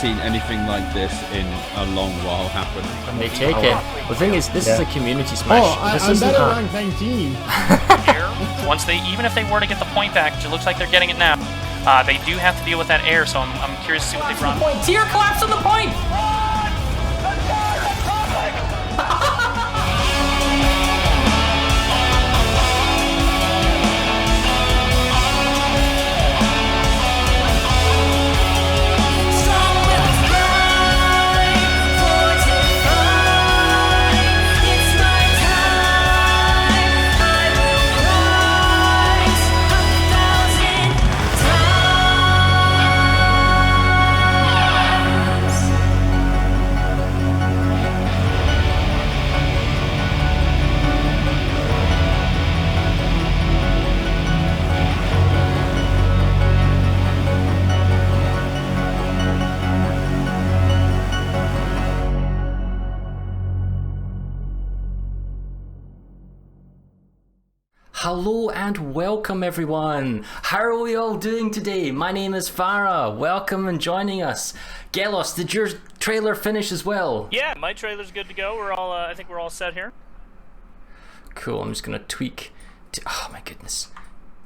seen anything like this in a long while happen. And they take it. The thing is, this is a community smash. I'm better rank 19. Once even if they were to get the point back, which it looks like they're getting it now, they do have to deal with that air, so I'm curious to see what they run. Tier collapse on the point! Hello and welcome everyone. How are we all doing today? My name is Farah. Welcome and joining us. Gelos, did your trailer finish as well? Yeah, my trailer's good to go. We're all I think we're all set here. Cool. I'm just gonna tweak. Oh my goodness.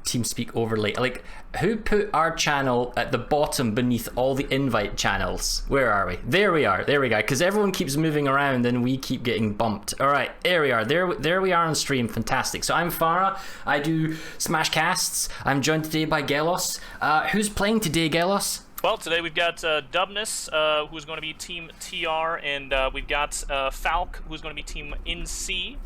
TeamSpeak overlay. Like, who put our channel at the bottom beneath all the invite channels? Where are we? There we are. There we go. Because everyone keeps moving around and we keep getting bumped. All right, there we are. There we are on stream. Fantastic. So I'm Farah. I do Smash Casts. I'm joined today by Gelos. Who's playing today, Gelos? Well, today we've got Dubnus, who's going to be Team TR, and we've got Falc, who's going to be Team NC.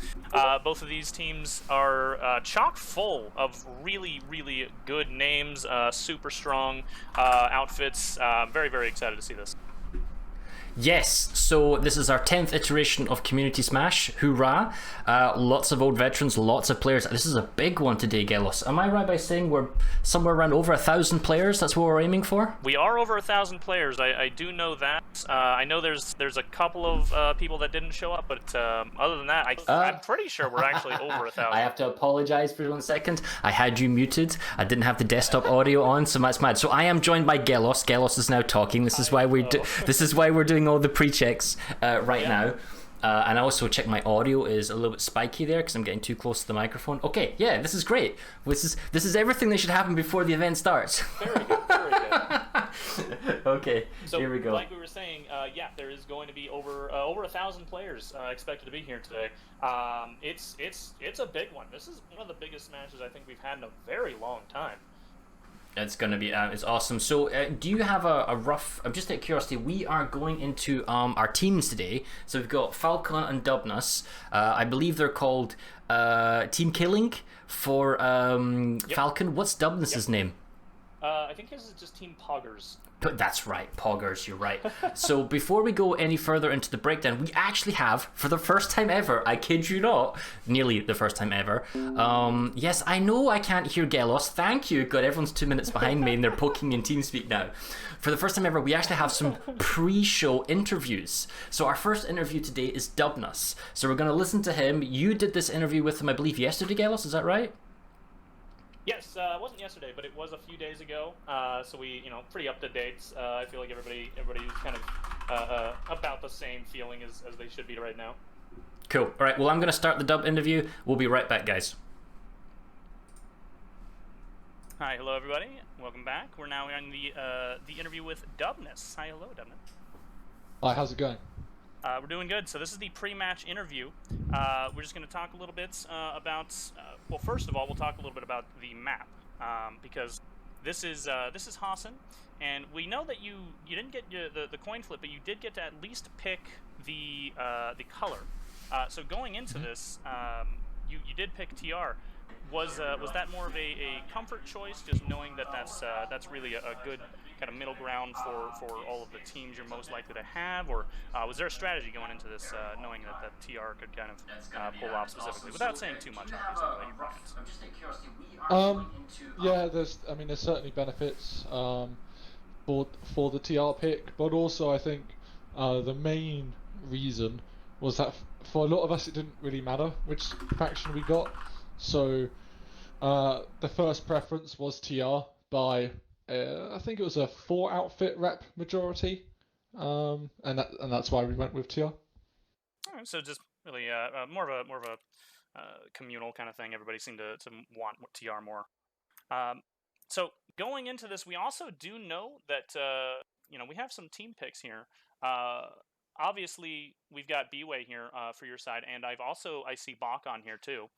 Both of these teams are chock full of really, really good names, super strong outfits. Very, very excited to see this. Yes, so this is our 10th iteration of Community Smash. Hoorah! Lots of old veterans, lots of players. This is a big one today, Gelos. Am I right by saying we're somewhere around over 1,000 players? That's what we're aiming for? We are over 1,000 players. I do know that. I know there's a couple of people that didn't show up, but other than that, I'm pretty sure we're actually over 1,000. I have to apologize for 1 second. I had you muted. I didn't have the desktop audio on, so that's mad. So I am joined by Gelos. Gelos is now talking. This is why we're doing all the pre-checks right now. And I also check my audio is a little bit spiky there because I'm getting too close to the microphone. Okay, yeah, this is great. This is everything that should happen before the event starts. Very good, very good. Okay, so, here we go. Like we were saying, yeah, there is going to be over 1,000 players expected to be here today. It's a big one. This is one of the biggest smashes I think we've had in a very long time. It's going to be it's awesome. So do you have a rough, just out of curiosity, we are going into our teams today. So we've got Falc'hun and Dubnus. I believe they're called Team Killing for Falc'hun. What's Dubnus's name? I think his is just Team Poggers. That's right, Poggers, you're right. So before we go any further into the breakdown, we actually have, for the first time ever, I kid you not, nearly the first time ever, yes, I know I can't hear Gelos, thank you, God, everyone's 2 minutes behind me and they're poking in TeamSpeak now. For the first time ever, we actually have some pre-show interviews. So our first interview today is Dubnus. So we're going to listen to him. You did this interview with him, I believe, yesterday, Gelos, is that right? Yes, it wasn't yesterday, but it was a few days ago. So we, pretty up to date. I feel like everybody's kind of about the same feeling as they should be right now. Cool. All right. Well, I'm going to start the Dub interview. We'll be right back, guys. Hi, hello everybody. Welcome back. We're now on the interview with Dubnus. Hi, hello, Dubnus. Hi, how's it going? We're doing good. So this is the pre-match interview. We're just going to talk a little bit about. Well, first of all, we'll talk a little bit about the map because this is Hossin, and we know that you didn't get the coin flip, but you did get to at least pick the color. So going into this, you did pick TR. Was that more of a comfort choice, just knowing that that's really a good kind of middle ground for all of the teams you're most likely to have, or was there a strategy going into this, knowing that TR could kind of pull off specifically, without saying too much, obviously? Yeah, there's certainly benefits for the TR pick, but also I think the main reason was that for a lot of us it didn't really matter which faction we got. So the first preference was TR by I think it was a 4 outfit rep majority. and that's why we went with TR. All right, so just really more of a communal kind of thing. Everybody seemed to want TR more. So going into this, we also do know that we have some team picks here. Obviously, we've got BWAE here for your side, and I see BAWC on here too.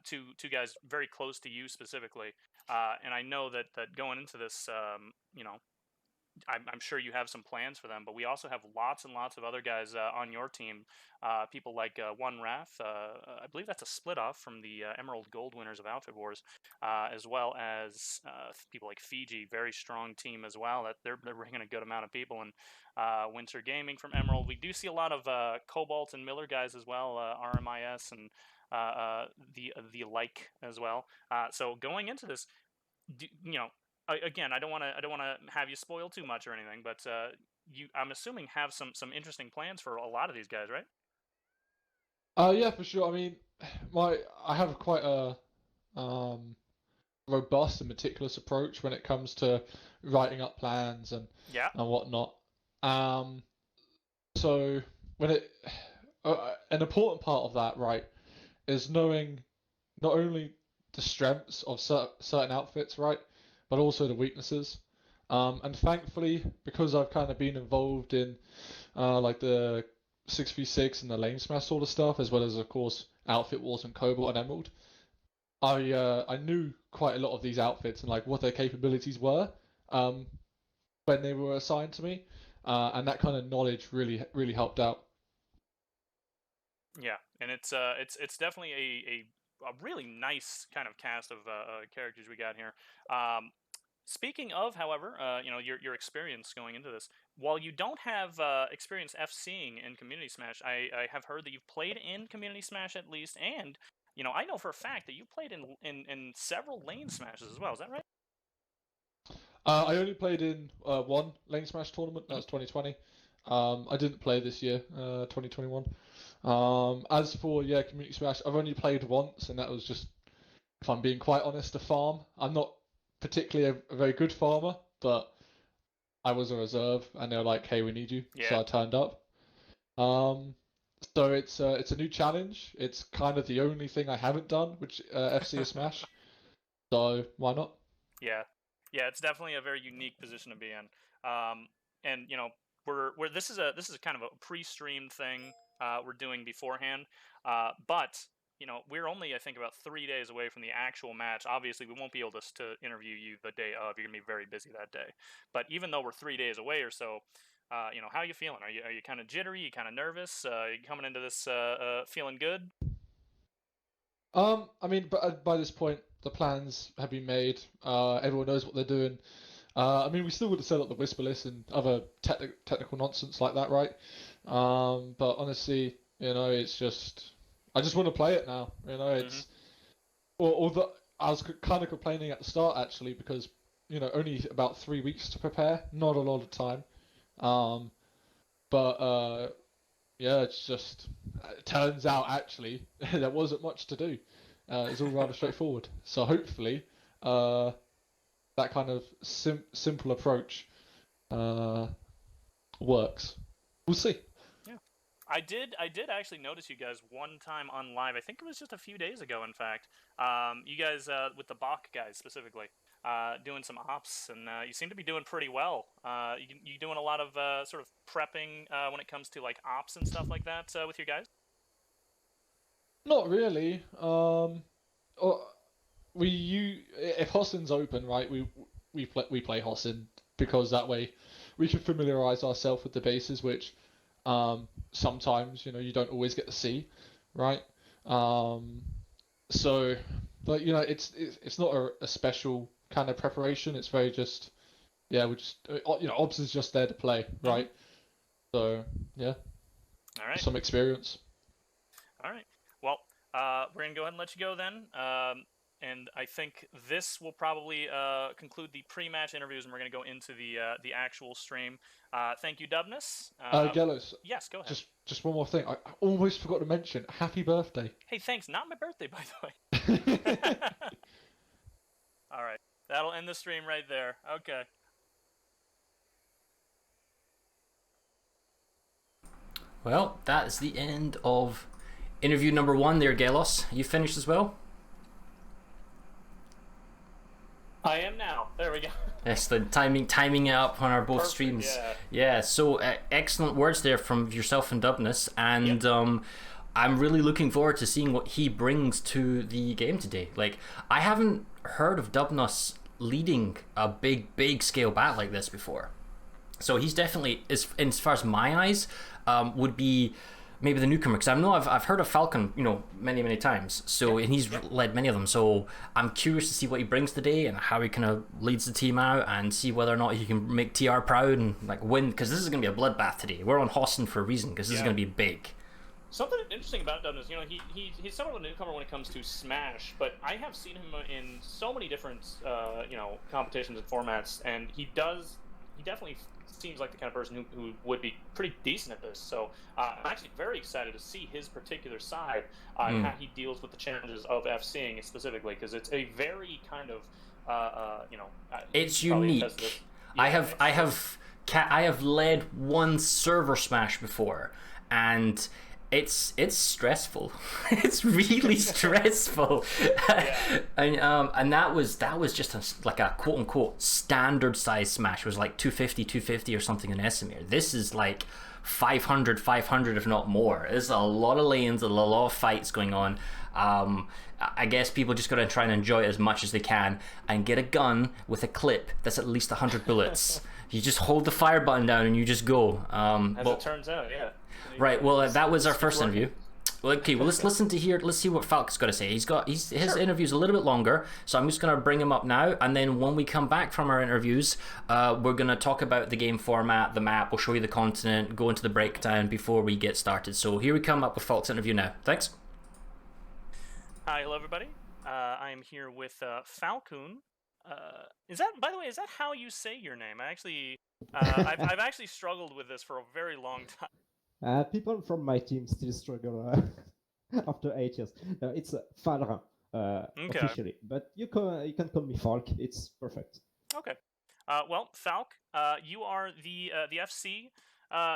Two guys very close to you specifically, and I know that going into this, I'm sure you have some plans for them, but we also have lots and lots of other guys on your team. People like One Wrath, I believe that's a split off from the Emerald Gold winners of Outfit Wars, as well as people like Fiji, very strong team as well. That they're bringing a good amount of people, and Winter Gaming from Emerald. We do see a lot of Cobalt and Miller guys as well, RMIS and the like as well. So going into this, again, I don't want to have you spoil too much or anything, but I'm assuming have some interesting plans for a lot of these guys, right? Yeah, for sure. I mean, I have quite a robust and meticulous approach when it comes to writing up plans and whatnot. So when an important part of that, right, is knowing not only the strengths of certain outfits, right, but also the weaknesses. And thankfully, because I've kind of been involved in like the 6v6 and the lane smash sort of stuff, as well as of course Outfit Wars and Cobalt and Emerald, I knew quite a lot of these outfits and like what their capabilities were when they were assigned to me, and that kind of knowledge really helped out. Yeah, and it's definitely a really nice kind of cast of characters we got here. Speaking of, however, your experience going into this, while you don't have experience FCing in Community Smash, I have heard that you've played in Community Smash at least, and I know for a fact that you played in several lane smashes as well. Is that right? I only played in one lane smash tournament. That was 2020. I didn't play this year, 2021. As for Community Smash, I've only played once, and that was just, if I'm being quite honest, a farm. I'm not particularly a very good farmer, but I was a reserve, and they were like, "Hey, we need you," so I turned up. So it's a new challenge. It's kind of the only thing I haven't done, which FC is Smash. So why not? Yeah, it's definitely a very unique position to be in. And we're this is kind of a pre-streamed thing we're doing beforehand, but we're only, I think, about 3 days away from the actual match. Obviously, we won't be able to interview you the day of. You're gonna be very busy that day. But even though we're 3 days away or so, how are you feeling? Are you kind of jittery? Are you kind of nervous? Are you coming into this feeling good? I mean, by this point, the plans have been made. Everyone knows what they're doing. I mean, we still would have set up the whisper list and other technical nonsense like that, right? But honestly, it's just, I just want to play it now. It's, although I was kind of complaining at the start actually, because only about 3 weeks to prepare, not a lot of time. It's just, it turns out actually there wasn't much to do. It's all rather straightforward. So hopefully, that kind of simple approach works. We'll see. Yeah, I did actually notice you guys one time on live. I think it was just a few days ago, in fact. You guys with the BAWC guys specifically, doing some ops, and you seem to be doing pretty well. You doing a lot of sort of prepping when it comes to like ops and stuff like that with your guys? Not really. If Hossin's open, right? We play Hossin because that way we can familiarize ourselves with the bases, which sometimes you don't always get to see, right? So, but it's not a special kind of preparation. It's very just, we just Obs is just there to play, right? So yeah. All right. Some experience. All right. Well, we're gonna go ahead and let you go then. And I think this will probably conclude the pre-match interviews, and we're going to go into the actual stream. Thank you, Dubnus. Gallows. Yes, go ahead. Just one more thing. I almost forgot to mention. Happy birthday. Hey, thanks. Not my birthday, by the way. All right. That'll end the stream right there. Okay. Well, that's the end of interview number 1 there, Gelos. You finished as well? I am now. There we go. Excellent. Timing it up on our both Perfect, streams. yeah. So excellent words there from yourself and Dubnus, and I'm really looking forward to seeing what he brings to the game today. Like, I haven't heard of Dubnus leading a big scale bat like this before. So he's definitely, as far as my eyes, would be maybe the newcomer, because I know I've heard of Falc'hun, many times. So and he's led many of them. So I'm curious to see what he brings today and how he kind of leads the team out, and see whether or not he can make TR proud and like win, because this is going to be a bloodbath today. We're on Hossin for a reason, because this is going to be big. Something interesting about Dubnus, he's somewhat of a newcomer when it comes to Smash, but I have seen him in so many different competitions and formats, and he definitely seems like the kind of person who would be pretty decent at this. So I'm actually very excited to see his particular side and how he deals with the challenges of FCing specifically, because it's a very kind of it's unique. I have led one server Smash before, and it's stressful. It's really stressful. And that was just like a quote unquote standard size Smash. It was like 250 or something in Esamir. This is like 500 if not more. There's a lot of lanes, a lot of fights going on. I guess people just gotta try and enjoy it as much as they can, and get a gun with a clip that's at least 100 bullets. You just hold the fire button down and you just go. As it turns out, yeah. Right. Well, that was our first interview. Okay. Well, let's listen to here. Let's see what Falc's got to say. His interview's a little bit longer, so I'm just gonna bring him up now, and then when we come back from our interviews, we're gonna talk about the game format, the map. We'll show you the continent, go into the breakdown before we get started. So here we come up with Falc's interview now. Thanks. Hi, hello everybody. I am here with Falc'hun. Is that, by the way, is that how you say your name? I've actually struggled with this for a very long time. People from my team still struggle after 8 years. It's Falc'hun officially, but you can call me Falc. It's perfect. Okay. Well, Falc, you are the FC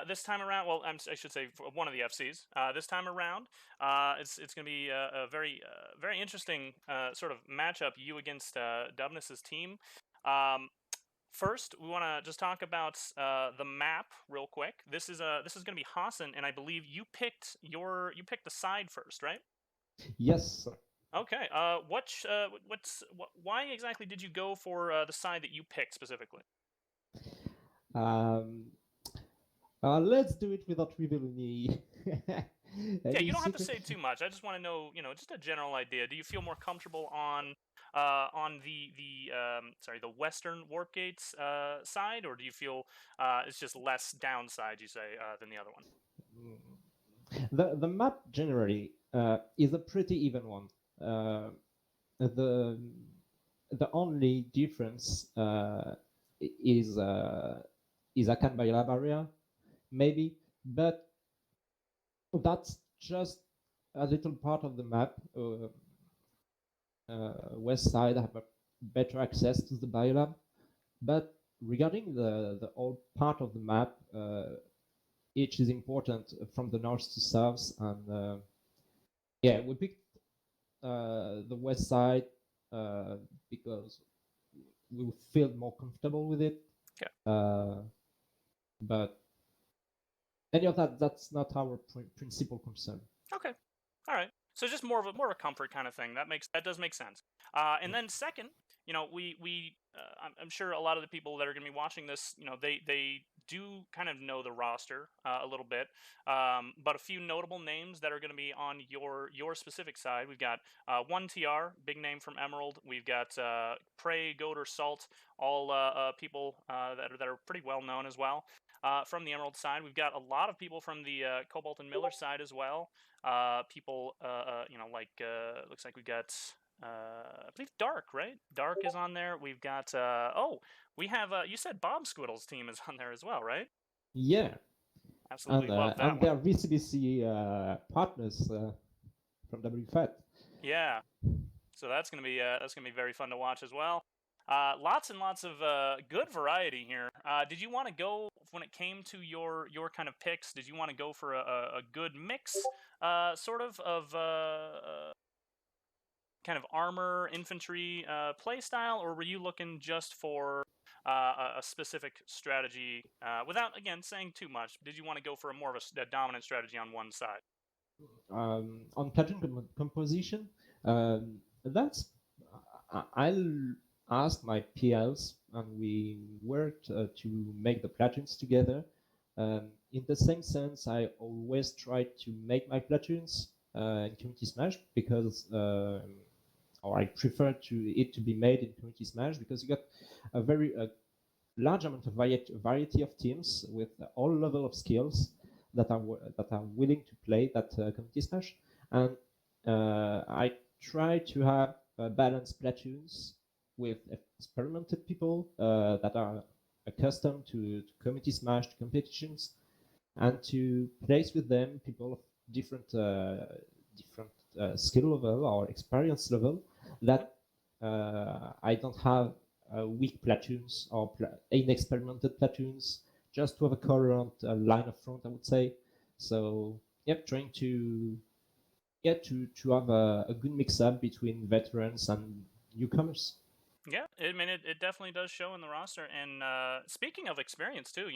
this time around. Well, I should say one of the FCs this time around. It's going to be a very interesting sort of matchup. You against Dubnus's team. First, we want to just talk about the map real quick. This is going to be Hossin, and I believe you picked the side first, right? Yes. Okay. Why exactly did you go for the side that you picked specifically? Let's do it without revealing any. Yeah, you don't have to say too much. I just want to know, just a general idea. Do you feel more comfortable on the Western Warp Gates side, or do you feel it's just less downside, you say, than the other one? The map generally is a pretty even one. The only difference is a Kanbayla barrier, maybe, but that's just a little part of the map. West side have a better access to the biolab, but regarding the old part of the map, each is important from the north to south, and we picked the west side because we feel more comfortable with it. Yeah. But any of that's not our principal concern. Okay. All right. So just more of a comfort kind of thing. That does make sense. And then second, I'm sure a lot of the people that are going to be watching this, they do kind of know the roster a little bit. But a few notable names that are going to be on your specific side. We've got 1TR, big name from Emerald. We've got Prey, Goater, Salt, all people that are pretty well known as well. From the Emerald side, we've got a lot of people from the Cobalt and Miller side as well. People, looks like we've got, I believe Dark, right? Dark is on there. We've got, we have, you said Bob Squiddle's team is on there as well, right? Yeah. Absolutely love that and one. they're VCBC partners from WFET. Yeah. So that's gonna be very fun to watch as well. Lots and lots of good variety here. Did you want to go when it came to your kind of picks, did you want to go for a good mix, sort of kind of armor infantry play style, or were you looking just for a specific strategy without again saying too much? Did you want to go for more of a dominant strategy on one side? On platoon composition, that's I'll ask my PLs, and we worked to make the platoons together. In the same sense, I always try to make my platoons in Community Smash because, or I prefer it to be made in Community Smash because you got a very large amount of variety of teams with all level of skills that are willing to play that Community Smash, and I try to have balanced platoons with experimented people that are accustomed to Community Smash, to competitions, and to place with them people of different skill level or experience level that I don't have weak platoons or inexperimented platoons, just to have a coherent line of front, I would say. So, yep, trying to have a good mix-up between veterans and newcomers. Yeah, I mean, it definitely does show in the roster. And speaking of experience, too,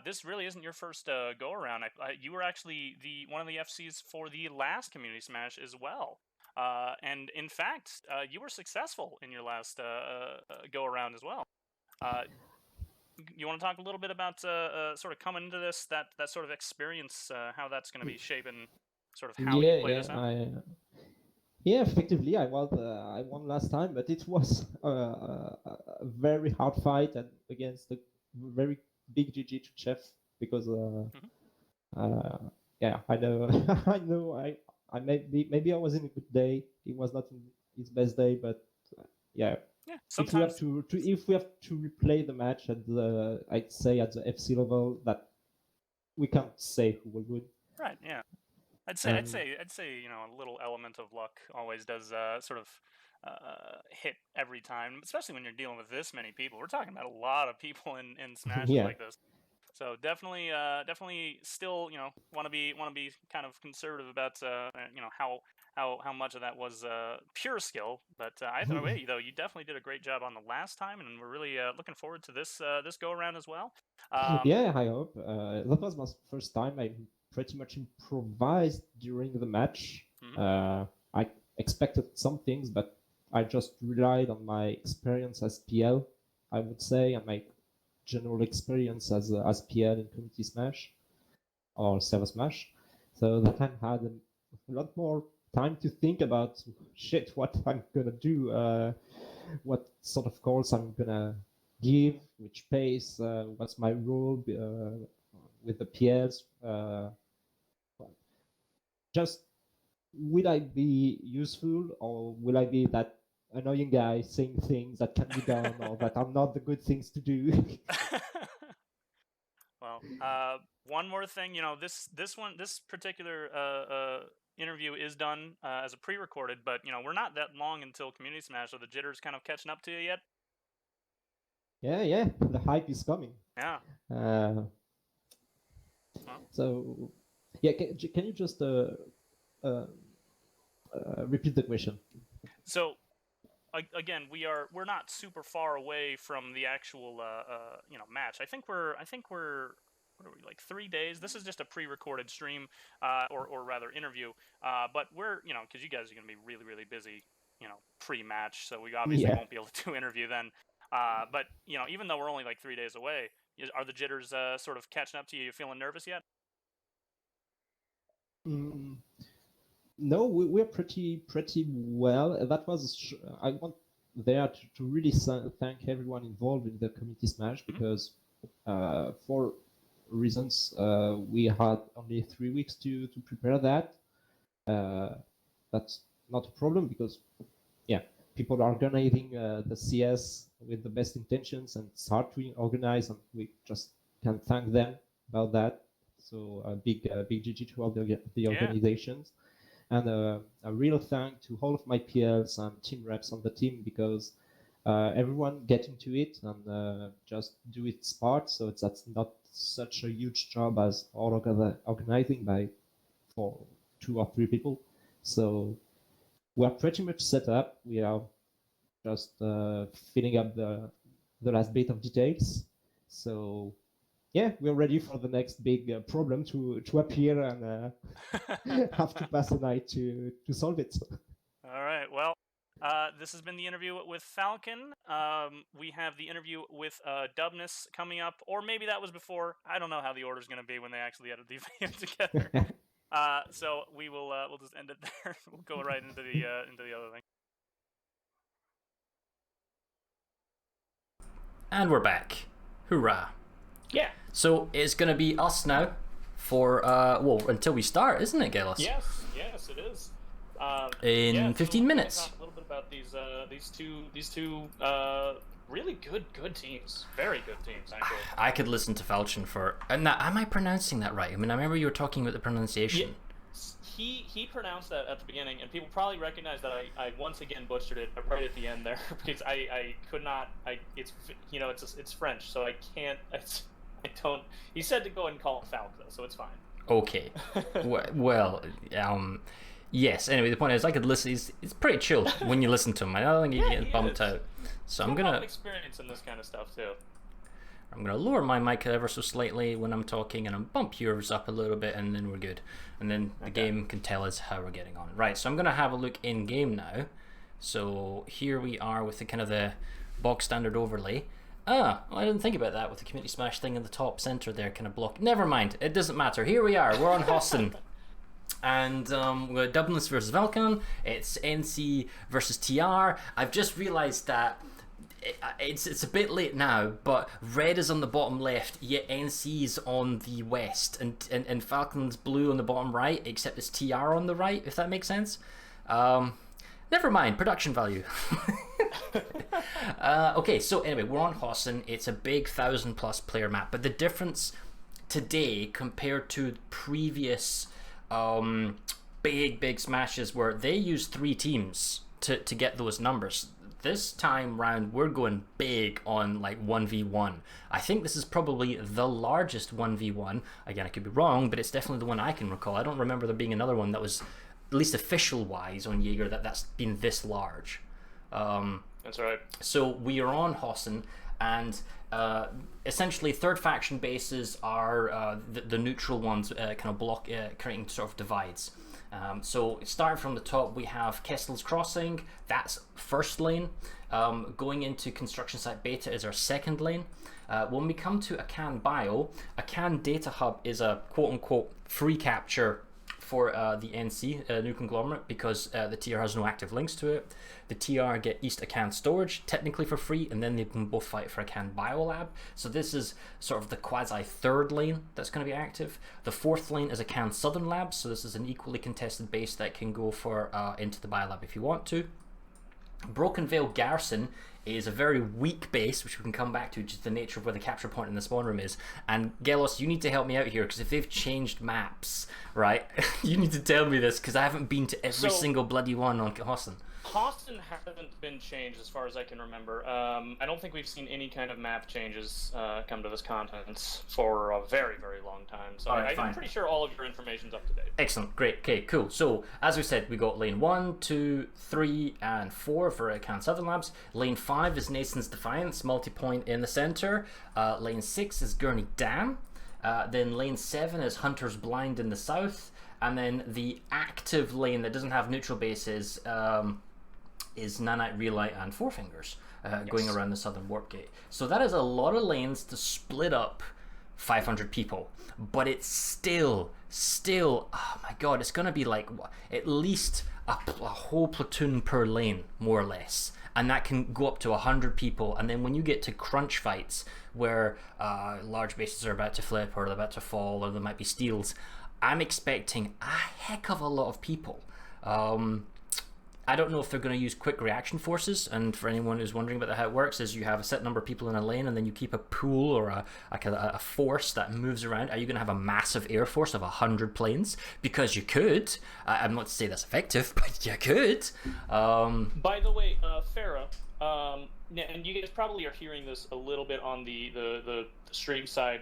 this really isn't your first go-around. You were actually one of the FCs for the last Community Smash as well. And in fact, you were successful in your last go-around as well. You want to talk a little bit about sort of coming into this, that sort of experience, how that's going to be shaping sort of how you play this out? Yeah, effectively, I won last time, but it was a very hard fight and against a very big GG to Chef because yeah, I know I maybe I was in a good day. It was not in his best day, but yeah. Yeah, sometimes if we have to replay the match at I'd say at the FC level, that we can't say who will win. Right. Yeah. I'd say a little element of luck always does sort of hit every time, especially when you're dealing with this many people. We're talking about a lot of people in Smash like this. So definitely still want to be kind of conservative about how much of that was pure skill. But either way, though, you definitely did a great job on the last time, and we're really looking forward to this go around as well. Yeah, I hope that was my first time. I pretty much improvised during the match. I expected some things, but I just relied on my experience as PL, I would say, and my general experience as PL in Community Smash or Server Smash. So that I had a lot more time to think about what I'm gonna do, what sort of calls I'm gonna give, which pace, what's my role with the PLs. Just will I be useful, or will I be that annoying guy saying things that can be done or that are not the good things to do? Well, one more thing, this particular interview is done as a pre-recorded, but we're not that long until Community Smash, so the jitters kind of catching up to you yet? Yeah, the hype is coming. Yeah. So, yeah, can you just repeat the question? So, again, we're not super far away from the actual match. I think we're what are we, like 3 days? This is just a pre-recorded stream, or rather interview. But we're because you guys are going to be really, really busy, pre-match, so we obviously won't be able to do interview then. But even though we're only like 3 days away, are the jitters sort of catching up to you? You feeling nervous yet? No, we're pretty well. That was I want there to really thank everyone involved in the Community Smash because for reasons we had only 3 weeks to prepare that. That's not a problem because people are organizing the CS with the best intentions and it's hard to organize, and we just can thank them about that. So a big GG to all the organizations. And a real thank to all of my PLs and team reps on the team because everyone get into it and just do its part. So that's not such a huge job as organizing for 2 or 3 people. So we're pretty much set up. We are just filling up the last bit of details. So yeah, we're ready for the next big problem to appear and have to pass a night to solve it. All right. Well, this has been the interview with Falc'hun. We have the interview with Dubnus coming up, or maybe that was before. I don't know how the order's going to be when they actually edit the video together. So we'll just end it there. We'll go right into the other thing. And we're back. Hoorah. Yeah. So it's going to be us now for, well, until we start, isn't it, Gelos? Yes, it is. In 15 minutes. Talk a little bit about these two really good teams. Very good teams, actually. I could listen to Falc'hun for... Now, am I pronouncing that right? I mean, I remember you were talking about the pronunciation. Yeah. He pronounced that at the beginning, and people probably recognize that I once again butchered it right at the end there because I could not. It's it's French, so I can't. I don't. He said to go and call it Falc though, so it's fine. Okay. Well, yes. Anyway, the point is, I could listen. It's pretty chill when you listen to him. I don't think you get bumped out. So I'm gonna experience in this kind of stuff too. I'm going to lower my mic ever so slightly when I'm talking, and I'll bump yours up a little bit, and then we're good. And then the game can tell us how we're getting on. Right, so I'm going to have a look in-game now. So here we are with the kind of the box standard overlay. Well, I didn't think about that with the community smash thing in the top center there, kind of block. Never mind, it doesn't matter. Here we are, we're on Hossin. And we're Dubnus versus Falc'hun. It's NC versus TR. I've just realized that it's a bit late now, but red is on the bottom left, yet NC's on the west, and Falc'hun's blue on the bottom right, except it's TR on the right, if that makes sense. Never mind, production value. Okay, so anyway, we're on Hossin. It's a big 1,000+ player map, but the difference today compared to previous big smashes where they used 3 teams to get those numbers. This time round, we're going big on like 1v1. I think this is probably the largest 1v1. Again, I could be wrong, but it's definitely the one I can recall. I don't remember there being another one that was, at least official-wise on Jaeger, that's been this large. That's right. So we are on Hossin, and essentially third faction bases are the neutral ones, kind of block, creating sort of divides. So starting from the top, we have Kessel's Crossing, that's first lane. Going into Construction Site Beta is our second lane. When we come to Akan Bio, Akan Data Hub is a quote-unquote free capture for the NC, new conglomerate, because the TR has no active links to it. The TR get East Akan Storage, technically for free, and then they can both fight for Akan Biolab. So this is sort of the quasi-third lane that's going to be active. The fourth lane is Akan Southern Labs, so this is an equally contested base that can go for into the Biolab if you want to. Broken Veil Garrison is a very weak base, which we can come back to, just the nature of where the capture point in the spawn room is. And Gelos, you need to help me out here, because if they've changed maps, right, you need to tell me this, because I haven't been to every single bloody one on Hossin. Hossin hasn't been changed as far as I can remember. I don't think we've seen any kind of map changes come to this continent for a very long time. So I'm pretty sure all of your information's up to date. Excellent, great, okay, cool. So as we said, we got lane 1, 2, 3, and 4 for Akan Southern Labs. Lane 5 is Nason's Defiance, multi-point in the center. Lane 6 is Gurney Dam. Then lane 7 is Hunter's Blind in the south. And then the active lane that doesn't have neutral bases is Nanite, Relight, and Four Fingers going around the southern warp gate. So that is a lot of lanes to split up 500 people, but it's still, oh my god, it's gonna be like at least a whole platoon per lane, more or less. And that can go up to 100 people. And then when you get to crunch fights where large bases are about to flip or they're about to fall or there might be steals, I'm expecting a heck of a lot of people. I don't know if they're going to use quick reaction forces, and for anyone who's wondering about how it works, is you have a set number of people in a lane, and then you keep a pool or a force that moves around. Are you going to have a massive air force of 100 planes? Because you could. I'm not to say that's effective, but you could. By the way, Farah, and you guys probably are hearing this a little bit on the stream side.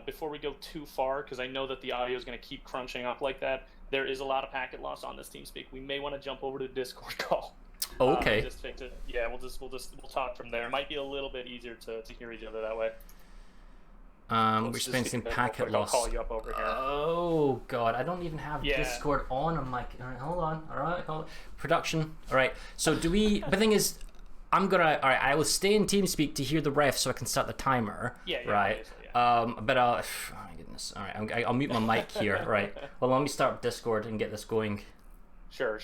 Before we go too far, because I know that the audio is going to keep crunching up like that. There is a lot of packet loss on this TeamSpeak. We may want to jump over to the Discord call. Okay. Just fix it. Yeah, we'll talk from there. It might be a little bit easier to hear each other that way. We're experiencing packet loss. I'll call you up over here. Oh god, I don't even have Discord on. I'm like, all right, hold on. All right, hold on. Production. All right. So do we? But the thing is, all right, I will stay in TeamSpeak to hear the ref so I can start the timer. Yeah. Right. But I'll. Oh my goodness. All right, I'll mute my mic here. Right. Well, let me start Discord and get this going. Sure.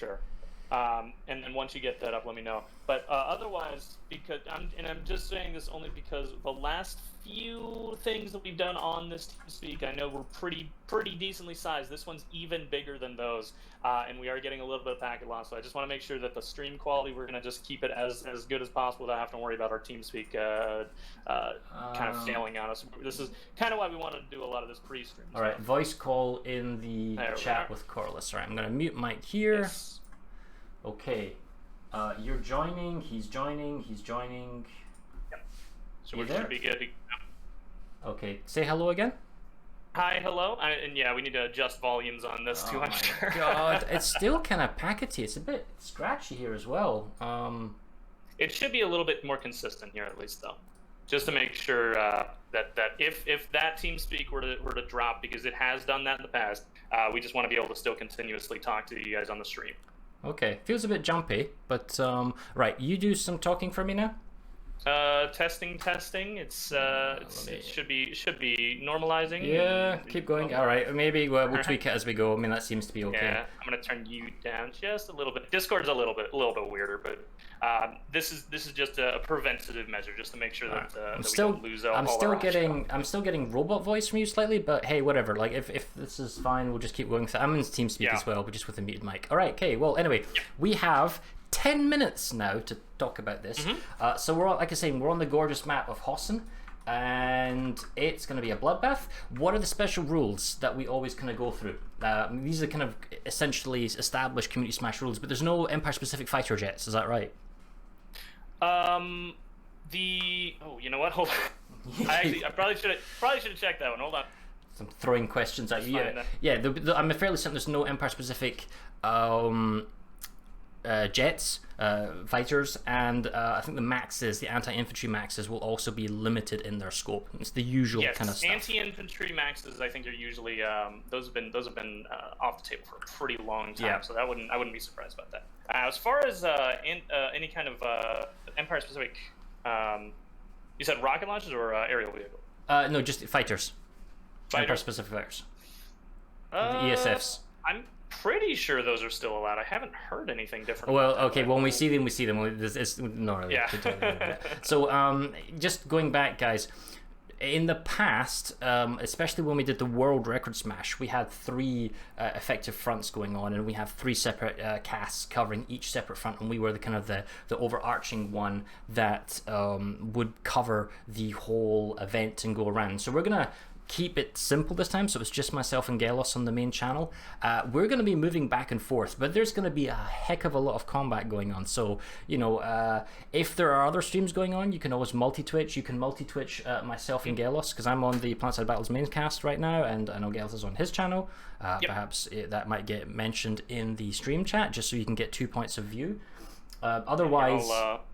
And then once you get that up, let me know. But otherwise, because I'm just saying this only because the last few things that we've done on this TeamSpeak, I know we're pretty decently sized. This one's even bigger than those, and we are getting a little bit of packet loss. So I just want to make sure that the stream quality, we're gonna just keep it as good as possible without having to worry about our TeamSpeak kind of failing on us. This is kind of why we wanted to do a lot of this pre-stream. All right, voice call in the chat with Corliss. All right, I'm gonna mute Mike here. Yes. Okay, you're joining. He's joining. Yep. So we should be good. Okay, say hello again. Hi, hello. And yeah, we need to adjust volumes on this too. I'm sure. God, it's still kind of packety. It's a bit scratchy here as well. It should be a little bit more consistent here, at least, though, just to make sure that if that TeamSpeak were to drop, because it has done that in the past, we just want to be able to still continuously talk to you guys on the stream. Okay, feels a bit jumpy, but right, you do some talking for me now. Testing. It's it should be normalizing. Yeah, keep going. All right, maybe we'll tweak it as we go. I mean, that seems to be okay. Yeah, I'm gonna turn you down just a little bit. Discord's a little bit weirder, but this is just a preventative measure, just to make sure that, we don't lose all I'm still getting robot voice from you slightly, but hey, whatever. Like if this is fine, we'll just keep going. I'm in TeamSpeak as well, but just with a muted mic. All right, okay. Well, anyway, we have 10 minutes now to talk about this. So we're on, like I say, we're on the gorgeous map of Hossin, and it's going to be a bloodbath. What are the special rules that we always kind of go through? These are kind of essentially established community smash rules, but there's no Empire-specific fighter jets. Is that right? You know what? Hold on. I probably should have checked that one. Hold on. I'm throwing questions at you. Yeah. I'm fairly certain there's no Empire-specific jets, fighters, and I think the maxes, the anti-infantry maxes, will also be limited in their scope. It's the usual kind of stuff. Anti-infantry maxes, I think, are usually those have been off the table for a pretty long time. So I wouldn't be surprised about that. As far as any kind of Empire-specific, you said rocket launches or aerial vehicle? No, just fighters. Empire-specific fighters. The ESFs. I'm pretty sure those are still allowed. I haven't heard anything different. Well, okay, when we see them, we see them. It's not really. Yeah. So, just going back, guys, in the past, especially when we did the World Record Smash, we had 3 effective fronts going on, and we have 3 separate casts covering each separate front, and we were the kind of the overarching one that would cover the whole event and go around. So we're gonna keep it simple this time, so it's just myself and Gelos on the main channel. We're going to be moving back and forth, but there's going to be a heck of a lot of combat going on. So, you know, if there are other streams going on, you can always multi-twitch. You can multi-twitch myself and Gelos, because I'm on the Planetside Battles main cast right now, and I know Gelos is on his channel. Perhaps that might get mentioned in the stream chat, just so you can get 2 points of view. Otherwise,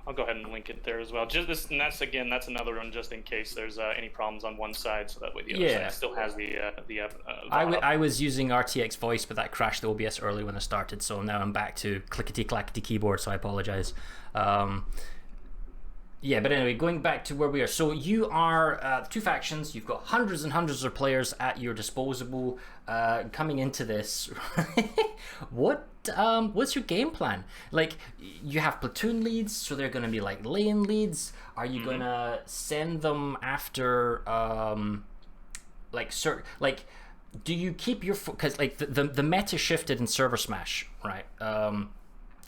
I'll go ahead and link it there as well. Just this, and that's another one, just in case there's any problems on one side, so that way the other side still has the. I was using RTX voice, but that crashed the OBS early when I started, so now I'm back to clickety clackety keyboard. So I apologize. Yeah, but anyway, going back to where we are. So you are 2 factions. You've got hundreds and hundreds of players at your disposal coming into this. What's your game plan? Like, you have platoon leads, so they're going to be like lane leads. Are you going to send them after do you keep your, because like the meta shifted in Server Smash, right?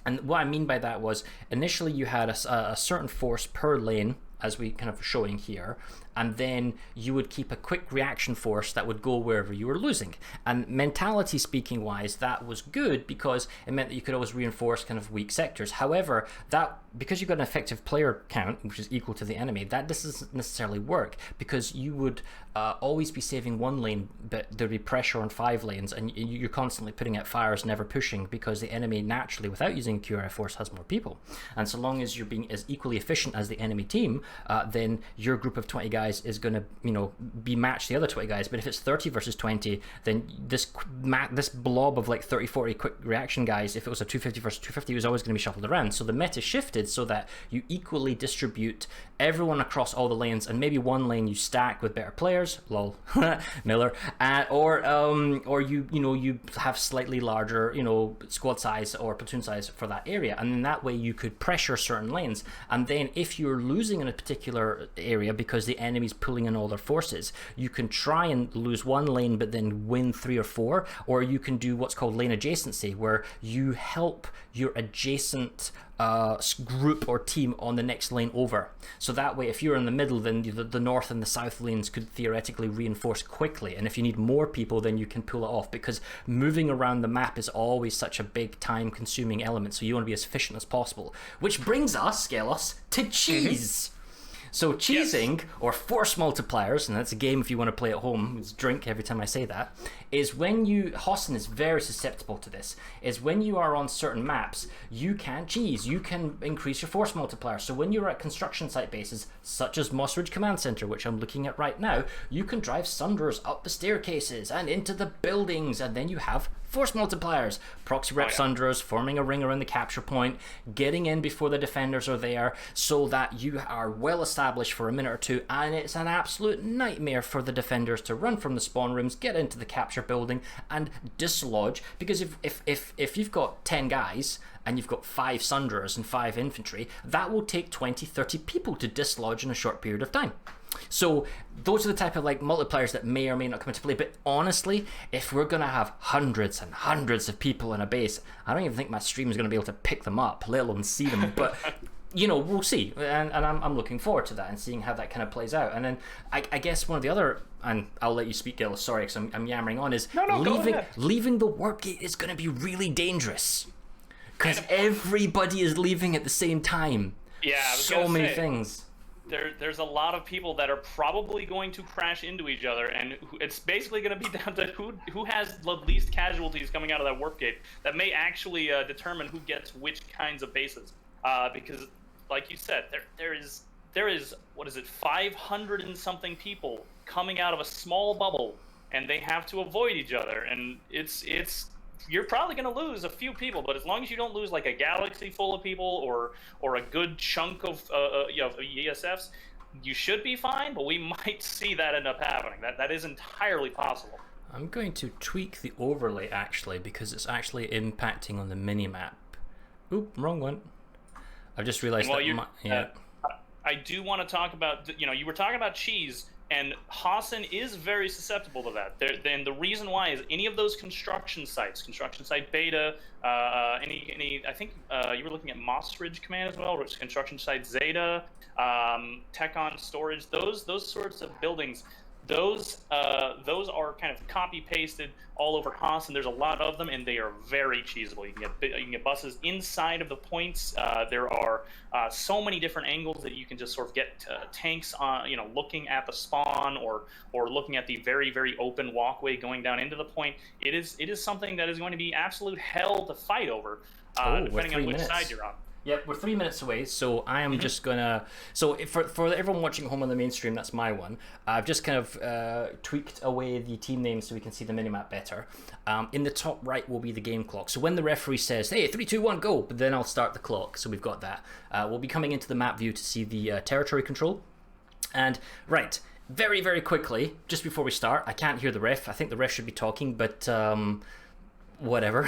And what I mean by that was initially you had a certain force per lane, as we kind of showing here, and then you would keep a quick reaction force that would go wherever you were losing. And mentality speaking wise, that was good because it meant that you could always reinforce kind of weak sectors. However, that because you've got an effective player count, which is equal to the enemy, that doesn't necessarily work, because you would always be saving one lane, but there'd be pressure on 5 lanes, and you're constantly putting out fires, never pushing, because the enemy naturally, without using QRF force, has more people. And so long as you're being as equally efficient as the enemy team, then your group of 20 guys is going to, you know, be matched the other 20 guys. But if it's 30 versus 20, then this blob of like 30, 40 quick reaction guys, if it was a 250 versus 250, it was always going to be shuffled around. So the meta shifted so that you equally distribute everyone across all the lanes, and maybe one lane you stack with better players, lol, Miller, or you have slightly larger, you know, squad size or platoon size for that area, and then that way you could pressure certain lanes. And then if you're losing in a particular area because the enemy's pulling in all their forces, you can try and lose one lane but then win 3 or 4, or you can do what's called lane adjacency, where you help your adjacent group or team on the next lane over. So that way, if you're in the middle, then the north and the south lanes could theoretically reinforce quickly, and if you need more people, then you can pull it off, because moving around the map is always such a big time consuming element, so you want to be as efficient as possible. Which brings us, Skelos, to cheese. So cheesing, or force multipliers, and that's a game if you want to play at home, it's drink every time I say that, is when you, Hossin is very susceptible to this, is when you are on certain maps, you can cheese, you can increase your force multiplier. So when you're at construction site bases, such as Moss Ridge Command Center, which I'm looking at right now, you can drive Sunderers up the staircases and into the buildings, and then you have force multipliers. Proxy rep Sunderers, forming a ring around the capture point, getting in before the defenders are there, so that you are well established for a minute or two, and it's an absolute nightmare for the defenders to run from the spawn rooms, get into the capture building, and dislodge. Because if you've got 10 guys and you've got 5 Sunderers and 5 infantry, that will take 20-30 people to dislodge in a short period of time. So those are the type of like multipliers that may or may not come into play. But honestly, if we're gonna have hundreds and hundreds of people in a base, I don't even think my stream is gonna be able to pick them up, let alone see them. But you know, we'll see, and I'm looking forward to that and seeing how that kind of plays out. And then I guess one of the other, and I'll let you speak, Gil, sorry, because I'm yammering on, is leaving the work gate is going to be really dangerous, because everybody is leaving at the same time. Yeah, so many things. There's a lot of people that are probably going to crash into each other, and it's basically going to be down to who has the least casualties coming out of that warp gate. That may actually determine who gets which kinds of bases. Because, like you said, there is what is it, 500 and something people coming out of a small bubble, and they have to avoid each other, and it's you're probably going to lose a few people, but as long as you don't lose like a galaxy full of people or a good chunk of ESFs, you should be fine. But we might see that end up happening. That is entirely possible. I'm going to tweak the overlay actually, because it's actually impacting on the minimap. Oop, wrong one. I've just realized I do want to talk about, you were talking about cheese, and Hossin is very susceptible to that. Then the reason why is any of those construction sites, construction site beta, I think you were looking at Moss Ridge Command as well, which is construction site Zeta, Tech-On Storage, those sorts of buildings. Those are kind of copy pasted all over Hossin. There's a lot of them, and they are very cheesable. You can get buses inside of the points. There are so many different angles that you can just sort of get tanks on, looking at the spawn or looking at the very, very open walkway going down into the point. It is something that is going to be absolute hell to fight over, depending on which side you're on. Yep, we're 3 minutes away, so I am just gonna. So for everyone watching at home on the mainstream, that's my one. I've just kind of tweaked away the team names so we can see the minimap better. In the top right will be the game clock. So when the referee says, "Hey, 3, 2, 1, go," but then I'll start the clock. So we've got that. We'll be coming into the map view to see the territory control. And right, very, very quickly, just before we start, I can't hear the ref. I think the ref should be talking, but. Whatever.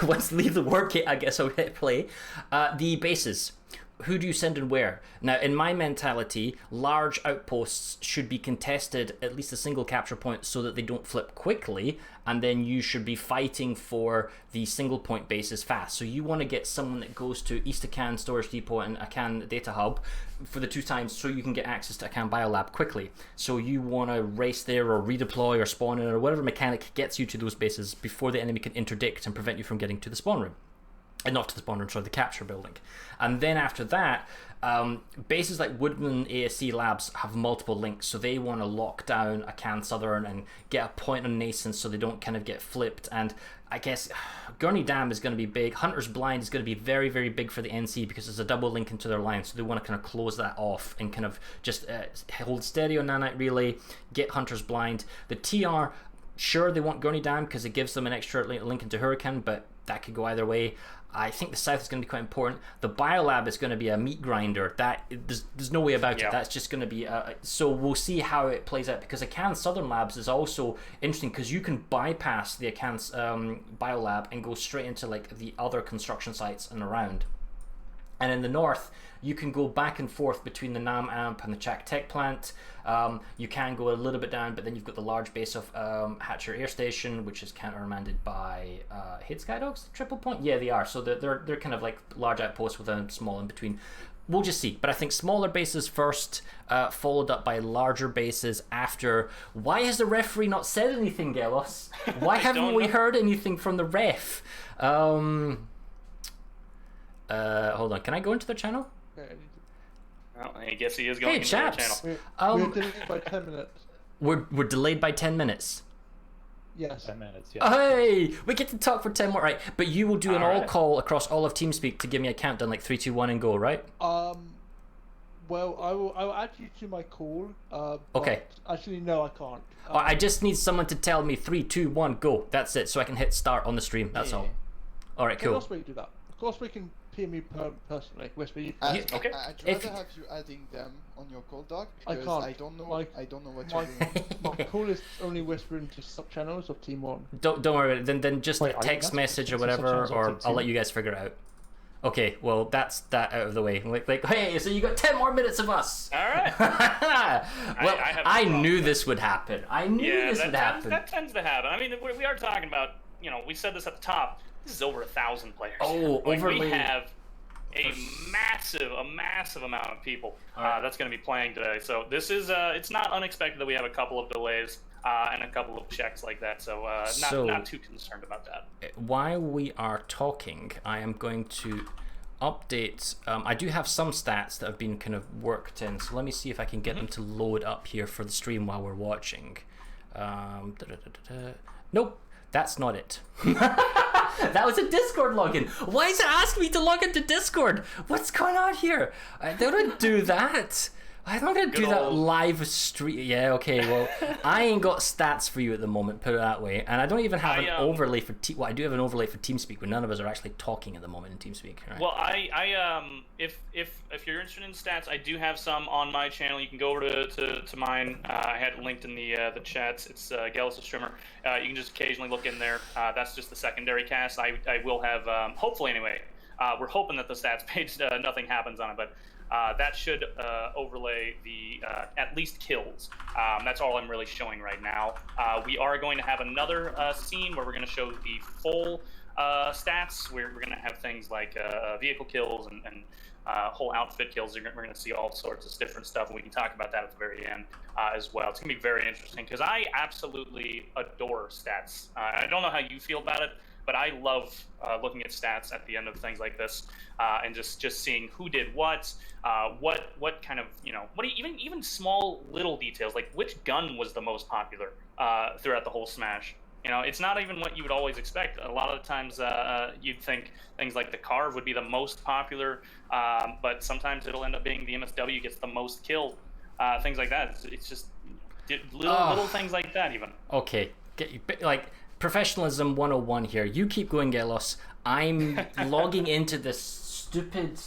Once leave the work, I guess I'll hit play. The bases. who do you send and where? Now, in my mentality, large outposts should be contested at least a single capture point so that they don't flip quickly, and then you should be fighting for the single point bases fast. So you want to get someone that goes to East Acan Storage Depot and Acan Data Hub for the 2 times so you can get access to Acan Biolab quickly. So you want to race there or redeploy or spawn in or whatever mechanic gets you to those bases before the enemy can interdict and prevent you from getting to the spawn room. And not to the spawn room, sorry, the capture building. And then after that, bases like Woodman ASC Labs have multiple links, so they want to lock down Acan Southern and get a point on Nascent so they don't kind of get flipped. And I guess Gurney Dam is going to be big. Hunter's Blind is going to be very, very big for the NC because there's a double link into their line, so they want to kind of close that off and kind of just hold steady on Nanite Relay, get Hunter's Blind. The TR, sure, they want Gurney Dam because it gives them an extra link into Hurricane, but that could go either way. I think the south is going to be quite important. The biolab is going to be a meat grinder. There's no way about it. That's just going to be so we'll see how it plays out, because Acan Southern Labs is also interesting because you can bypass the Acan biolab and go straight into like the other construction sites and around. And in the north, you can go back and forth between the Nam Amp and the Chak Tech plant. You can go a little bit down, but then you've got the large base of Hatcher Air Station, which is countermanded by Hid Skydogs, Triple Point? Yeah, they are. So they're kind of like large outposts with a small in between. We'll just see. But I think smaller bases first, followed up by larger bases after. Why has the referee not said anything, Gelos? Why haven't we heard anything from the ref? Hold on, can I go into their channel? Well, I guess he is going into their channel. We're delayed by 10 minutes. We're delayed by 10 minutes. Yes. 10 minutes, yeah. Hey, we get to talk for 10 more, right? But you will do an all call across all of TeamSpeak to give me a countdown, like 3, 2, 1, and go, right? Well, I will add you to my call. Okay. Actually, no, I can't. I just need someone to tell me 3, 2, 1, go. That's it, so I can hit start on the stream. That's all. All right, cool. Of course we can do that. Of course we can PM me personally. Whisper you. Okay. I'd rather have you adding them on your call, dog. Because I don't know what you're doing. My call is only whispering to sub-channels of Team 1. Don't worry about it. Then just text message or whatever, or I'll let you guys figure it out. Okay, well, that's that out of the way. Like, hey, so you got 10 more minutes of us. All right. Well, I knew this would happen. I knew this would happen. That tends to happen. I mean, we are talking about, we said this at the top. This is over 1,000 players. Oh, overly. We have a massive amount of people that's going to be playing today. So this is, it's not unexpected that we have a couple of delays and a couple of checks like that. So not too concerned about that. While we are talking, I am going to update. I do have some stats that have been kind of worked in. So let me see if I can get them to load up here for the stream while we're watching. Nope, that's not it. That was a Discord login. Why is it asking me to log into Discord? What's going on here? I don't do that. I don't want to do that live stream. Yeah, okay, well, I ain't got stats for you at the moment, put it that way. And I don't even have an overlay for well, I do have an overlay for TeamSpeak, but none of us are actually talking at the moment in TeamSpeak. Right? Well, if you're interested in stats, I do have some on my channel. You can go over to mine. I had it linked in the chats. It's Gelos the Streamer. You can just occasionally look in there. That's just the secondary cast. I will have, hopefully anyway, we're hoping that the stats page, nothing happens on it, but that should overlay the at least kills. That's all I'm really showing right now. We are going to have another scene where we're going to show the full stats. We're going to have things like vehicle kills and whole outfit kills. We're going to see all sorts of different stuff, and we can talk about that at the very end as well. It's going to be very interesting because I absolutely adore stats. I don't know how you feel about it, but I love looking at stats at the end of things like this, and just seeing who did what kind of, even small little details, like which gun was the most popular throughout the whole Smash. It's not even what you would always expect. A lot of the times you'd think things like the Carve would be the most popular, but sometimes it'll end up being the MSW gets the most kills, things like that. It's just little things like that even. Okay, Professionalism 101 here. You keep going, Gelos. I'm logging into this stupid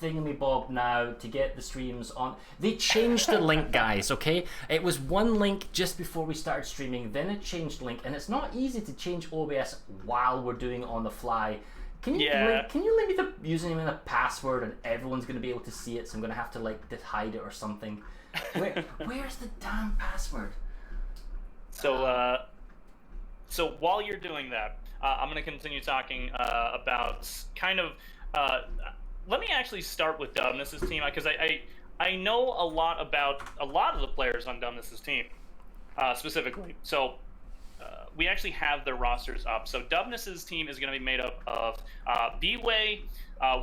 thingamabob now to get the streams on. They changed the link, guys, okay? It was one link just before we started streaming, then it changed link, and it's not easy to change OBS while we're doing it on the fly. Can you Yeah. can you leave me the username and the password, and everyone's gonna be able to see it? So I'm gonna have to like hide it or something. Where's the damn password? So so while you're doing that, I'm going to continue talking about kind of. Let me actually start with Dubnus' team, because I know a lot about a lot of the players on Dubnus' team specifically. So we actually have their rosters up. So Dubnus' team is going to be made up of BWAE,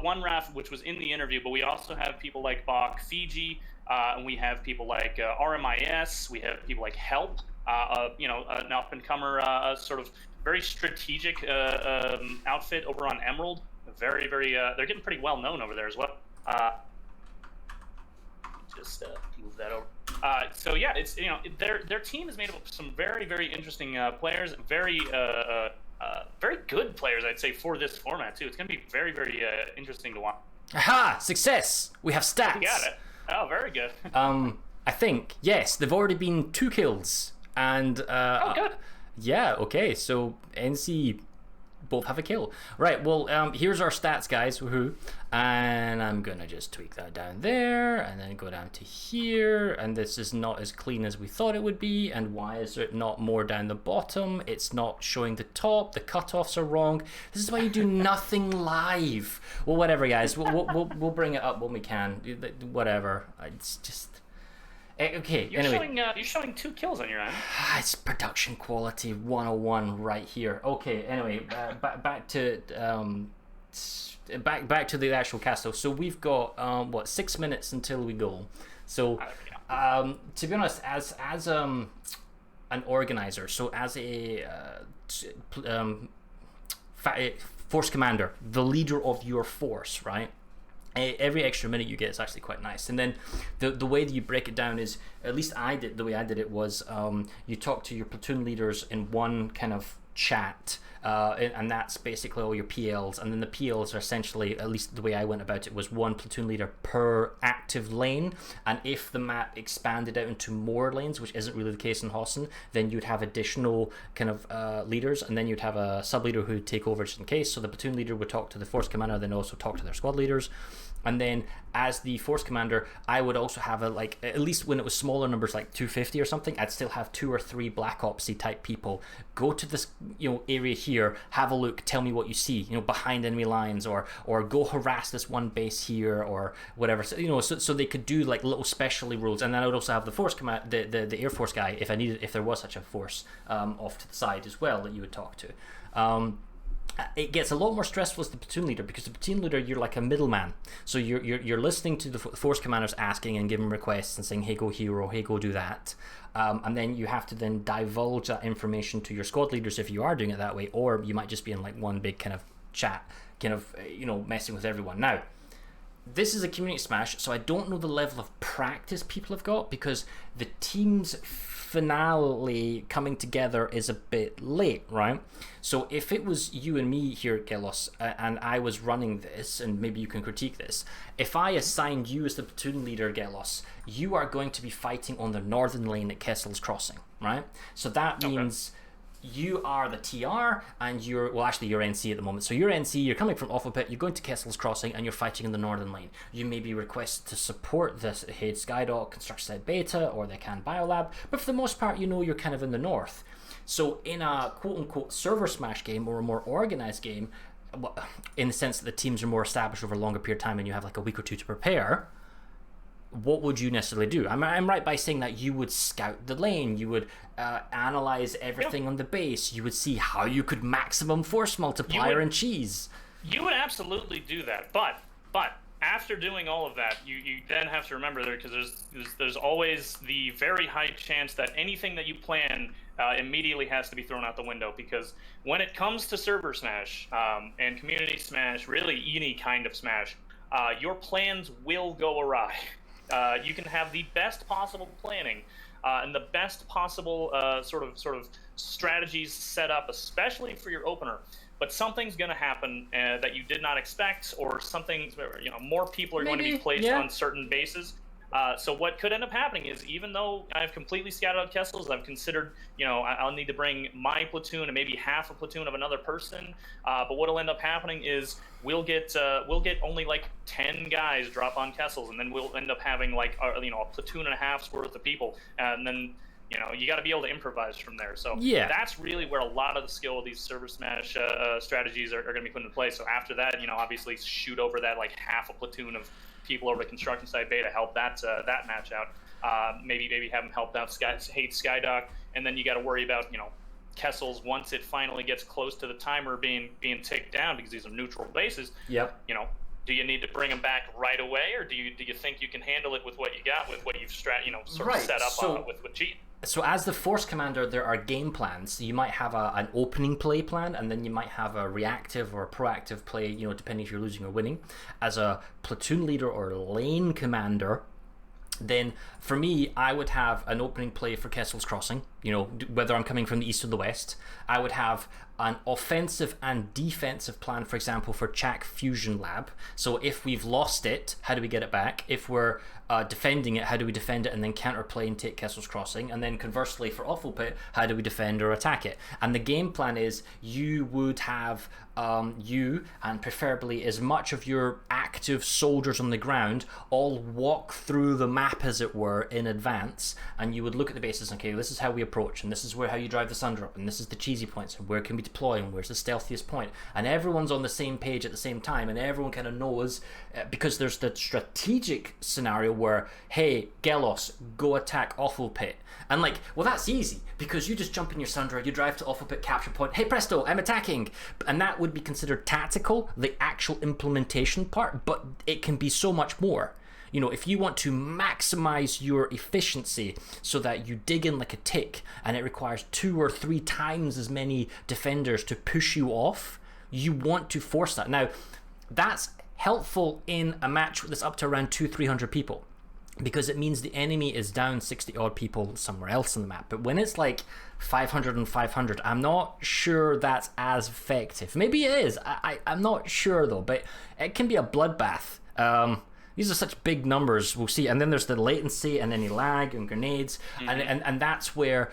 one ref, which was in the interview, but we also have people like BAWC, Fiji, and we have people like RMIS. We have people like Help. An up-and-comer sort of very strategic outfit over on Emerald. Very, very, they're getting pretty well known over there as well. Just move that over. So yeah, it's their team is made up of some very, very interesting players, very good players, I'd say, for this format too. It's going to be very, very interesting to watch. Aha! Success. We have stats. You got it. Oh, very good. I think yes, they've already been 2 kills. And oh, good. Yeah, okay, so NC both have a kill. Right, well, here's our stats, guys, woohoo. And I'm gonna just tweak that down there, and then go down to here, and this is not as clean as we thought it would be. And why is it not more down the bottom? It's not showing the top, the cutoffs are wrong. This is why you do nothing live. Well, whatever, guys, we'll bring it up when we can. Whatever, it's just... Okay, anyway. You're showing 2 kills on your end. It's production quality 101 right here. Okay, anyway, back to the actual cast. So we've got 6 minutes until we go. So to be honest, as an organizer, so as a force commander, the leader of your force, right? Every extra minute you get is actually quite nice. And then the way that you break it down is, at least the way I did it was, you talk to your platoon leaders in one kind of chat, and that's basically all your PLs. And then the PLs are essentially, at least the way I went about it, was one platoon leader per active lane. And if the map expanded out into more lanes, which isn't really the case in Hossin, then you'd have additional kind of leaders, and then you'd have a sub leader who'd take over just in case. So the platoon leader would talk to the force commander, then also talk to their squad leaders. And then as the force commander, I would also have at least when it was smaller numbers, like 250 or something, I'd still have 2 or 3 Black Opsy type people go to this area here, have a look, tell me what you see, behind enemy lines, or go harass this one base here, or whatever. So they could do like little specialty rules. And then I would also have the force command, the Air Force guy, if there was such a force, off to the side as well that you would talk to. It gets a lot more stressful as the platoon leader, because the platoon leader, you're like a middleman. So you're listening to the force commanders asking and giving requests and saying, hey, go here, or hey, go do that. And then you have to then divulge that information to your squad leaders if you are doing it that way, or you might just be in like one big kind of chat, kind of messing with everyone. Now, this is a community smash, so I don't know the level of practice people have got, because the team's finale coming together is a bit late, right? So if it was you and me here, Gelos, and I was running this, and maybe you can critique this, if I assigned you as the platoon leader, Gelos, you are going to be fighting on the northern lane at Kessel's Crossing, right? So that means you are the TR, and you're NC at the moment. So you're NC, you're coming from Awful Pit, you're going to Kessel's Crossing, and you're fighting in the northern lane. You may be requested to support the Haid Skydock, Construct Beta, or the Can Biolab, but for the most part, you're kind of in the north. So in a quote-unquote server smash game, or a more organized game, in the sense that the teams are more established over a longer period of time and you have like a week or 2 to prepare, what would you necessarily do? I'm right by saying that you would scout the lane, you would analyze everything on the base, you would see how you could maximum force multiplier and cheese. You would absolutely do that, but after doing all of that, you then have to remember there, because there's always the very high chance that anything that you plan immediately has to be thrown out the window, because when it comes to server smash and community smash, really any kind of smash, your plans will go awry. You can have the best possible planning and the best possible sort of strategies set up, especially for your opener. But something's going to happen that you did not expect, or something, more people are going to be placed on certain bases. So what could end up happening is, even though I've completely scattered out Kessels, I've considered, I'll need to bring my platoon and maybe half a platoon of another person. But what'll end up happening is we'll get only like 10 guys drop on Kessels, and then we'll end up having like a platoon and a half's worth of people, and then you got to be able to improvise from there. So that's really where a lot of the skill of these server smash strategies are going to be put into place. So after that, obviously shoot over that like half a platoon of people over the construction site bay to help that match out. Maybe have them help out Skydock, and then you got to worry about Kessels once it finally gets close to the timer being ticked down, because these are neutral bases. Yep. Do you need to bring them back right away, or do you think you can handle it with what you got, with what you've sort of set up with Cheat? So as the force commander, there are game plans. You might have an opening play plan, and then you might have a reactive or a proactive play, depending if you're losing or winning. As a platoon leader or lane commander, then for me, I would have an opening play for Kessel's Crossing, whether I'm coming from the east or the west. I would have an offensive and defensive plan, for example, for Chak Fusion Lab. So if we've lost it, how do we get it back? If we're defending it, how do we defend it and then counterplay and take Kessel's Crossing? And then conversely for Awful Pit, how do we defend or attack it? And the game plan is you would have you and preferably as much of your active soldiers on the ground all walk through the map, as it were, in advance, and you would look at the bases. Okay, this is how we approach, and this is how you drive the Sunder up, and this is the cheesy points, and where can we deploy, and where's the stealthiest point, and everyone's on the same page at the same time, and everyone kind of knows, because there's the strategic scenario where, hey, Gelos, go attack Awful Pit. And like, well, that's easy, because you just jump in your Sundra, you drive to Awful Pit capture point, hey presto, I'm attacking. And that would be considered tactical, the actual implementation part, but it can be so much more. If you want to maximize your efficiency so that you dig in like a tick and it requires 2 or 3 times as many defenders to push you off, you want to force that. Now, that's helpful in a match that's up to around 200-300 people, because it means the enemy is down 60 odd people somewhere else on the map. But when it's like 500 and 500, I'm not sure that's as effective. Maybe it is, I'm not sure though, but it can be a bloodbath. These are such big numbers, we'll see. And then there's the latency and any lag and grenades. And that's where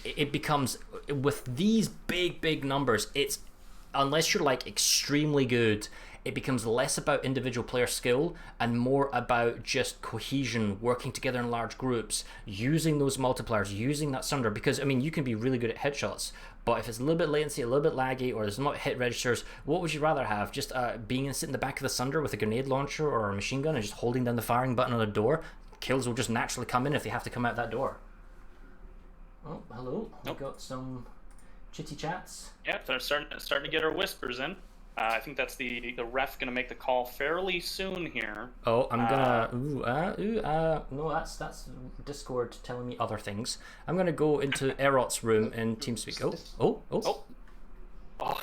it becomes, with these big numbers, it's, unless you're like extremely good, it becomes less about individual player skill and more about just cohesion, working together in large groups, using those multipliers, using that Sunder. Because, I mean, you can be really good at headshots, but if it's a little bit latency, a little bit laggy, or there's not hit registers, what would you rather have? Just being and sit in the back of the Sunder with a grenade launcher or a machine gun and just holding down the firing button on a door? Kills will just naturally come in if they have to come out that door. Oh, hello. We've got some chitty chats. Yeah, they're starting to get our whispers in. I think that's the ref going to make the call fairly soon here. Oh, I'm gonna no, that's Discord telling me other things. I'm gonna go into Erot's room in TeamSpeak. Oh,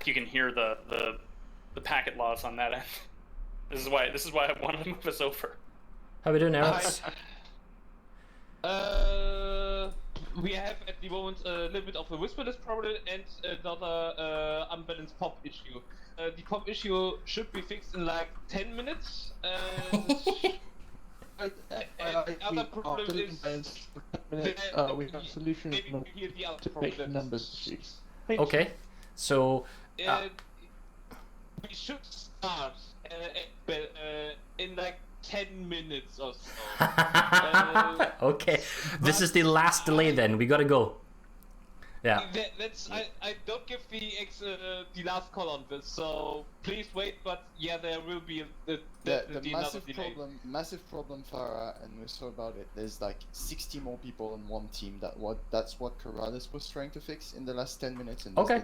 you can hear the packet loss on that end. This is why I wanted to move us over. How we doing, Erot? We have at the moment a little bit of a whisperless problem and another unbalanced pop issue. The pop issue should be fixed in like 10 minutes. Other problem is we have a solution to make numbers. Okay, so we should start in like 10 minutes or so. Okay, this is the last delay then. We gotta go. Yeah. I don't give the last call on this, so please wait. But yeah, there will be the massive problem, Farah, and we saw about it. There's like 60 more people on one team. That's what Corrales was trying to fix in the last 10 minutes. And okay.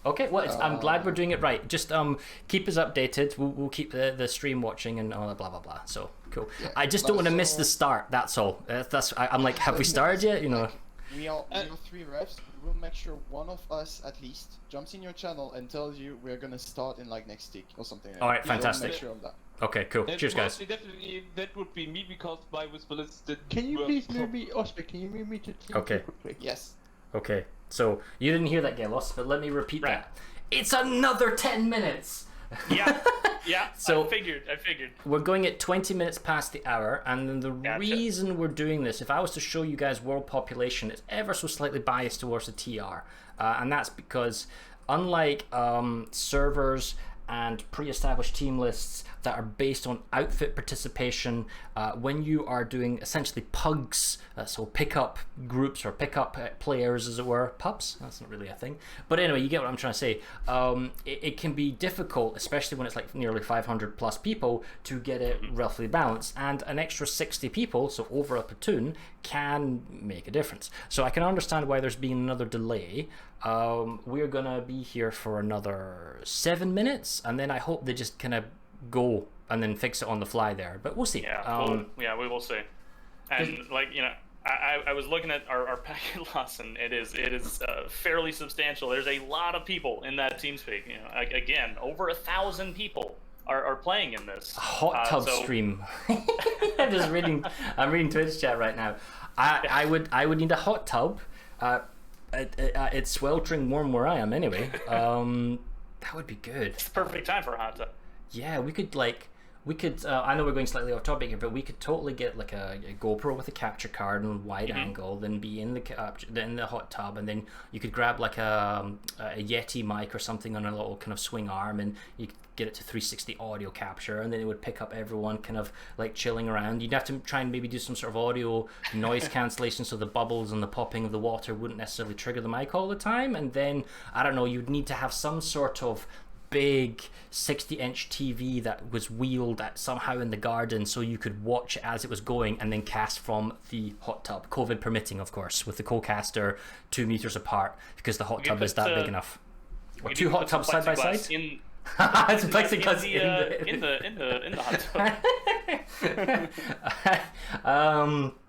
Okay, well, I'm glad we're doing it right. Just keep us updated. We'll keep the stream watching and all that blah blah blah. So cool. Yeah, I just don't want to miss the start. That's all. I'm like, have we started yet? We are 3 refs. We'll make sure one of us at least jumps in your channel and tells you we're gonna start in like next tick or something. All right, fantastic. Make sure of that. Okay, cool. Cheers, guys. Definitely, that would be me because my whisperless didn't. Can you please move me, Oscar? Can you move me to? Okay. Quickly? Yes. Okay. So you didn't hear that, Gelos, but let me repeat that. It's another 10 minutes. Yeah. Yeah, So I figured. we're going at 20 minutes past the hour, and then the reason we're doing this, if I was to show you guys world population, it's ever so slightly biased towards the TR, and that's because unlike servers and pre-established team lists that are based on outfit participation, when you are doing essentially pugs, so pickup groups or pickup players, as it were, pups, that's not really a thing, but anyway, you get what I'm trying to say. It can be difficult, especially when it's like nearly 500 plus people, to get it roughly balanced, and an extra 60 people, so over a platoon, can make a difference. So I can understand why there's been another delay. We're gonna be here for another 7 minutes, and then I hope they just kind of go and then fix it on the fly there, but we'll see. Yeah, we will see. And like, you know, I was looking at our packet loss, and it is fairly substantial. There's a lot of people in that TeamSpeak. You know, again, over 1,000 people are playing in this. Hot tub stream. I'm reading Twitch chat right now. I would need a hot tub. It's sweltering warm where I am anyway. That would be good. It's the perfect time for a hot tub. Yeah, we could I know we're going slightly off topic here, but we could totally get like a GoPro with a capture card and wide angle, then be in the hot tub, and then you could grab like a Yeti mic or something on a little kind of swing arm, and you could get it to 360 audio capture, and then it would pick up everyone kind of like chilling around. You'd have to try and maybe do some sort of audio noise cancellation so the bubbles and the popping of the water wouldn't necessarily trigger the mic all the time, and then I don't know, you'd need to have some sort of big 60-inch TV that was wheeled at somehow in the garden so you could watch it as it was going and then cast from the hot tub, COVID permitting, of course, with the co-caster 2 meters apart, because the hot tub is that big enough. Or 2 hot tubs side by side. It's plexiglass in the hot tub.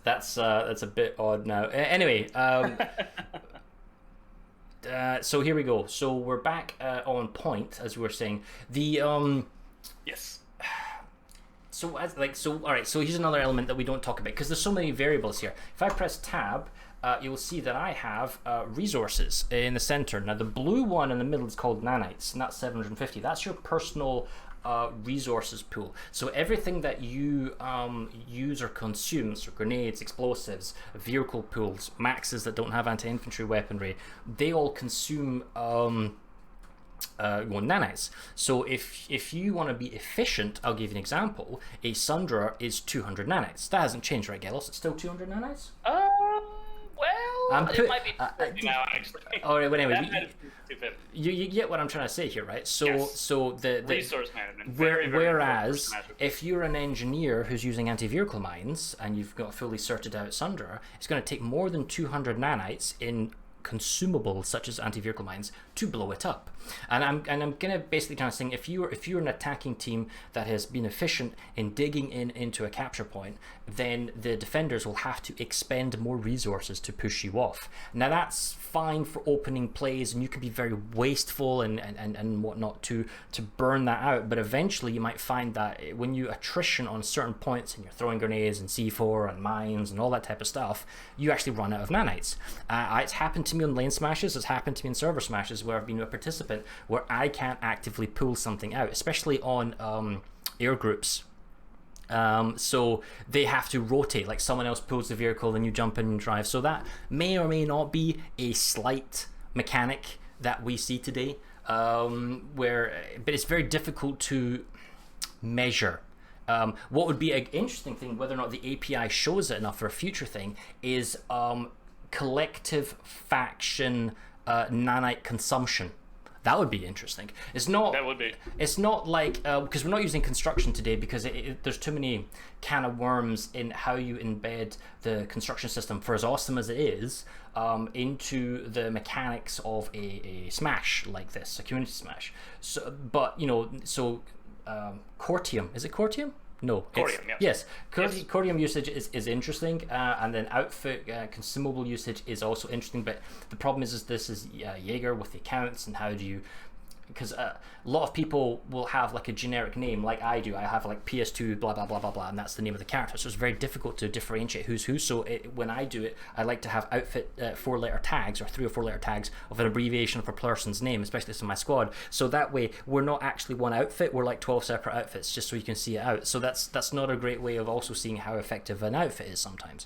That's a bit odd now. Anyway, so here we go. So we're back on point, as we were saying. The yes. So all right. So here's another element that we don't talk about because there's so many variables here. If I press tab, you'll see that I have resources in the center. Now the blue one in the middle is called nanites, and that's 750. That's your personal resources pool. So everything that you use or consume, so grenades, explosives, vehicle pools, maxes that don't have anti-infantry weaponry, they all consume nanites. So if you want to be efficient, I'll give you an example. A Sundra is 200 nanites. That hasn't changed, right, Gelos? It's still 200 nanites? Well, it might be 250 now, actually. All right, anyway, you get what I'm trying to say here, right? So, yes. So the resource management. Whereas, if you're an engineer who's using anti-vehicle mines and you've got fully sorted out Sundra, it's going to take more than 200 nanites in consumables such as anti-vehicle mines to blow it up. And I'm gonna basically trying to say, if you're an attacking team that has been efficient in digging into a capture point, then the defenders will have to expend more resources to push you off. Now that's fine for opening plays, and you can be very wasteful and whatnot to burn that out, but eventually you might find that when you attrition on certain points and you're throwing grenades and C4 and mines and all that type of stuff, you actually run out of nanites. It's happened to me on lane smashes, it's happened to me in server smashes where I've been a participant where I can't actively pull something out, especially on air groups. So they have to rotate, like someone else pulls the vehicle, then you jump in and drive. So that may or may not be a slight mechanic that we see today, but it's very difficult to measure. What would be an interesting thing, whether or not the API shows it enough for a future thing, is collective faction nanite consumption. That would be interesting. It's not. That would be. It's not like because we're not using construction today because there's too many can of worms in how you embed the construction system, for as awesome as it is, into the mechanics of a smash like this, a community smash. So, but Cortium, is it Cortium? No. Cortium, yes. Cortium usage is interesting, and then outfit consumable usage is also interesting, but the problem is this is Jaeger with the accounts, and how do you because a lot of people will have like a generic name, like I do. I have like PS2 blah blah blah blah blah, and that's the name of the character. So it's very difficult to differentiate who's who. So when I do it, I like to have outfit 4-letter tags or 3 or 4-letter tags of an abbreviation of a person's name, especially in my squad. So that way we're not actually one outfit. We're like 12 separate outfits, just so you can see it out. So that's not a great way of also seeing how effective an outfit is sometimes.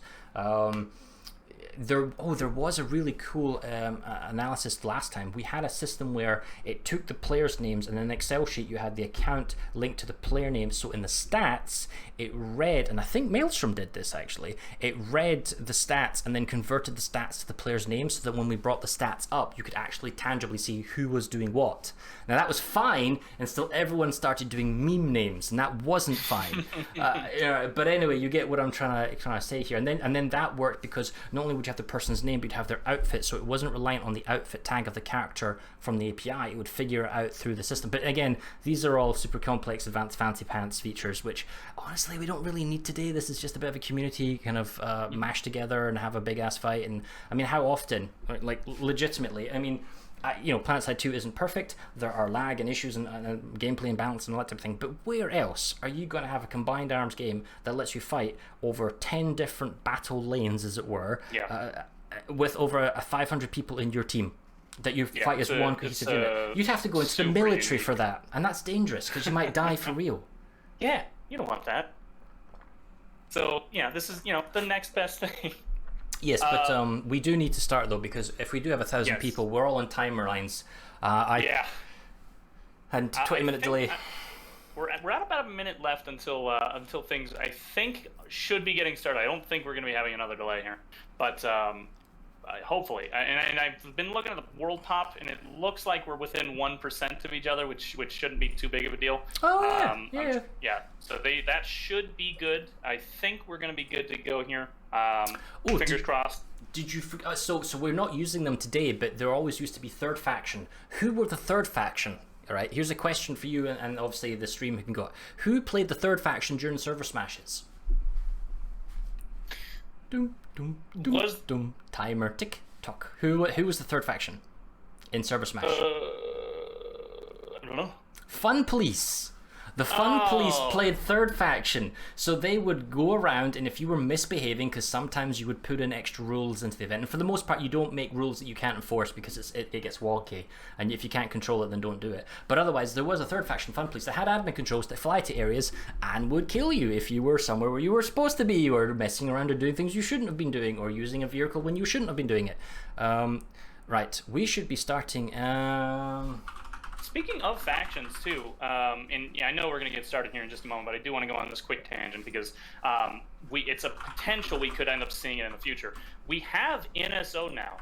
There was a really cool analysis last time. We had a system where it took the players' names, and in an Excel sheet you had the account linked to the player names. So in the stats, it read, and I think Maelstrom did this actually, it read the stats and then converted the stats to the players' names, so that when we brought the stats up, you could actually tangibly see who was doing what. Now that was fine until everyone started doing meme names, and that wasn't fine. But anyway, you get what I'm trying to say here. And then that worked because not only would you have the person's name, but you'd have their outfit, so it wasn't reliant on the outfit tag of the character from the API. It would figure it out through the system. But again, these are all super complex advanced fancy pants features, which honestly we don't really need today. This is just a bit of a community kind of mash together and have a big ass fight. And I mean, how often, like legitimately, I mean, Planetside 2 isn't perfect. There are lag and issues and gameplay and balance and all that type of thing. But where else are you going to have a combined arms game that lets you fight over 10 different battle lanes, as it were, with over 500 people in your team? That you fight as one cohesive unit. You'd have to go into the military for that, and that's dangerous because you might die for real. Yeah, you don't want that. So yeah, this is the next best thing. Yes, but we do need to start though, because if we do have 1,000 people, we're all on timer lines. And 20-minute delay. We're at about a minute left until things I think should be getting started. I don't think we're going to be having another delay here, but hopefully. And I've been looking at the world top, and it looks like we're within 1% of each other, which shouldn't be too big of a deal. Oh yeah. So that should be good. I think we're going to be good to go here. Fingers crossed. Did you? So we're not using them today, but there always used to be third faction. Who were the third faction? All right. Here's a question for you, and obviously the stream can go. Who played the third faction during server smashes? Doom. Timer tick tock. Who was the third faction in server smash? I don't know. Fun Police. The Fun Police played third faction, so they would go around, and if you were misbehaving, because sometimes you would put in extra rules into the event, and for the most part you don't make rules that you can't enforce because it gets wonky, and if you can't control it, then don't do it. But otherwise, there was a third faction, Fun Police, that had admin controls that fly to areas and would kill you if you were somewhere where you were supposed to be, or messing around or doing things you shouldn't have been doing, or using a vehicle when you shouldn't have been doing it. Right, we should be starting... Speaking of factions too, and yeah, I know we're going to get started here in just a moment, but I do want to go on this quick tangent because it's a potential we could end up seeing it in the future. We have NSO now,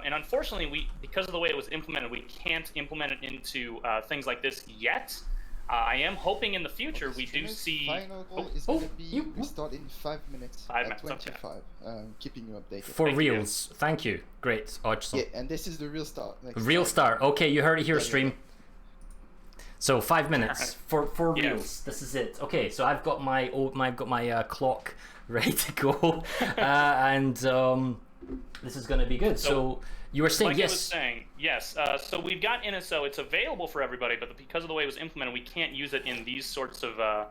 and unfortunately, because of the way it was implemented, we can't implement it into things like this yet. I am hoping in the future we do see. Final goal is going to be we start in 5 minutes. 5 at minutes, 25. Keeping you updated. For reals. Thank you. Great. Awesome. Yeah, and this is the real start. Real start. Okay, you heard it here, stream. So 5 minutes for reals. This is it. Okay, so I've got my clock ready to go, and this is going to be good. So you were saying yes. I was saying yes. So we've got NSO. It's available for everybody, but because of the way it was implemented, we can't use it in these sorts of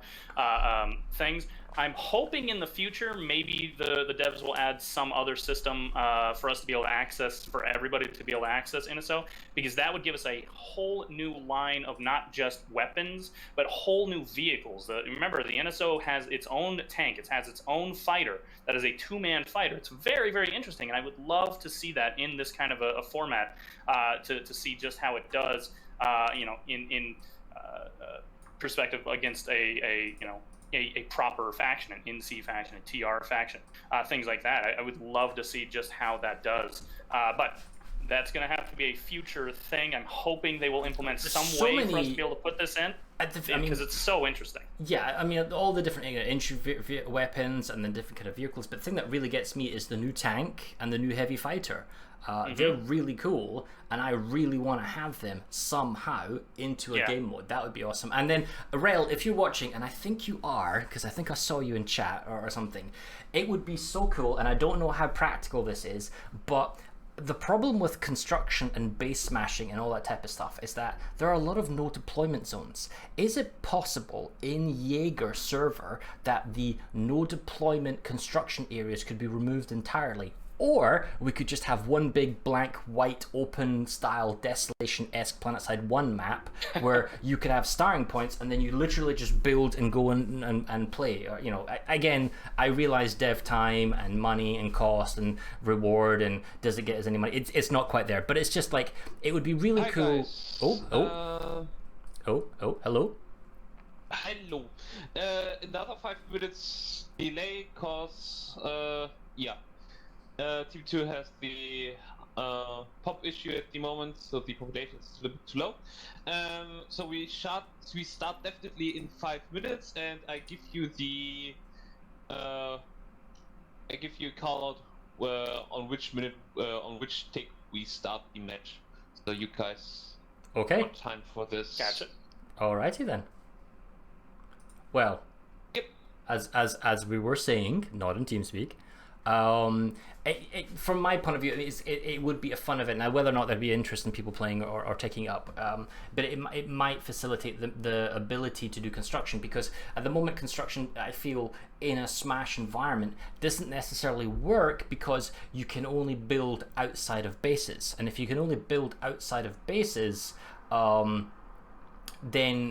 things. I'm hoping in the future maybe the devs will add some other system for us to be able to access, for everybody to be able to access NSO, because that would give us a whole new line of not just weapons, but whole new vehicles. Remember, the NSO has its own tank. It has its own fighter that is a 2-man fighter. It's very, very interesting, and I would love to see that in this kind of a format to see just how it does, in perspective against a proper faction, an NC faction, a TR faction, things like that. I would love to see just how that does. But that's going to have to be a future thing. I'm hoping they will implement some way for us to be able to put this in, because it's so interesting. Yeah, I mean, all the different entry weapons and the different kind of vehicles, but the thing that really gets me is the new tank and the new heavy fighter. They're really cool, and I really want to have them somehow into a game mode. That would be awesome. And then, Rel, if you're watching, and I think you are, because I think I saw you in chat or something, it would be so cool, and I don't know how practical this is, but the problem with construction and base smashing and all that type of stuff is that there are a lot of no deployment zones. Is it possible in Jaeger server that the no deployment construction areas could be removed entirely? Or we could just have one big blank white open style Desolation-esque Planetside 1 map where you could have starting points and then you literally just build and go and play. You know, again, I realize dev time and money and cost and reward and does it get us any money? It's not quite there, but it's just like, it would be really cool. Guys. Hello? Hello. Another 5 minutes delay cause, yeah. Team 2 has the pop issue at the moment, so the population is a little bit too low. So we start definitely in 5 minutes, and I give you the a call out on which minute, on which take we start the match. So you guys, Okay. got time for this? Gotcha. Alrighty then. Well, Yep. as we were saying, not in TeamSpeak, from my point of view, it would be a fun event. Now, whether or not there'd be interest in people playing or taking up, but it might facilitate the ability to do construction, because at the moment construction, I feel, in a Smash environment doesn't necessarily work because you can only build outside of bases, and if you can only build outside of bases, then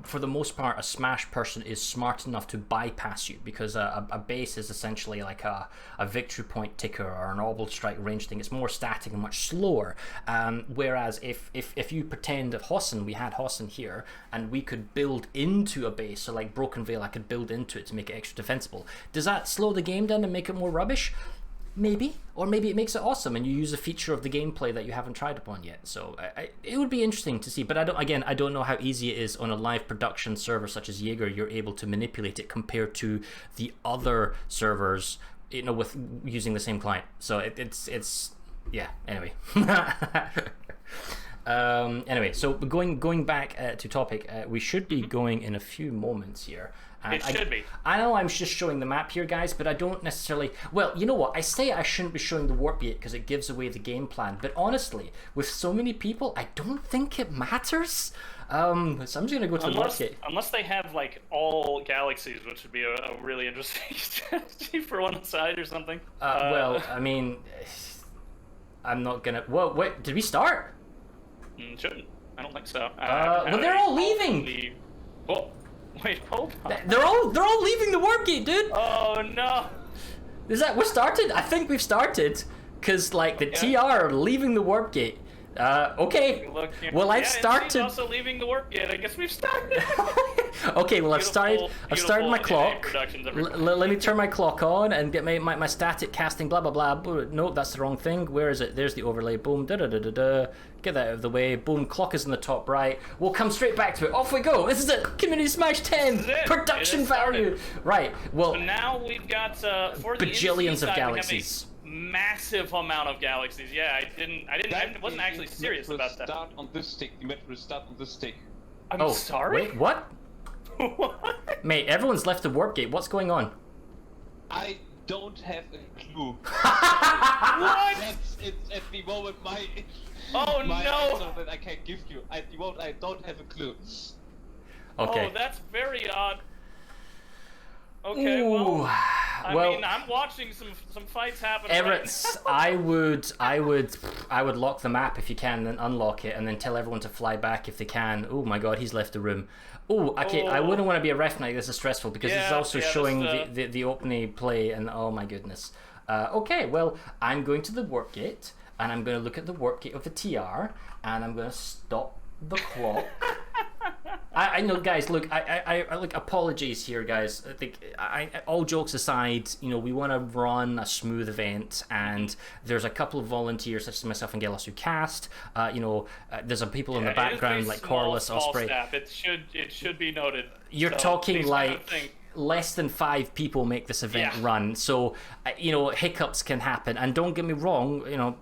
for the most part, a Smash person is smart enough to bypass you, because a base is essentially like a victory point ticker or an orbital strike range thing. It's more static and much slower. Whereas if you pretend that Hossin, we had Hossin here, and we could build into a base, so like Broken Veil, I could build into it to make it extra defensible. Does that slow the game down and make it more rubbish? Maybe, or maybe it makes it awesome and you use a feature of the gameplay that you haven't tried upon yet. So it would be interesting to see, but I don't know how easy it is on a live production server such as Jaeger. You're able to manipulate it compared to the other servers, you know, with using the same client. So it's yeah. Anyway. Anyway, so going back to topic, we should be going in a few moments here. It should be. I know I'm just showing the map here, guys, but I don't necessarily... Well, you know what? I say I shouldn't be showing the warp gate because it gives away the game plan. But honestly, with so many people, I don't think it matters. So I'm just going to go to the warp gate. Unless they have, like, all galaxies, which would be a really interesting strategy for one side or something. Well, I mean... I'm not going to... Whoa, wait, did we start? Shouldn't. I don't think so. Well, they're all leaving! Oh. Wait, hold on. They're all leaving the warp gate, dude. Oh no! We're started? I think we've started, cause like the TR are leaving the warp gate. Okay. Well, I've started. Also leaving the warp gate. I guess we've started. Okay. Well, I've started my clock. Let me turn my clock on and get my static casting. Blah blah blah. No, that's the wrong thing. Where is it? There's the overlay. Boom. Da da da da da. Get that out of the way. Boom. Clock is in the top right. We'll come straight back to it. Off we go. This is it. Community Smash 10. Production value. Right. Well. So now we've got for the bajillions of side, galaxies. Massive amount of galaxies. Yeah, I wasn't actually serious about that. Start on this stick. The map will start on this stick. I'm sorry? Wait, what? What? Mate, everyone's left the warp gate. What's going on? I don't have a clue. What? It's at the moment my Oh my no! answer that I can give you. At the moment I don't have a clue. Okay. Oh, that's very odd. Okay, Ooh. I mean, I'm watching some fights happen. Everett's, right I would lock the map if you can, then unlock it, and then tell everyone to fly back if they can. Oh my God, he's left the room. Oh, okay. I wouldn't want to be a ref night. This is stressful because it's also showing the opening play, and oh my goodness. Okay, well, I'm going to the warp gate, and I'm going to look at the warp gate of the TR, and I'm going to stop the clock. I know, guys. Look, I like apologies here, guys. I think all jokes aside, you know, we want to run a smooth event, and there's a couple of volunteers, such as myself and Gelos, who cast. You know, there's some people in the background like Corliss, Osprey. Staff. It should be noted. You're talking like less than 5 people make this event run, so you know, hiccups can happen. And don't get me wrong, you know.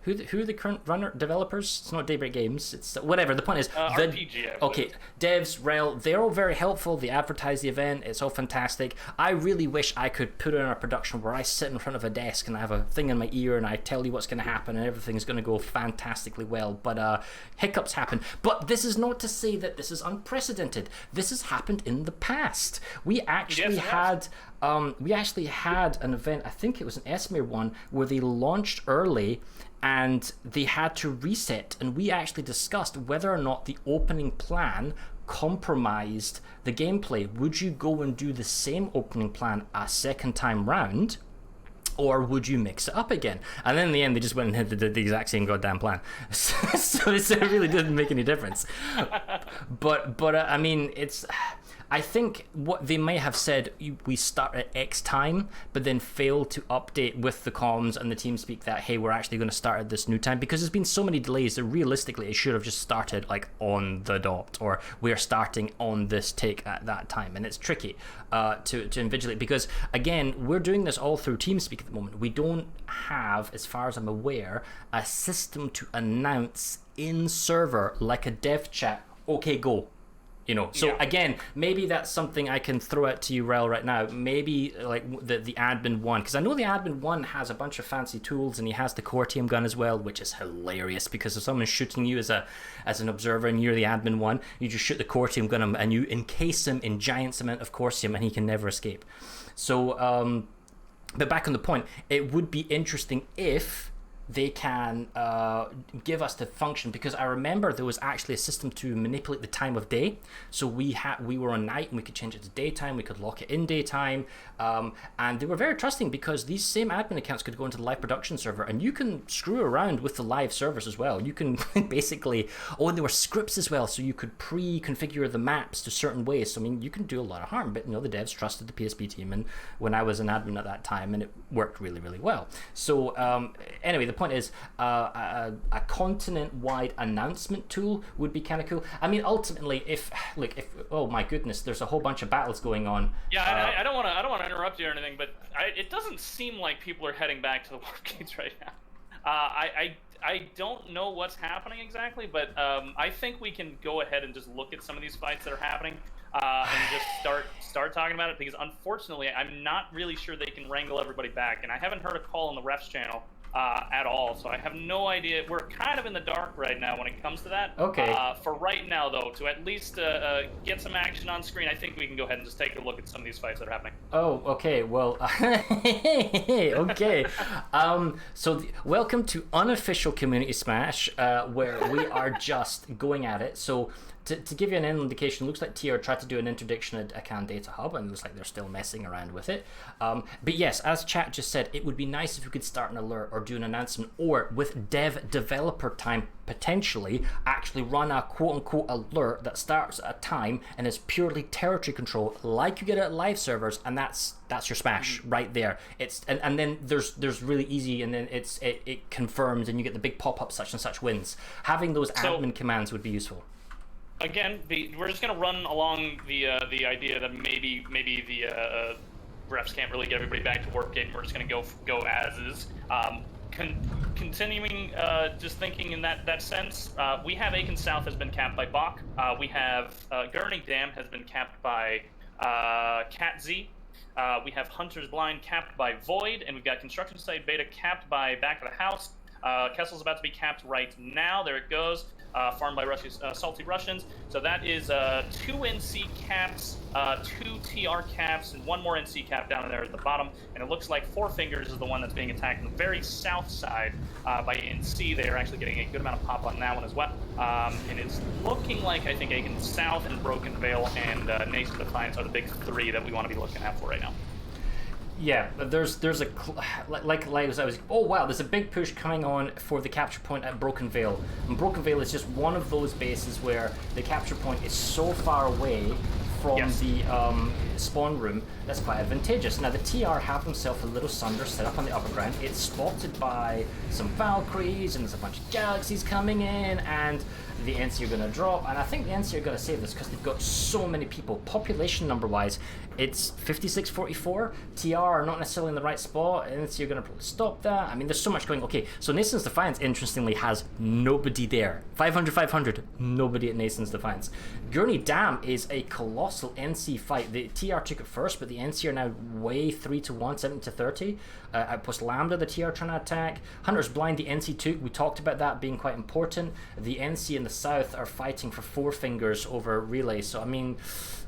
who are the current developers? It's not Daybreak Games. It's whatever. The point is, RPG. Okay, devs, Rel, they're all very helpful. They advertise the event. It's all fantastic. I really wish I could put in a production where I sit in front of a desk and I have a thing in my ear and I tell you what's going to happen and everything's going to go fantastically well. But hiccups happen. But this is not to say that this is unprecedented. This has happened in the past. We actually had an event, I think it was an Esmir one, where they launched early and they had to reset, and we actually discussed whether or not the opening plan compromised the gameplay. Would you go and do the same opening plan a second time round, or would you mix it up again? And then in the end, they just went and did the exact same goddamn plan. So it really didn't make any difference. But I mean, I think what they may have said, we start at X time, but then fail to update with the comms and the TeamSpeak that, hey, we're actually going to start at this new time, because there's been so many delays that realistically it should have just started like on the dot, or we are starting on this take at that time. And it's tricky to invigilate, because again, we're doing this all through TeamSpeak at the moment. We don't have, as far as I'm aware, a system to announce in server like a dev chat, okay, go. You know, so again, maybe that's something I can throw out to you, Rel, right now. Maybe like the admin one, because I know the admin one has a bunch of fancy tools, and he has the core team gun as well, which is hilarious, because if someone's shooting you as an observer and you're the admin one, you just shoot the core team gun and you encase him in giant cement of corsium, and he can never escape. So, but back on the point, it would be interesting if they can give us the function, because I remember there was actually a system to manipulate the time of day. So we were on night and we could change it to daytime, we could lock it in daytime, and they were very trusting, because these same admin accounts could go into the live production server, and you can screw around with the live servers as well. You can basically, and there were scripts as well, so you could pre-configure the maps to certain ways. So I mean, you can do a lot of harm, but you know, the devs trusted the PSP team, and when I was an admin at that time, and it worked really, really well. So anyway, the point is, a continent-wide announcement tool would be kind of cool. I mean, ultimately, if oh my goodness, there's a whole bunch of battles going on. Yeah, I don't want to interrupt you or anything, but it doesn't seem like people are heading back to the Wargames right now. I don't know what's happening exactly, but I think we can go ahead and just look at some of these fights that are happening. And just start talking about it, because unfortunately I'm not really sure they can wrangle everybody back, and I haven't heard a call on the refs channel at all, so I have no idea. We're kind of in the dark right now when it comes to that. Okay. For right now, though, to at least get some action on screen, I think we can go ahead and just take a look at some of these fights that are happening. Oh, okay. Well, okay. So welcome to unofficial Community Smash, where we are just going at it. So to give you an indication, it looks like TR tried to do an interdiction at Akan Data Hub, and it looks like they're still messing around with it. But yes, as chat just said, it would be nice if we could start an alert or do an announcement, or with developer time potentially actually run a quote-unquote alert that starts at a time and is purely territory control, like you get at live servers, and that's your smash right there. It's and then there's really easy, and then it confirms, and you get the big pop-up such and such wins. Having those admin commands would be useful. Again, we're just going to run along the idea that maybe the refs can't really get everybody back to warp gate. We're just going to go as is. Continuing, just thinking in that sense, we have Aiken South has been capped by BWAE. We have Gurney Dam has been capped by KatZ. We have Hunter's Blind capped by Void, and we've got Construction Site Beta capped by Back of the House. Kessel's about to be capped right now. There it goes. Farmed by Salty Russians. So that is 2 NC caps, 2 TR caps, and 1 more NC cap down there at the bottom. And it looks like Four Fingers is the one that's being attacked on the very south side by NC. They are actually getting a good amount of pop on that one as well. And it's looking like, I think, Aiken South and Broken Veil and Nation Defiance are the big 3 that we want to be looking at for right now. Yeah, but there's a like I was oh wow, there's a big push coming on for the capture point at Broken Veil, and Broken Veil is just one of those bases where the capture point is so far away from the spawn room that's quite advantageous. Now the TR have themselves a little sunder set up on the upper ground. It's spotted by some Valkyries, and there's a bunch of galaxies coming in, and the NC are going to drop, and I think the NC are going to save this because they've got so many people. Population number-wise, it's 56-44. TR are not necessarily in the right spot. NC are going to probably stop that. I mean, there's so much going. Okay, so Nason's Defiance, interestingly, has nobody there. 500-500, nobody at Nason's Defiance. Gurney Dam is a colossal NC fight. The TR took it first, but the NC are now way 3-1, 70-30. Outpost Lambda, the TR trying to attack. Hunter's Blind, the NC took. We talked about that being quite important. The NC in the south are fighting for 4 fingers over relay. So, I mean,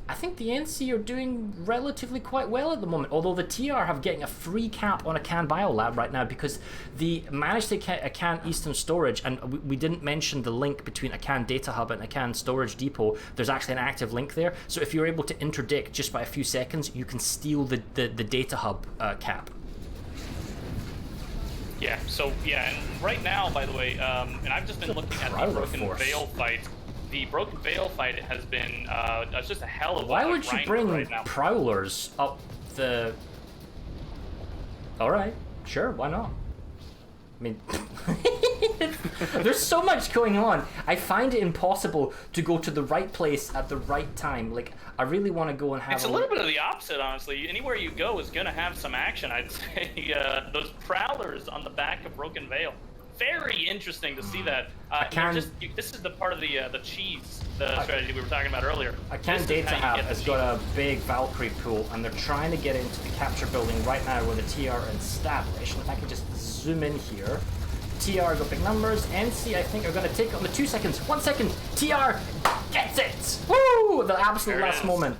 I think the NC are doing relatively quite well at the moment, although the TR have getting a free cap on a CAN Biolab right now because they managed to get a CAN Eastern Storage, and we didn't mention the link between a CAN Data Hub and a CAN Storage Depot. There's actually an active link there, so if you're able to interdict just by a few seconds, you can steal the Data Hub cap. Yeah, so, yeah, and right now, by the way, and I've just been looking at the Broken Veil fight. The Broken Veil fight has been, it's just a hell of a Why would you bring right now. Prowlers up the... Alright, sure, why not? I mean, there's so much going on. I find it impossible to go to the right place at the right time. Like, I really want to go and have It's a little bit of the opposite, honestly. Anywhere you go is going to have some action, I'd say. Those Prowlers on the back of Broken Veil. Very interesting to see that. This is the part of the cheese, the strategy we were talking about earlier. A CAN Data Hub has got a big Valkyrie pool, and they're trying to get into the capture building right now where the TR are established. And if I could just zoom in here, TR got big numbers. NC, I think, are going to take it on the 2 seconds. 1 second. TR gets it. Woo! The absolute last moment.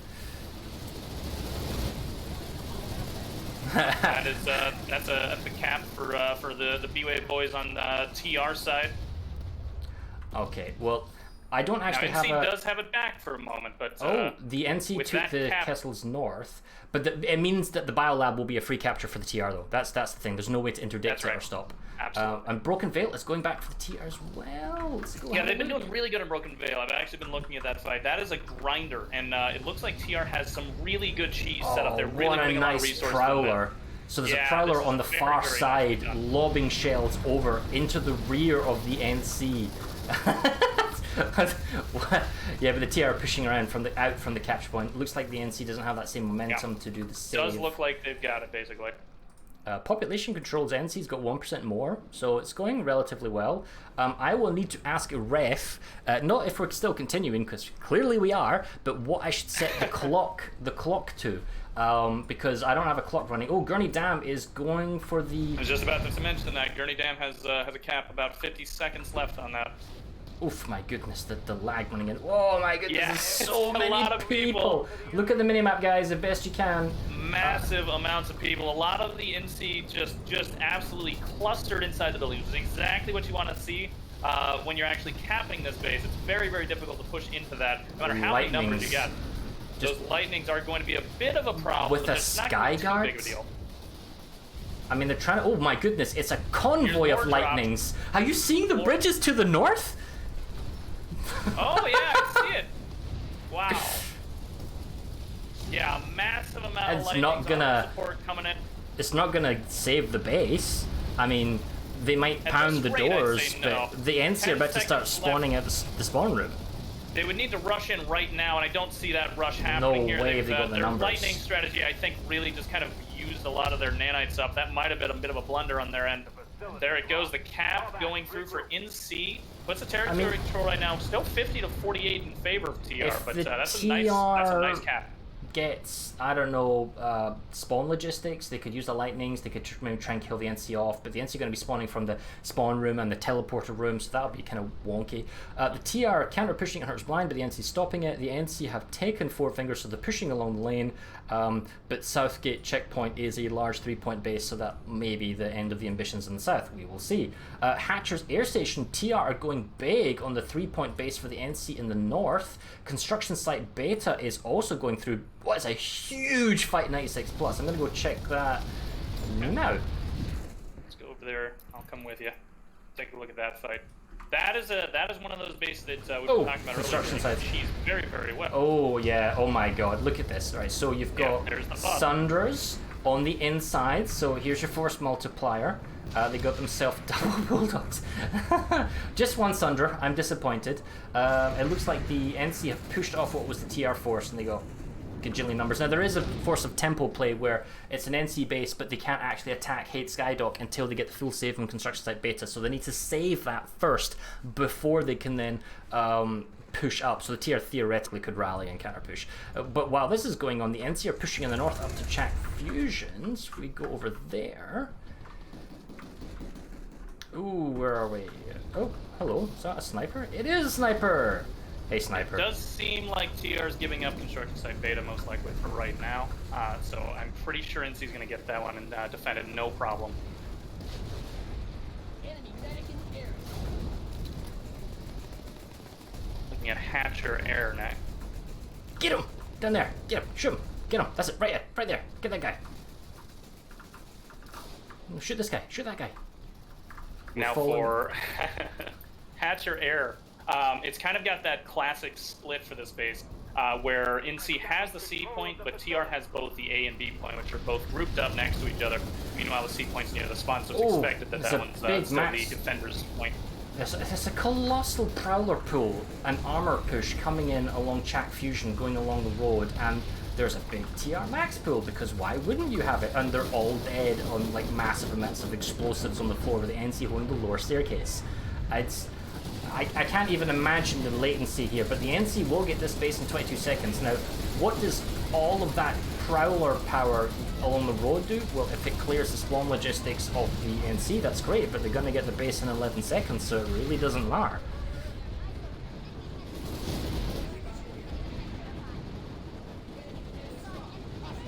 That's a cap for the BWAE boys on TR side. Okay, well, I don't actually now, NC have does have it back for a moment, but the NC took the Kessels north, but it means that the Biolab will be a free capture for the TR though. That's the thing. There's no way to interdict it or stop. Absolutely. And Broken Veil is going back for the TR as well. Yeah, they've been doing really good in Broken Veil. I've actually been looking at that fight. That is a grinder, and it looks like TR has some really good cheese set up there. Really what a putting a lot of nice resources Prowler. So there's a Prowler on the far side, lobbing shells over into the rear of the NC. Yeah, but the TR are pushing around out from the capture point. Looks like the NC doesn't have that same momentum to do the save. Does look like they've got it, basically. Population controls NC's got 1% more, so it's going relatively well. I will need to ask a ref, not if we're still continuing, because clearly we are, but what I should set the clock to. Because I don't have a clock running. Oh, Gurney Dam is going for the... I was just about to mention that. Gurney Dam has a cap, about 50 seconds left on that. Oof, my goodness, the lag running in. Oh my goodness, there's so many lot of people. Look at the minimap, guys, the best you can. Massive amounts of people. A lot of the NC just absolutely clustered inside the building, which is exactly what you want to see when you're actually capping this base. It's very, very difficult to push into that, no matter how many numbers you got. Those lightnings are going to be a bit of a problem. With a Sky Guard? I mean, they're trying to... Oh my goodness, it's a convoy of lightnings. Are you seeing the bridges to the north? Oh yeah, I see it. Wow. Yeah, massive amount of support coming in. It's not gonna save the base. I mean, they might pound the doors, but the NC are about to start spawning at the spawn room. They would need to rush in right now, and I don't see that rush happening here. No way they got the numbers. Their lightning strategy, I think, really just kind of used a lot of their nanites up. That might have been a bit of a blunder on their end. There it goes, the cap going through for NC. What's the territory control right now? Still 50 to 48 in favor of TR, but that's a nice cap. Gets, I don't know, spawn logistics. They could use the lightnings, they could maybe try and kill the NC off, but the NC are going to be spawning from the spawn room and the teleporter room, so that'll be kind of wonky. The TR counter pushing at Hunter's Blind, but the NC stopping it. The NC have taken 4 fingers, so they're pushing along the lane, but Southgate checkpoint is a large 3-point base, so that may be the end of the ambitions in the south. We will see. Hatcher's Air Station, TR are going big on the 3-point base for the NC in the north. Construction site Beta is also going through what is a huge fight 96 plus. I'm gonna go check that now. Let's go over there. I'll come with you. Take a look at that fight. That is one of those bases that we were talking about construction earlier. site. She's very, very well. Oh yeah. Oh my God. Look at this. All right. So you've got Sunders on the inside. So here's your force multiplier. They got themselves double bulldogs. Just one Sunder. I'm disappointed. It looks like the NC have pushed off what was the TR force, and they got gajillion numbers. Now there is a force of tempo play where it's an NC base, but they can't actually attack Hate Skydock until they get the full save from construction site beta. So they need to save that first before they can then push up. So the TR theoretically could rally and counter push. But while this is going on, the NC are pushing in the north up to Chak Fusions. We go over there. Ooh, where are we? Oh, hello. Is that a sniper? It is a sniper! Hey, sniper. It does seem like TR is giving up construction site beta most likely for right now. So I'm pretty sure NC's going to get that one and defend it no problem. Looking at Hatcher Air next. Get him! Down there. Get him. Shoot him. Get him. That's it. Right there. Get that guy. Shoot this guy. Shoot that guy. Now for Hatcher Air. It's kind of got that classic split for this base, where NC has the C point, but TR has both the A and B point, which are both grouped up next to each other. Meanwhile, the C point's near the spawn, so it's expected that that one's still the defender's point. There's a colossal prowler pool, an armor push coming in along Chak Fusion, going along the road, and there's a big TR max pool, because why wouldn't you have it? And they're all dead on like massive amounts of explosives on the floor with the NC holding the lower staircase. I can't even imagine the latency here, but the NC will get this base in 22 seconds. Now, what does all of that prowler power along the road do? Well, if it clears the spawn logistics of the NC, that's great, but they're going to get the base in 11 seconds, so it really doesn't matter.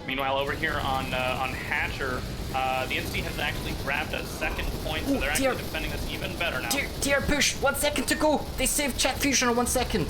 Meanwhile, over here on Hatcher, the NC has actually grabbed a second point, so they're actually defending this even better now. TR push, 1 second to go. They saved Chak Fusion in 1 second.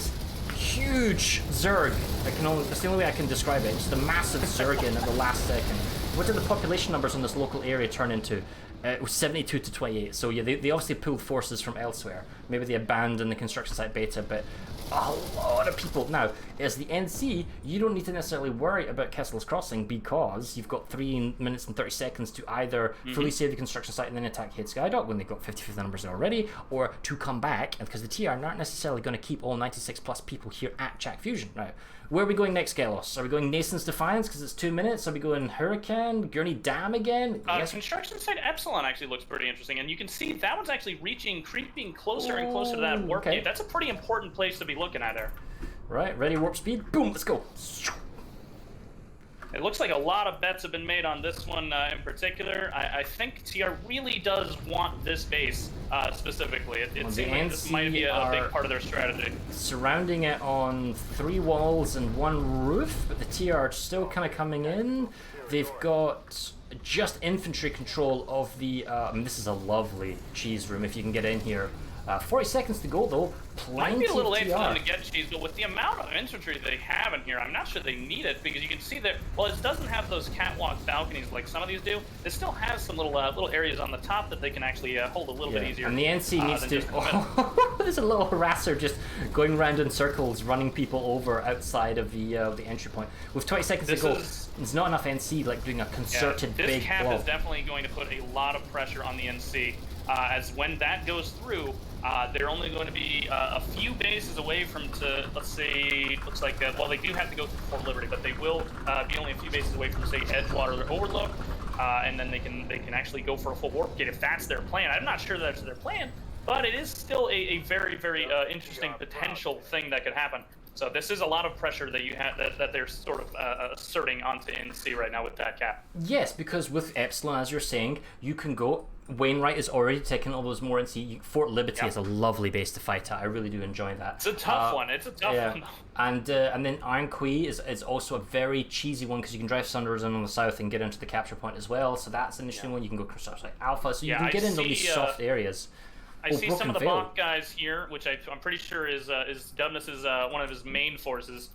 Huge Zerg. That's the only way I can describe it. It's the massive Zerg in at the last second. What did the population numbers on this local area turn into? It was 72 to 28. So yeah, they obviously pulled forces from elsewhere. Maybe they abandoned the construction site beta, but a lot of people. Now, as the NC, you don't need to necessarily worry about Kessel's Crossing, because you've got 3 minutes and 30 seconds to either fully save the construction site and then attack Hate Skydock when they've got 55 numbers already, or to come back, because the TR aren't necessarily going to keep all 96 plus people here at Chak Fusion. Now, where are we going next, Gelos? Are we going Nason's Defiance because it's 2 minutes? Are we going Hurricane, Gurney Dam again? Yes. Construction site Epsilon actually looks pretty interesting, and you can see that one's actually creeping closer and closer to that warp gate. That's a pretty important place to be looking at there. Right, ready, warp speed, boom, let's go. It looks like a lot of bets have been made on this one in particular. I think TR really does want this base specifically. It seems like this might be a big part of their strategy. Surrounding it on 3 walls and 1 roof, but the TR are still kind of coming in. They've got just infantry control of the... this is a lovely cheese room if you can get in here. 40 seconds to go though. Might be a little late for them to get cheese, but with the amount of infantry they have in here, I'm not sure they need it, because you can see that while it doesn't have those catwalk balconies like some of these do, it still has some little areas on the top that they can actually hold a little bit easier. And the NC needs to... There's a little harasser just going around in circles, running people over outside of the entry point. With 20 seconds to go, there's not enough NC like doing a concerted big blow. This cap is definitely going to put a lot of pressure on the NC, as when that goes through, they're only going to be a few bases away from, let's say, looks like, well, they do have to go through Fort Liberty, but they will be only a few bases away from, say, Edgewater or Overlook, and then they can actually go for a full warp gate if that's their plan. I'm not sure that's their plan, but it is still a very, very interesting potential thing that could happen. So this is a lot of pressure that you have that they're sort of asserting onto NC right now with that cap. Yes, because with Epsilon, as you're saying, you can go. Wainwright is already taking all those more NC. Fort Liberty is a lovely base to fight at. I really do enjoy that. It's a tough one. It's a tough one. And then Iron Quay is also a very cheesy one, because you can drive Sunderers in on the south and get into the capture point as well. So that's an interesting one. You can go across like Alpha, so you can get into these soft areas. I see some of the BAWC guys here, which I'm pretty sure is Dubnus is one of his main forces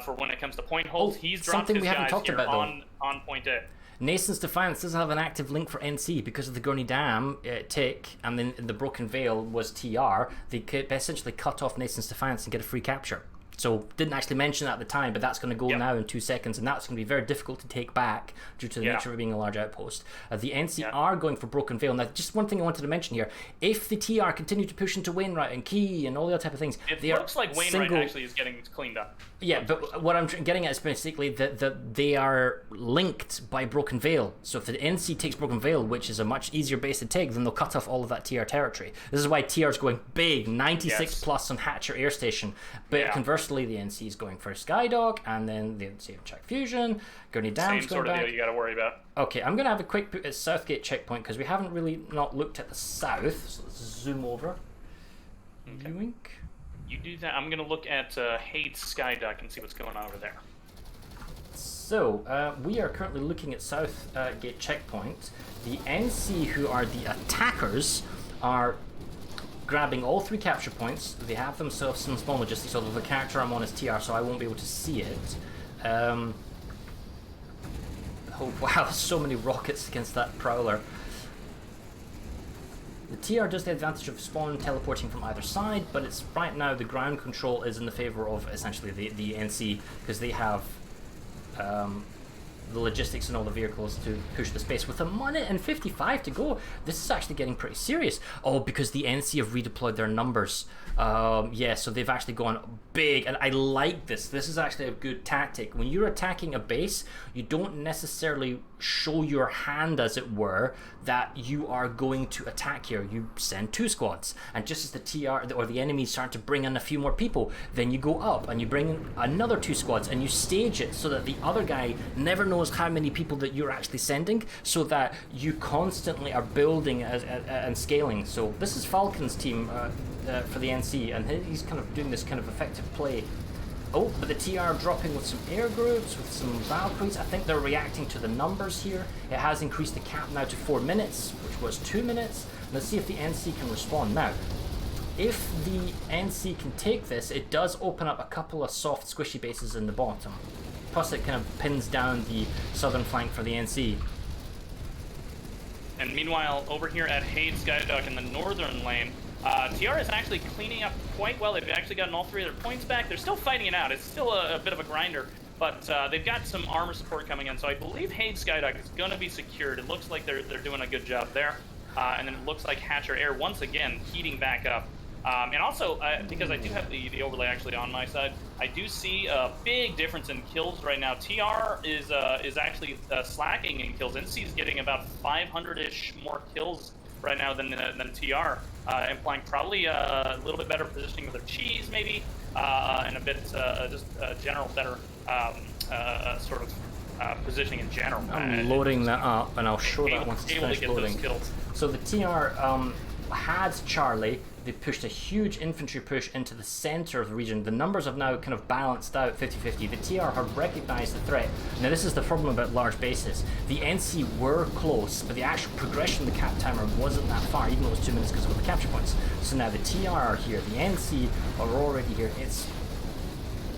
for when it comes to point hold. He's dropped his guys here on point A. Nason's Defiance doesn't have an active link for NC because of the Gurney Dam tick, and then the Broken Veil was TR. They could essentially cut off Nason's Defiance and get a free capture. So didn't actually mention that at the time, but that's going to go now in 2 seconds, and that's going to be very difficult to take back due to the nature of it being a large outpost. The NC are going for Broken Veil. Now, just one thing I wanted to mention here: if the TR continue to push into Wainwright and Key and all the other type of things, it looks like Wainwright actually is getting cleaned up. Yeah, but what I'm getting at is basically that they are linked by Broken Veil. So if the NC takes Broken Veil, which is a much easier base to take, then they'll cut off all of that TR territory. This is why TR is going big, 96 plus on Hatcher Air Station. But conversely, the NC is going for Skydock, and then the NC have Check Fusion. Gurney Dam's same sort of deal you got to worry about. Okay, I'm going to have a quick put at Southgate checkpoint because we haven't really not looked at the south. So let's zoom over. Okay. Viewing. You do that. I'm going to look at Hades Skydock and see what's going on over there. So, we are currently looking at Southgate checkpoint. The NC, who are the attackers, are grabbing all 3 capture points. They have themselves some small logistics, although the character I'm on is TR, so I won't be able to see it. Oh wow, so many rockets against that Prowler. The TR does the advantage of spawn teleporting from either side, but it's right now the ground control is in the favor of essentially the NC, because they have the logistics and all the vehicles to push the space. With 1:55 to go, this is actually getting pretty serious. Oh, because the NC have redeployed their numbers. Yeah, so they've actually gone big, and I like this. This is actually a good tactic. When you're attacking a base, you don't necessarily show your hand, as it were, that you are going to attack here. You send 2 squads, and just as the TR or the enemies start to bring in a few more people, then you go up and you bring in another 2 squads, and you stage it so that the other guy never knows how many people that you're actually sending, so that you constantly are building and scaling. So this is Falc'hun's team for the NC, and he's kind of doing this kind of effective play. Oh, but the TR dropping with some air groups, with some Valkyries. I think they're reacting to the numbers here. It has increased the cap now to 4 minutes, which was 2 minutes. Let's see if the NC can respond. Now, if the NC can take this, it does open up a couple of soft, squishy bases in the bottom. Plus, it kind of pins down the southern flank for the NC. And meanwhile, over here at Hades Skydock in the northern lane, TR is actually cleaning up quite well. They've actually gotten all 3 of their points back. They're still fighting it out. It's still a bit of a grinder, but they've got some armor support coming in. So I believe Hades Skydock is going to be secured. It looks like they're doing a good job there. And then it looks like Hatcher Air once again heating back up. And also, because I do have the overlay actually on my side, I do see a big difference in kills right now. TR is actually slacking in kills. NC is getting about 500-ish more kills right now than TR, implying probably a little bit better positioning with their cheese, maybe, and a bit just general better sort of positioning in general. I'm loading that up, and I'll show that once it's finished loading. So the TR had Charlie. They pushed a huge infantry push into the center of the region. The numbers have now kind of balanced out 50-50. The TR have recognized the threat. Now this is the problem about large bases. The NC were close, but the actual progression of the cap timer wasn't that far, even though it was 2 minutes because of the capture points. So now the TR are here, the NC are already here. It's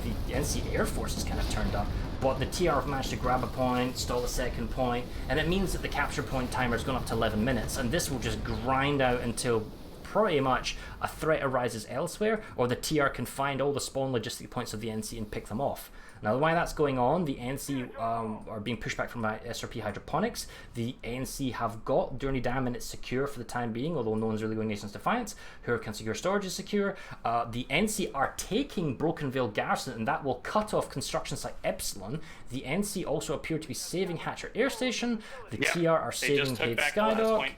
the NC Air Force is kind of turned up, but the TR have managed to grab a point, stall a second point, and it means that the capture point timer has gone up to 11 minutes, and this will just grind out until pretty much a threat arises elsewhere, or the TR can find all the spawn logistic points of the NC and pick them off. Now, while that's going on, the NC are being pushed back from SRP Hydroponics. The NC have got Durny Dam and it's secure for the time being, although no one's really going Nation's Defiance. Hurricane Secure Storage is secure. The NC are taking Broken Veil Garrison, and that will cut off construction site Epsilon. The NC also appear to be saving Hatcher Air Station. The TR are saving Hades Skydock.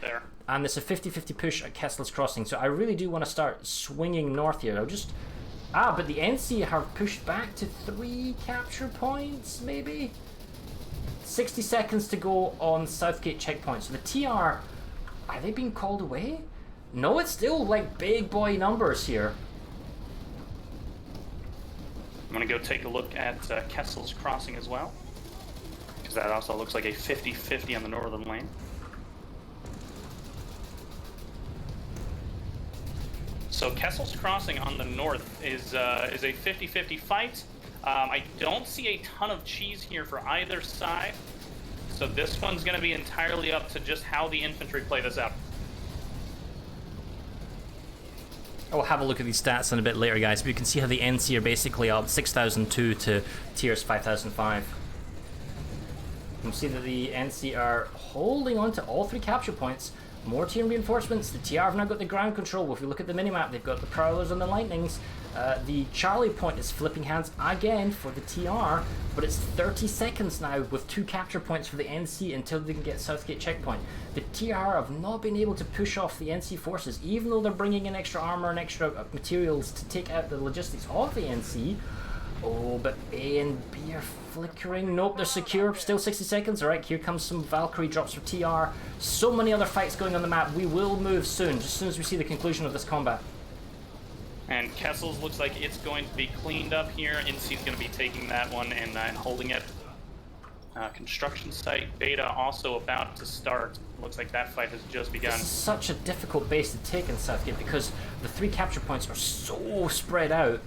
And it's a 50-50 push at Kessel's Crossing. So I really do want to start swinging north here. I'll just... but the NC have pushed back to 3 capture points, maybe? 60 seconds to go on Southgate checkpoint. So the TR, are they being called away? No, it's still like big boy numbers here. I'm going to go take a look at Kessel's Crossing as well, because that also looks like a 50-50 on the northern lane. So Kessel's Crossing on the north is a 50-50 fight. I don't see a ton of cheese here for either side, so this one's going to be entirely up to just how the infantry play this out. I'll have a look at these stats in a bit later, guys, but you can see how the NC are basically up 6,002 to TR's 5,005. You can see that the NC are holding on to all 3 capture points. More team reinforcements. The TR have now got the ground control. If you look at the minimap, they've got the Prowlers and the Lightnings. The Charlie point is flipping hands again for the TR, but it's 30 seconds now with 2 capture points for the NC until they can get Southgate checkpoint. The TR have not been able to push off the NC forces, even though they're bringing in extra armor and extra materials to take out the logistics of the NC. Oh, but A and B are flickering. Nope, they're secure. Still 60 seconds. Alright, here comes some Valkyrie drops for TR. So many other fights going on the map. We will move soon, just as soon as we see the conclusion of this combat. And Kessel's looks like it's going to be cleaned up here. NC's going to be taking that one and holding it. Construction site beta also about to start. Looks like that fight has just begun. This is such a difficult base to take in Southgate because the 3 capture points are so spread out,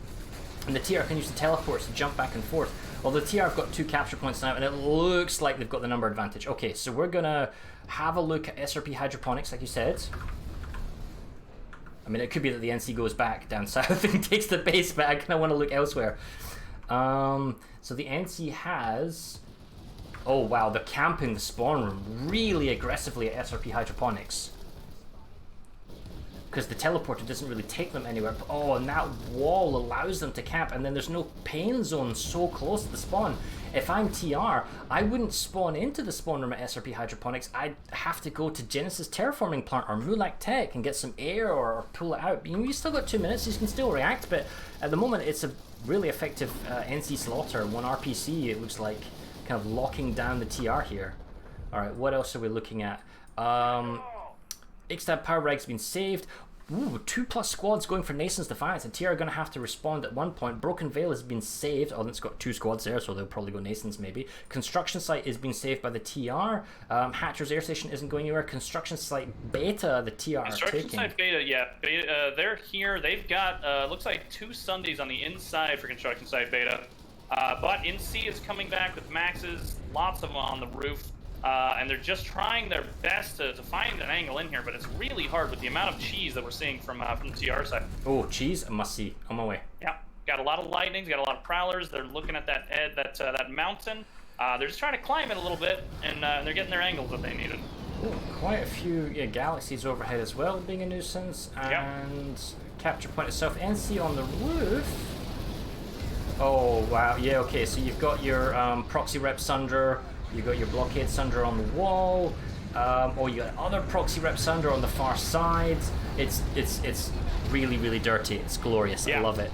and the TR can use the teleports to jump back and forth. Although the TR have got 2 capture points now, and it looks like they've got the number advantage. Okay, so we're gonna have a look at SRP hydroponics, like you said. I mean, it could be that the NC goes back down south and takes the base back, and I want to look elsewhere. So the NC has... Oh wow, they're camping the spawn room really aggressively at SRP hydroponics. Because the teleporter doesn't really take them anywhere. Oh, and that wall allows them to camp, and then there's no pain zone so close to the spawn. If I'm TR, I wouldn't spawn into the spawn room at SRP hydroponics. I'd have to go to Genesis terraforming plant or Mulak Tech and get some air or pull it out. You still got 2 minutes, you can still react, but at the moment it's a really effective NC slaughter. 1 RPC, it looks like, kind of locking down the TR here. Alright, what else are we looking at? Ixtab power rag's been saved. Ooh, 2+ squads going for Nason's Defiance, and TR are going to have to respond at one point. Broken Veil has been saved. Oh, it's got 2 squads there, so they'll probably go Nason's maybe. Construction site is being saved by the TR. Hatcher's Air Station isn't going anywhere. Construction site Beta, the TR are taking. Construction site Beta, yeah. Beta, they're here. They've got, looks like 2 Sundays on the inside for construction site Beta. But NC is coming back with Maxes, lots of them on the roof. And they're just trying their best to find an angle in here, but it's really hard with the amount of cheese that we're seeing from the TR side. Oh, cheese? I must see. On my way. Yeah, got a lot of lightnings, got a lot of prowlers. They're looking at that mountain. They're just trying to climb it a little bit, and they're getting their angles that they needed. Ooh, quite a few galaxies overhead as well, being a nuisance. And capture point itself. NC on the roof. Oh wow, yeah, okay. So you've got your proxy rep Sunder. You got your blockade Sunder on the wall, or you got other proxy rep Sunder on the far side. It's really, really dirty. It's glorious. I love it.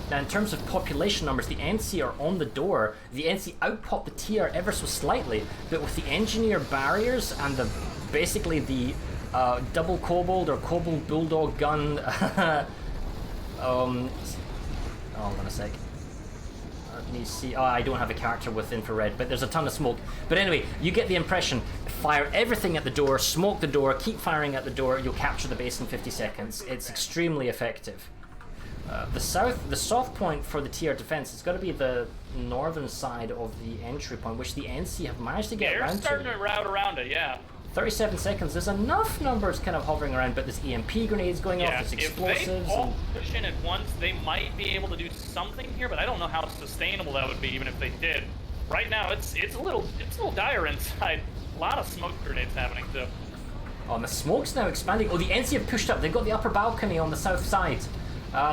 Now, in terms of population numbers, the NC are on the door. The NC outpop the TR ever so slightly, but with the engineer barriers and basically the double kobold or kobold bulldog gun. Hold on a sec. Let me see. Oh, I don't have a character with infrared, but there's a ton of smoke. But anyway, you get the impression. Fire everything at the door, smoke the door, keep firing at the door, you'll capture the base in 50 seconds. It's extremely effective. The soft point for the TR defense is going to be the northern side of the entry point, which the NC have managed to get around to. They're starting to route around it, yeah. 37 seconds, there's enough numbers kind of hovering around, but there's EMP grenades going off, there's explosives. If they all push in at once, they might be able to do something here, but I don't know how sustainable that would be, even if they did. Right now, it's a little dire inside. A lot of smoke grenades happening too. Oh, and the smoke's now expanding. Oh, the NC have pushed up. They've got the upper balcony on the south side.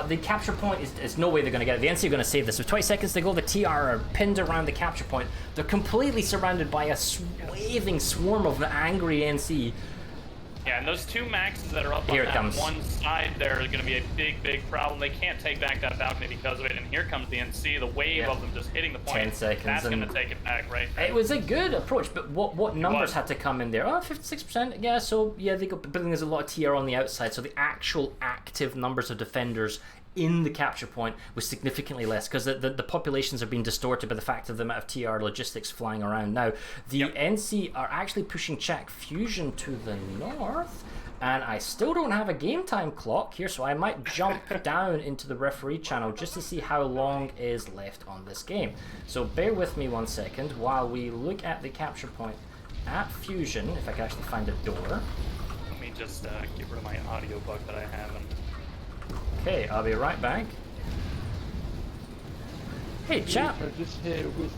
The capture point is no way they're going to get it. The NC are going to save this. With 20 seconds to go, the TR are pinned around the capture point. They're completely surrounded by a swathing swarm of angry NC. Yeah, and those 2 maxes that are up on that one side there are going to be a big, big problem. They can't take back that balcony because of it. And here comes the NC, the wave of them just hitting the point. 10 seconds. That's going to take it back, right? It was a good approach, but what numbers had to come in there? Oh, 56%. Yeah, so yeah, they got, but then there's a lot of TR on the outside, so the actual active numbers of defenders in the capture point was significantly less because the populations are being distorted by the fact of the amount of TR logistics flying around. Now, the NC are actually pushing Chak Fusion to the north, and I still don't have a game time clock here, so I might jump down into the referee channel just to see how long is left on this game. So bear with me 1 second while we look at the capture point at Fusion, if I can actually find a door. Let me just get rid of my audio bug that I have. Okay, I'll be right back. Hey, chap. Just here with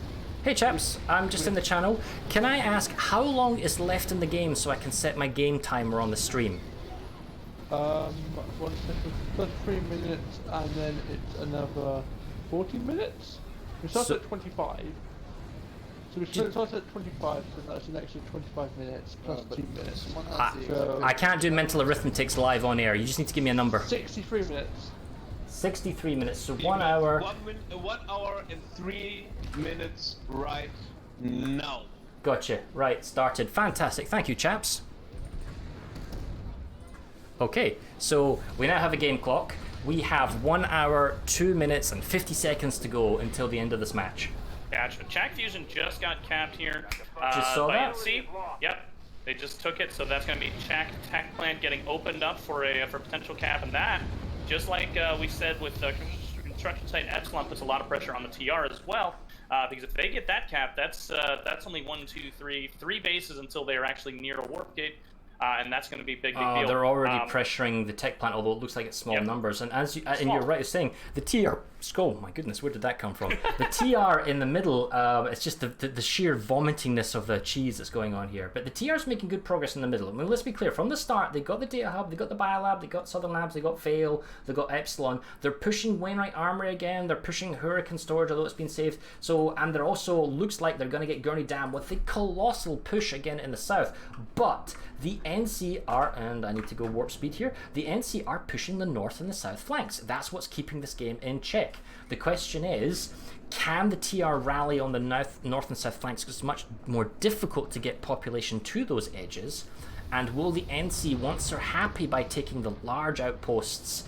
Hey chaps, I'm just in the channel. Can I ask how long is left in the game so I can set my game timer on the stream? 1 second, plus 3 minutes, and then it's another 40 minutes. We start at 25. So we start at 25, so that's an extra 25 minutes plus 2 minutes. I can't do mental arithmetics live on air. You just need to give me a number. 63 minutes. 63 minutes, so 1 hour. 1 hour and 3 minutes right now. Gotcha. Right, started. Fantastic. Thank you, chaps. Okay, so we now have a game clock. We have 1 hour, 2 minutes, and 50 seconds to go until the end of this match. Gotcha. Chac Fusion just got capped here. Just saw by that? NC. Yep. They just took it, so that's going to be Chac Tech Plant getting opened up for potential cap, and that, just like we said with construction site Epsilon, puts a lot of pressure on the TR as well. Because if they get that cap, that's only 3 bases until they are actually near a warp gate. And that's going to be a big deal. They're already pressuring the tech plant, although it looks like it's small numbers. And as you're right in saying, the TR. Oh my goodness, where did that come from? The TR in the middle, it's just the sheer vomitingness of the cheese that's going on here. But the TR's making good progress in the middle. I mean, let's be clear, from the start, they got the data hub, they got the biolab, they got Southern Labs, they got Fail, they got Epsilon. They're pushing Wainwright Armory again. They're pushing Hurricane Storage, although it's been saved. So, and they're also looks like they're going to get Gurney Dam with the colossal push again in the south. But the NC are, and I need to go warp speed here, the NC are pushing the north and the south flanks. That's what's keeping this game in check. The question is, can the TR rally on the north and south flanks? Because it's much more difficult to get population to those edges. And will the NC, once they're happy by taking the large outposts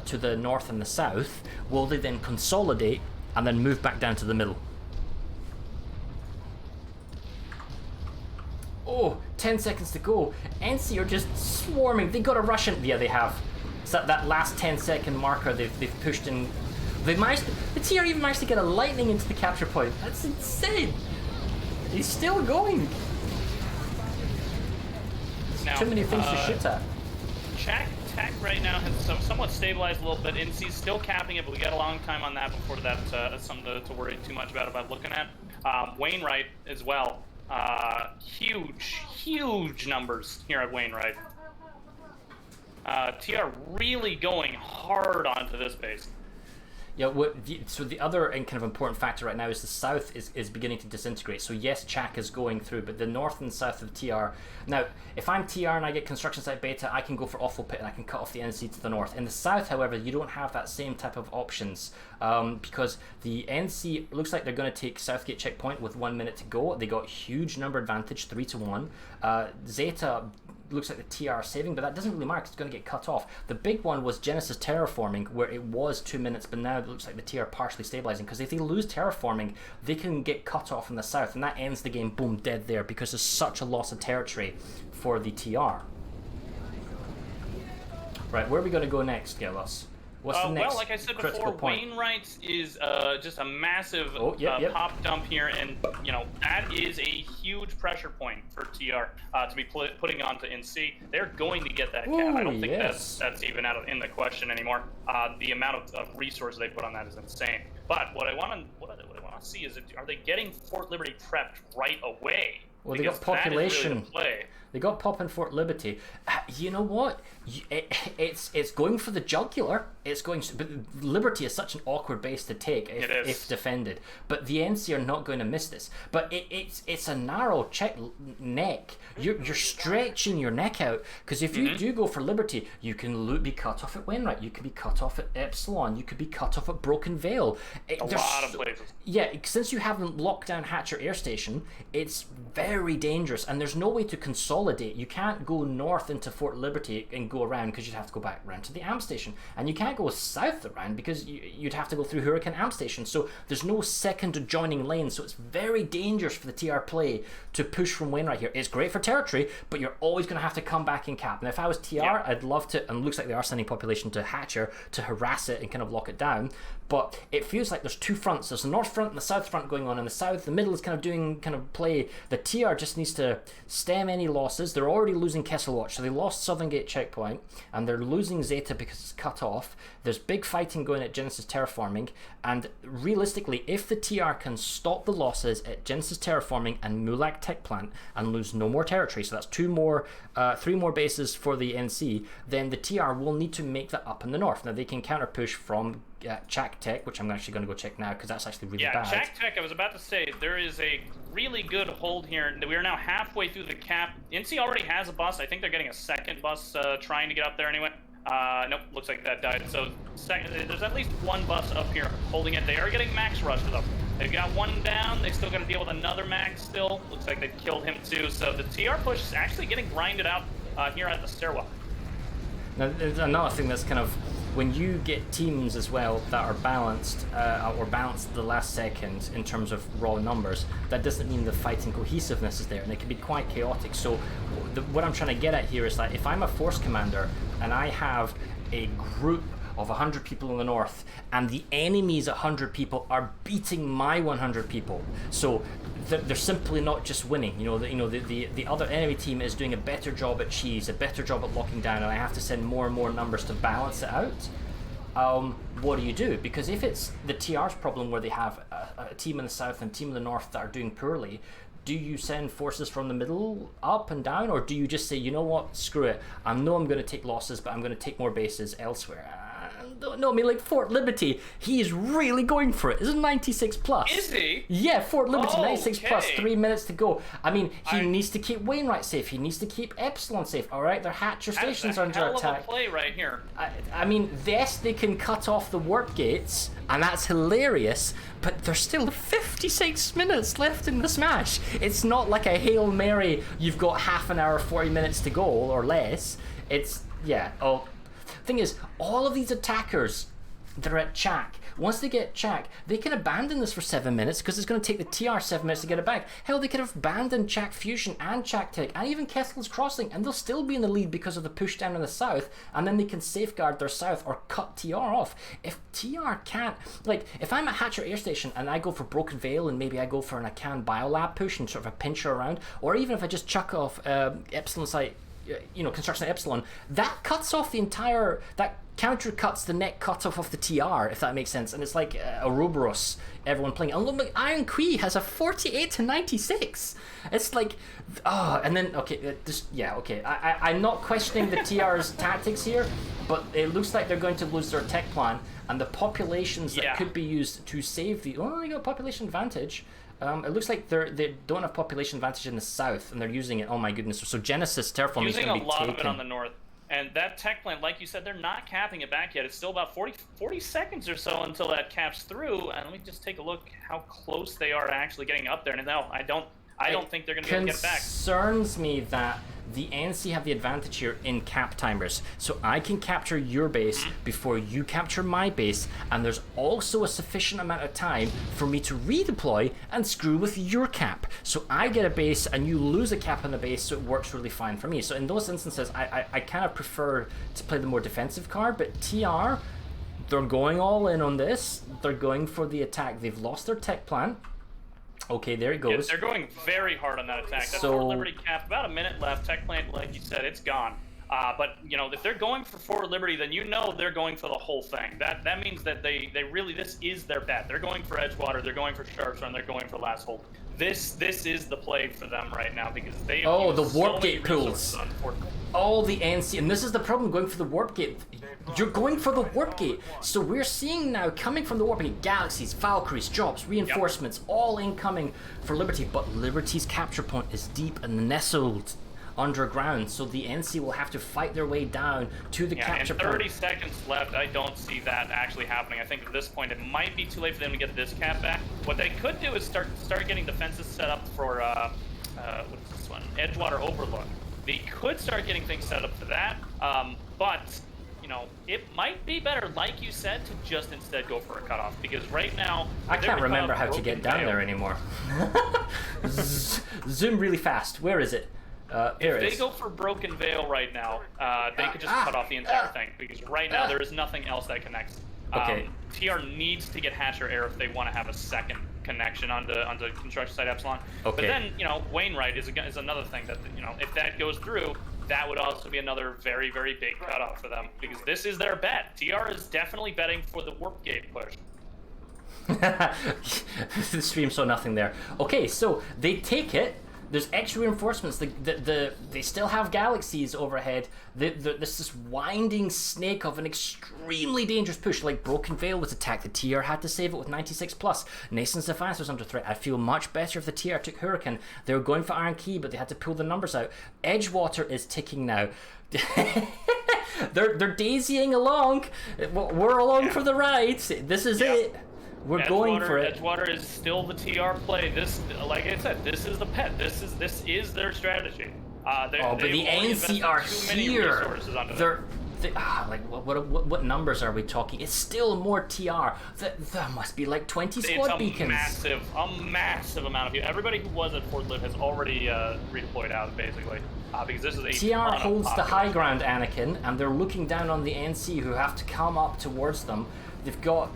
to the north and the south, will they then consolidate and then move back down to the middle? Oh, 10 seconds to go. NC are just swarming. They got to rush in. Yeah, they have. It's that last 10-second marker they've pushed in. They managed. The TR even managed to get a lightning into the capture point. That's insane. He's still going. Now, too many things to shoot at. Chac Tech right now has somewhat stabilized a little bit. NC's still capping it, but we got a long time on that before that's something to worry too much about looking at. Wainwright as well. Huge numbers here at Wainwright. TR really going hard onto this base. Yeah, so the other and kind of important factor right now is the south is beginning to disintegrate. So yes, Chac is going through, but the north and south of TR. Now, if I'm TR and I get construction site beta, I can go for awful pit and I can cut off the NC to the north. In the south, however, you don't have that same type of options because the NC looks like they're going to take Southgate checkpoint with 1 minute to go. They got huge number advantage, 3-1. Zeta looks like the TR saving, but that doesn't really matter because it's going to get cut off. The big one was Genesis terraforming, where it was 2 minutes, but now it looks like the TR partially stabilizing, because if they lose terraforming, they can get cut off in the south, and that ends the game, boom, dead there, because there's such a loss of territory for the TR. Right, where are we going to go next, Gelos? What's the next well, like I said before, Wainwright is just a massive pop dump here, and you know that is a huge pressure point for TR to be putting onto NC. They're going to get that cap. I don't think that's even in the question anymore. The amount of resources they put on that is insane. But what I want to see is, are they getting Fort Liberty prepped right away? Well, they got population. They got pop in Fort Liberty. You know what? It's going for the jugular. It's going. But Liberty is such an awkward base to take if defended. But the NC are not going to miss this. But it's a narrow neck. You're stretching your neck out, because if you do go for Liberty, you can be cut off at Wainwright. You could be cut off at Epsilon. You could be cut off at Broken Vale. A lot of places. Yeah, since you haven't locked down Hatcher Air Station, it's very dangerous, and there's no way to consolidate. You can't go north into Fort Liberty and go around, because you'd have to go back around to the AMP station, and you can't go south around because you'd have to go through Hurricane AMP station. So there's no second adjoining lane, so it's very dangerous for the TR play to push from Wainwright here. It's great for territory, but you're always going to have to come back in cap. And if I was TR, I'd love to, and it looks like they are sending population to Hatcher to harass it and kind of lock it down. but it feels like there's two fronts. There's the north front and the south front going on. In the south, the middle is kind of doing play. The TR just needs to stem any losses. They're already losing Kessel Watch, so they lost Southern Gate checkpoint, and they're losing Zeta because it's cut off. There's big fighting going at Genesis Terraforming, and realistically, if the TR can stop the losses at Genesis Terraforming and Mulak Tech Plant and lose no more territory, so that's 3 more bases for the NC, then the TR will need to make that up in the north. Now they can counter push from Chak Tech, which I'm actually going to go check now because that's actually really bad. Yeah, Chak Tech, I was about to say, there is a really good hold here. We are now halfway through the cap. NC already has a bus. I think they're getting a second bus trying to get up there anyway. Nope, looks like that died. So there's at least one bus up here holding it. They are getting max rush though. They've got one down. They still got to deal with another max still. Looks like they've killed him too. So the TR push is actually getting grinded out here at the stairwell. Now, there's another thing that's kind of, when you get teams as well that are balanced or balanced at the last second in terms of raw numbers, that doesn't mean the fighting cohesiveness is there, and it can be quite chaotic. So what I'm trying to get at here is that if I'm a force commander and I have a group of 100 people in the north and the enemy's 100 people are beating my 100 people, so they're simply not just winning. The other enemy team is doing a better job at cheese, a better job at locking down, and I have to send more and more numbers to balance it out. What do you do? Because if it's the TR's problem where they have a team in the south and a team in the north that are doing poorly, do you send forces from the middle up and down, or do you just say, you know what, screw it, I know I'm going to take losses, but I'm going to take more bases elsewhere? No, I mean, like Fort Liberty, he is really going for it. This is 96 plus. Is he? Yeah, Fort Liberty, Oh, 96 plus, okay. 3 minutes to go. I mean, he needs to keep Wainwright safe. He needs to keep Epsilon safe. All right, their Hatcher stations are under hell attack. of a play right here. I mean, yes, they can cut off the warp gates, and that's hilarious, but there's still 56 minutes left in the smash. It's not like a Hail Mary, you've got half an hour, 40 minutes to go, or less. It's, yeah, thing is, all of these attackers, they're at Chak. Once they get Chak, they can abandon this for 7 minutes because it's going to take the TR 7 minutes to get it back. Hell, they could have abandoned Chak Fusion and Chak Tech and even Kessel's Crossing, and they'll still be in the lead because of the push down in the south, and then they can safeguard their south or cut TR off. If TR can't, like, if I'm at Hatcher Air Station and I go for Broken Veil and maybe I go for an Akan Biolab push and sort of a pincher around, or even if I just chuck off Epsilon site, construction at Epsilon, that cuts off the entire, that counter cuts the net cutoff of the TR, if that makes sense. And it's like Ouroboros, everyone playing. And look, Iron Quee has a 48 to 96. It's like, and then, I'm not questioning the TR's tactics here, but it looks like they're going to lose their tech plan, and the populations that could be used to save the, they got population advantage. It looks like they don't have population advantage in the south, and they're using it. Oh my goodness! So Genesis Terraforming is going to be taken. Using a lot of it on the north, and that tech plant, like you said, they're not capping it back yet. It's still about 40 seconds or so until that caps through. And let me just take a look how close they are to actually getting up there. And no, I don't think they're going to be able to get back. It concerns me that the NC have the advantage here in cap timers, so I can capture your base before you capture my base, and there's also a sufficient amount of time for me to redeploy and screw with your cap. So I get a base and you lose a cap on the base, so it works really fine for me. So in those instances, I kind of prefer to play the more defensive card, but TR, they're going all in on this. They're going for the attack. They've lost their tech plant. Okay, there it goes. Yeah, they're going very hard on that attack. That's Fort Liberty cap. About a minute left. Tech plant, like you said, it's gone. But if they're going for Fort Liberty, then they're going for the whole thing. That means that they really, this is their bet. They're going for Edgewater. They're going for Sharps Run. They're going for Last Hold. This is the play for them right now because they have the warp gate pools. All the NC, and this is the problem going for the warp gate. You're going for the warp gate. So we're seeing now coming from the warp gate galaxies, Valkyries, drops, reinforcements, all incoming for Liberty. But Liberty's capture point is deep and nestled underground, so the NC will have to fight their way down to the capture point. 30 seconds left. I don't see that actually happening. I think at this point it might be too late for them to get this cap back. What they could do is start getting defenses set up for what's this one? Edgewater Overlook. They could start getting things set up for that, but it might be better, like you said, to just instead go for a cutoff, because right now I can't remember how to get down there anymore. Zoom really fast. Where is it? If they go for Broken Veil right now, they could just cut off the entire thing, because right now there is nothing else that connects. Okay. TR needs to get Hatcher Air if they want to have a second connection onto construction site Epsilon. Okay. But then, you know, Wainwright is another thing that, you know, if that goes through, that would also be another very, very big cutoff for them, because this is their bet. TR is definitely betting for the warp gate push. The stream saw nothing there. Okay, so they take it. There's extra reinforcements. They still have galaxies overhead. There's this winding snake of an extremely dangerous push. Like Broken Veil was attacked. The TR had to save it with 96+. Nason's Defiance was under threat. I'd feel much better if the TR took Hurricane. They were going for Iron Key, but they had to pull the numbers out. Edgewater is ticking now. they're daisying along. We're along for the ride. This is it. We're going for it. Edgewater is still the TR play. This, like I said, this is the pet. This is their strategy. But the NC are here. Like what numbers are we talking? It's still more TR. There must be like 20 squad beacons. A massive amount of people. Everybody who was at Fort Liv has already redeployed out, basically. Because this is a TR holds the high ground, Anakin, and they're looking down on the NC, who have to come up towards them. They've got.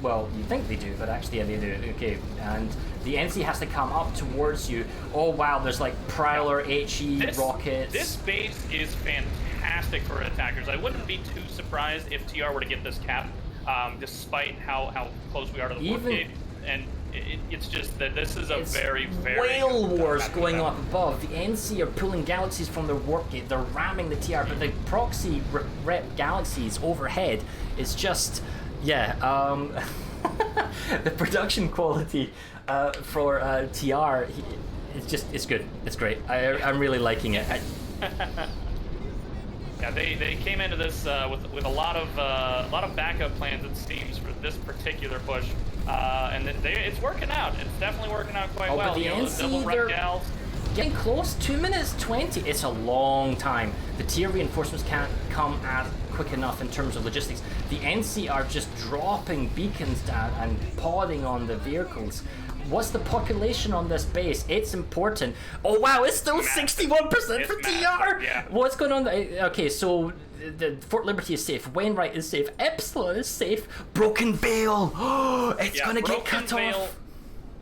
Well, you think they do, but actually, yeah, they do. Okay, and the NC has to come up towards you. Oh wow, there's like Prowler, HE, rockets. This base is fantastic for attackers. I wouldn't be too surprised if TR were to get this cap, despite how close we are to the warp gate. And it's just that this is a very, very whale wars going up above. The NC are pulling galaxies from their warp gate. They're ramming the TR, but the proxy rep galaxies overhead is just. Yeah, the production quality for TR, it's good. It's great. I'm really liking it. Yeah, they came into this with a lot of backup plans, it seems, for this particular push, and it's working out. It's definitely working out quite well. But the NC, they're getting close. 2 minutes 20. It's a long time. The TR reinforcements can't come as quick enough in terms of logistics. The NC are just dropping beacons down and podding on the vehicles. What's the population on this base? It's important. Oh wow, it's still 61% for TR! Yeah. What's going on? Okay, so the Fort Liberty is safe. Wainwright is safe. Epsilon is safe. Broken Veil! It's gonna get cut off.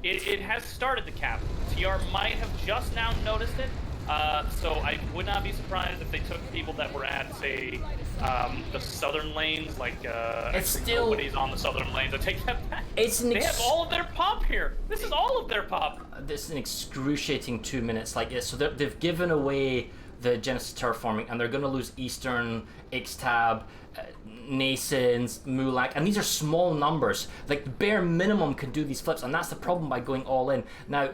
It has started the cap. TR might have just now noticed it. So I would not be surprised if they took people that were at, say, the southern lanes, like it's still nobody's on the southern lanes. I take that back. They have all of their pop here. This is all of their pop. This is an excruciating 2 minutes like this. So they've given away the Genesis terraforming, and they're going to lose Eastern, Ixtab, Nasons, Mulak, and these are small numbers. Like bare minimum can do these flips, and that's the problem by going all in. Now,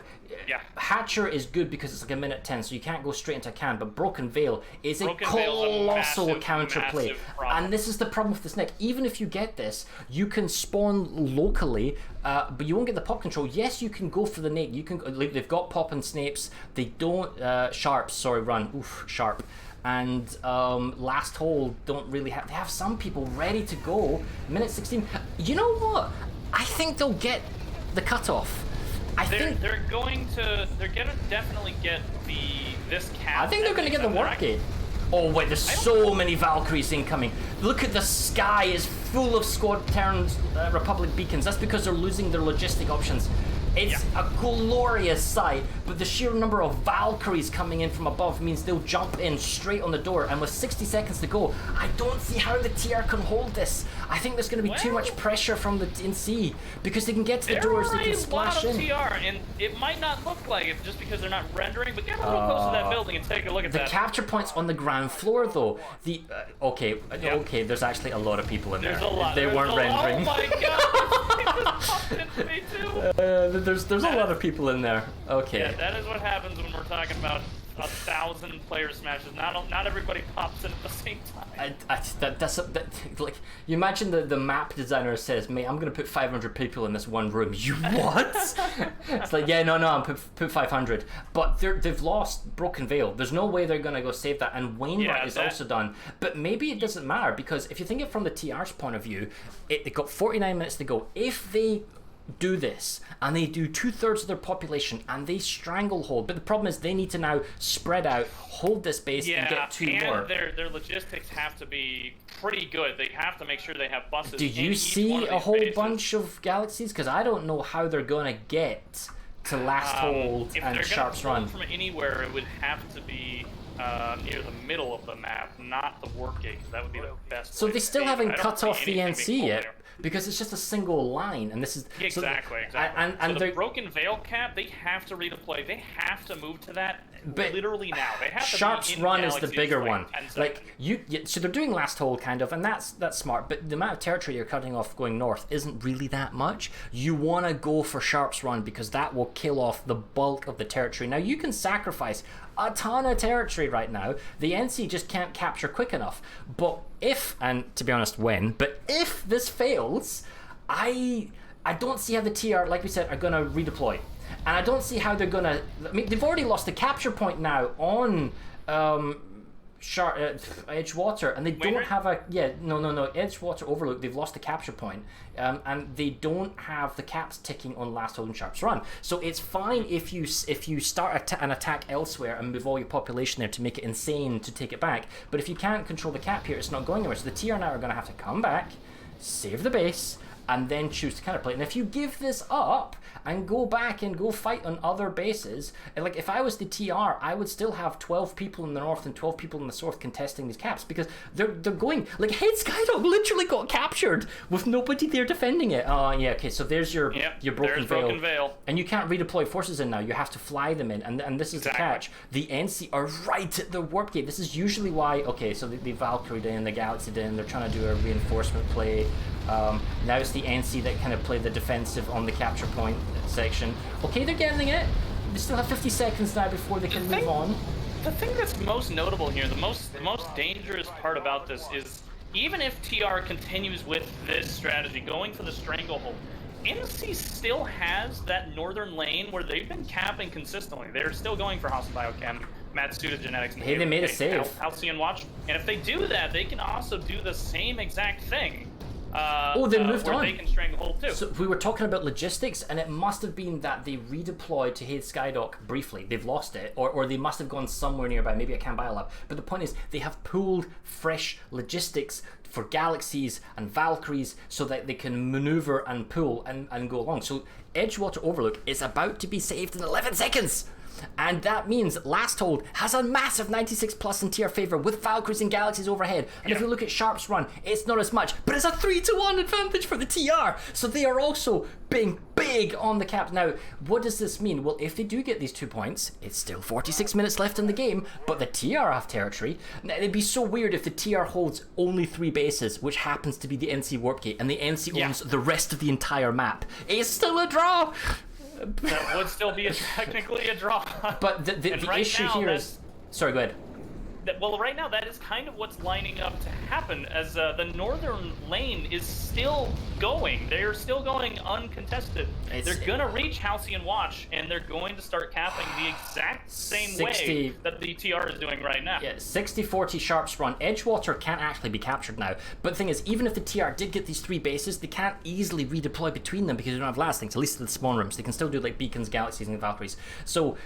Hatcher is good because it's like 1:10, so you can't go straight into a can. But Broken Veil is a colossal counterplay, and this is the problem with the snake. Even if you get this, you can spawn locally, but you won't get the pop control. Yes, you can go for the nade. You can. They've got pop and snapes. They don't sharps. Sorry, run. Oof, sharp. And last hole don't really have. They have some people ready to go. Minute 16. You know what? I think they'll get the cutoff. They're gonna definitely get this cap. I think they're gonna get the warp gate. Oh wait, there's so many Valkyries incoming. Look at the sky is full of Squadron Republic beacons. That's because they're losing their logistic options. It's a glorious sight, but the sheer number of Valkyries coming in from above means they'll jump in straight on the door, and with 60 seconds to go, I don't see how the TR can hold this. I think there's going to be too much pressure from the NC, because they can get to the doors, they can splash in. There are a lot of TR, and it might not look like it just because they're not rendering, but get a little close to that building and take a look at that. The capture points on the ground floor, though. Okay, there's actually a lot of people in there. There's a lot. They weren't rendering. Oh my god! They just popped into me too. There's a lot of people in there. Okay. Yeah, that is what happens when we're talking about 1,000 player smashes. Not everybody pops in at the same time. That's like, you imagine the map designer says, "Mate, I'm gonna put 500 people in this one room." You what? It's like, yeah, no, I'm put 500. But they've lost Broken Veil. There's no way they're gonna go save that. And Wainwright is also done. But maybe it doesn't matter, because if you think it from the TR's point of view, they got 49 minutes to go. If they do this, and they do 2/3 of their population, and they stranglehold. But the problem is they need to now spread out, hold this base, and get two more. Their logistics have to be pretty good. They have to make sure they have buses. Do you see a whole bunch of galaxies? Because I don't know how they're going to get to Last Hold and Sharp's Run. If they're going to from anywhere, it would have to be near the middle of the map, not the warp gate, because that would be the best. So they still haven't cut off the NC yet. There. Because it's just a single line, and this is exactly. And so the broken veil cap, they have to redeploy. They have to move to that literally now. They have to. Sharp's Run is the bigger one. Like so they're doing Last Hold kind of, and that's smart. But the amount of territory you're cutting off going north isn't really that much. You want to go for Sharp's Run because that will kill off the bulk of the territory. Now you can sacrifice a ton of territory right now. The NC just can't capture quick enough. But if, and to be honest, but if this fails, I don't see how the TR, like we said, are going to redeploy. And I don't see how they're going to... I mean, they've already lost the capture point now on Edgewater, and they don't have a... Yeah, no. Edgewater Overlook, they've lost the capture point, and they don't have the caps ticking on Last Hold and Sharp's Run. So it's fine if you start an attack elsewhere and move all your population there to make it insane to take it back. But if you can't control the cap here, it's not going anywhere. So the TR now are going to have to come back, save the base, and then choose to counterplay. And if you give this up and go back and go fight on other bases, and like if I was the TR, I would still have 12 people in the north and 12 people in the south contesting these caps, because they're going, like Head Skydog literally got captured with nobody there defending it. Yeah, okay, so there's your broken veil. And you can't redeploy forces in now, you have to fly them in, and this is the catch. The NC are right at the warp gate. This is usually why, okay, so the Valkyrie in, the Galaxy in, they're trying to do a reinforcement play. Now it's the NC that kind of play the defensive on the capture point section. Okay, they're getting it. They still have 50 seconds now before they can move on. The thing that's most notable here, the most dangerous part about this is, even if TR continues with this strategy, going for the stranglehold, NC still has that northern lane where they've been capping consistently. They're still going for Hossin Biochem, Matsuda Genetics, and hey, they made a save. Halcyon Watch. And if they do that, they can also do the same exact thing. They moved on. They can stranglehold too. So we were talking about logistics, and it must have been that they redeployed to Haid Skydock briefly. They've lost it, or they must have gone somewhere nearby, maybe a Cam Biolab. But the point is, they have pooled fresh logistics for Galaxies and Valkyries so that they can maneuver and pull and go along. So Edgewater Overlook is about to be saved in 11 seconds. And that means Last Hold has a massive 96 plus in TR favor with Valkyries and Galaxies overhead. And if you look at Sharp's Run, it's not as much, but it's a 3-1 advantage for the TR. So they are also being big on the cap. Now, what does this mean? Well, if they do get these 2 points, it's still 46 minutes left in the game, but the TR have territory. Now, it'd be so weird if the TR holds only 3 bases, which happens to be the NC Warp Gate, and the NC owns the rest of the entire map. It's still a draw! That would still be technically a draw. But the right issue here is... Sorry, go ahead. Well, right now, that is kind of what's lining up to happen, as the northern lane is still going. They're still going uncontested. They're going to reach Halcyon Watch, and they're going to start capping the exact same way that the TR is doing right now. Yeah, 60-40 Sharp's Run. Edgewater can't actually be captured now. But the thing is, even if the TR did get these 3 bases, they can't easily redeploy between them because they don't have last things, at least in the spawn rooms. They can still do like Beacons, Galaxies, and Valkyries. So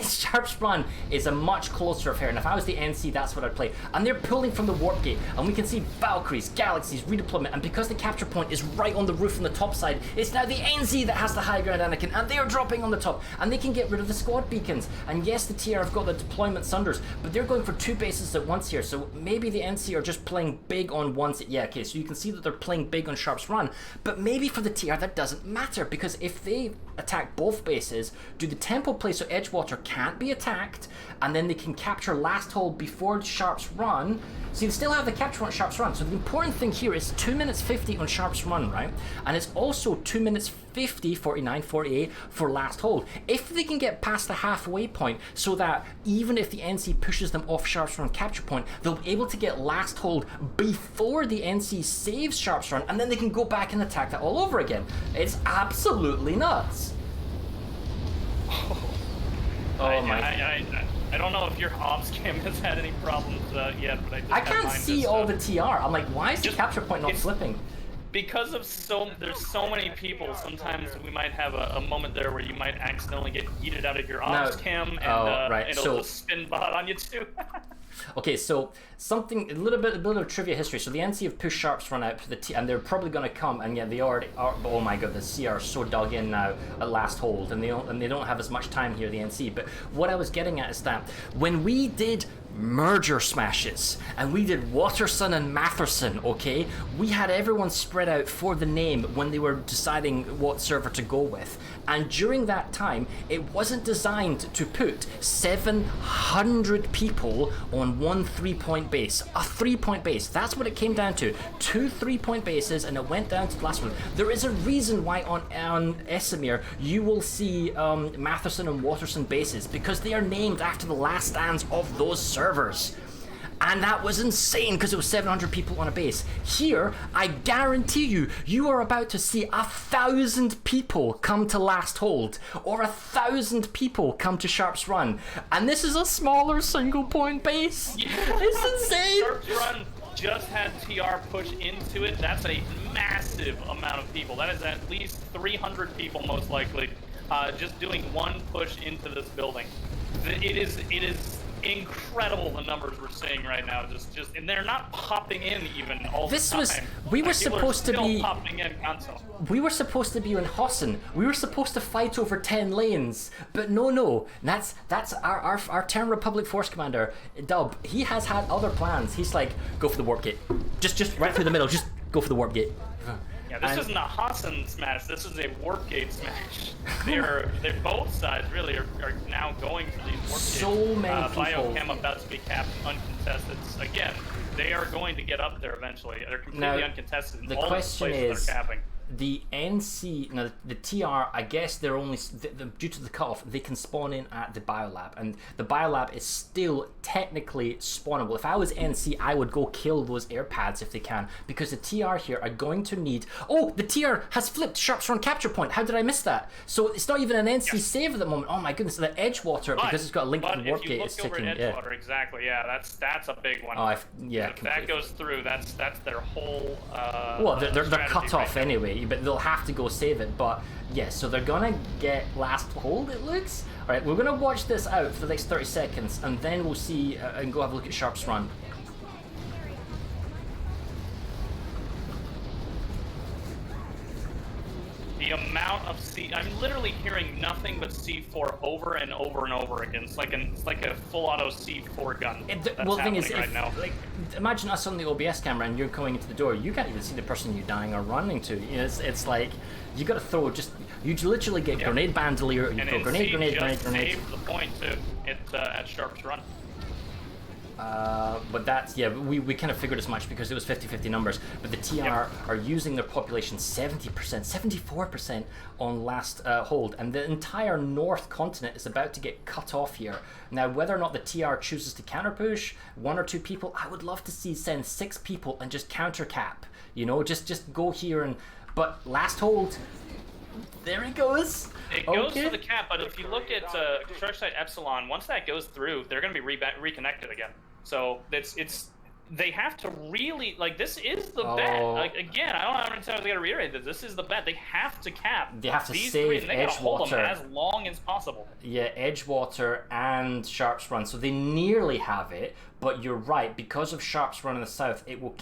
Sharp's Run is a much closer affair, and if I was the NC, that's what I'd play. And they're pulling from the warp gate, and we can see Valkyries, Galaxies, redeployment, and because the capture point is right on the roof on the top side, it's now the NC that has the high ground, Anakin, and they are dropping on the top, and they can get rid of the squad beacons. And yes, the TR have got the deployment sunders, but they're going for 2 bases at once here, so maybe the NC are just playing big on one. Yeah, okay, so you can see that they're playing big on Sharp's Run, but maybe for the TR that doesn't matter, because if they attack both bases, do the tempo play so Edgewater can't be attacked, and then they can capture Last Hold before Sharp's Run. So you still have the capture on Sharp's Run. So the important thing here is 2 minutes 50 on Sharp's Run, right? And it's also 2 minutes 50, 49, 48 for Last Hold. If they can get past the halfway point, so that even if the NC pushes them off Sharp's Run capture point, they'll be able to get Last Hold before the NC saves Sharp's Run, and then they can go back and attack that all over again. It's absolutely nuts. I don't know if your ops cam has had any problems yet, but I can't see all the TR. I'm like, why is the capture point not flipping? because of there's so many people, sometimes we might have a moment there where you might accidentally get yeeted out of your ops cam, and right. it'll just spin bot on you too. Okay, so a little bit of trivia history. So the NC have pushed Sharps Run out to the and they're probably going to come, and yeah, they already are. Oh my god, the CR are so dug in now at last hold, and they don't have as much time here, the NC. But what I was getting at is that when we did merger smashes and we did Watterson and Matherson, okay, we had everyone spread out for the name when they were deciding what server to go with, and during that time it wasn't designed to put 700 people on one 3-point base. A 3-point base, that's what it came down to. 2 3-point bases, and it went down to the last one. There is a reason why on Esamir you will see Matherson and Watterson bases, because they are named after the last stands of those servers. And that was insane because it was 700 people on a base. Here, I guarantee you, you are about to see 1,000 people come to last hold, or 1,000 people come to Sharps Run. And this is a smaller single point base. Yeah. It's insane. Sharps Run just had TR push into it. That's a massive amount of people. That is at least 300 people most likely, just doing one push into this building. It is incredible the numbers we're seeing right now. Just and they're not popping in even all the time. We were supposed to be popping in console. We were supposed to be in Hossin. We were supposed to fight over 10 lanes, but no. That's our Terran Republic Force Commander, Dub. He has had other plans. He's like, go for the warp gate. Just right through the middle. Just go for the warp gate. Yeah, this isn't a Hossin smash. This is a warp gate smash. They're both sides really are now going for these warp gates. So many people. Biochem about to be capped uncontested. Again, they are going to get up there eventually. They're completely uncontested in the all question the places they're capping. The NC, now the TR, I guess they're only, due to the cutoff, they can spawn in at the biolab, and the biolab is still technically spawnable. If I was NC, I would go kill those air pads if they can, because the TR here are going to need, oh, the TR has flipped Sharps Run capture point. How did I miss that? So it's not even an NC save at the moment. Oh my goodness, the Edgewater, because it's got a link to the warp gate, is ticking. Edgewater, exactly, yeah, that's a big one. Oh, if that goes through, that's their whole well, they're cut off right anyway, but they'll have to go save it. But yeah, so they're gonna get last hold, it looks. Alright, we're gonna watch this out for the next 30 seconds, and then we'll see and go have a look at Sharps Run. The amount of I'm literally hearing nothing but C4 over and over and over again. It's like a full auto C4 gun. Well, the thing is, right now. Like, imagine us on the OBS camera and you're coming into the door. You can't even see the person you're dying or running to. You know, it's like you got to throw you literally get grenade bandolier. You throw grenade. Save the point too. At Sharps Run. But that's, yeah, we kind of figured as much because it was 50-50 numbers, but the TR are using their population 70%, 74% on last hold, and the entire North continent is about to get cut off here. Now, whether or not the TR chooses to counterpush 1 or 2 people, I would love to send 6 people and just counter cap, you know, just go here but last hold, there he goes. It goes to the cap, but if you look at Construction Site Epsilon, once that goes through, they're going to be reconnected again. So they have to really, like, this is the bet. Like, again, I don't know how many times I got to reiterate that this is the bet. They have to cap. They have to these save three, and they gotta hold them Edgewater as long as possible. Yeah, Edgewater and Sharps Run. So they nearly have it, but you're right. Because of Sharps Run in the south, it will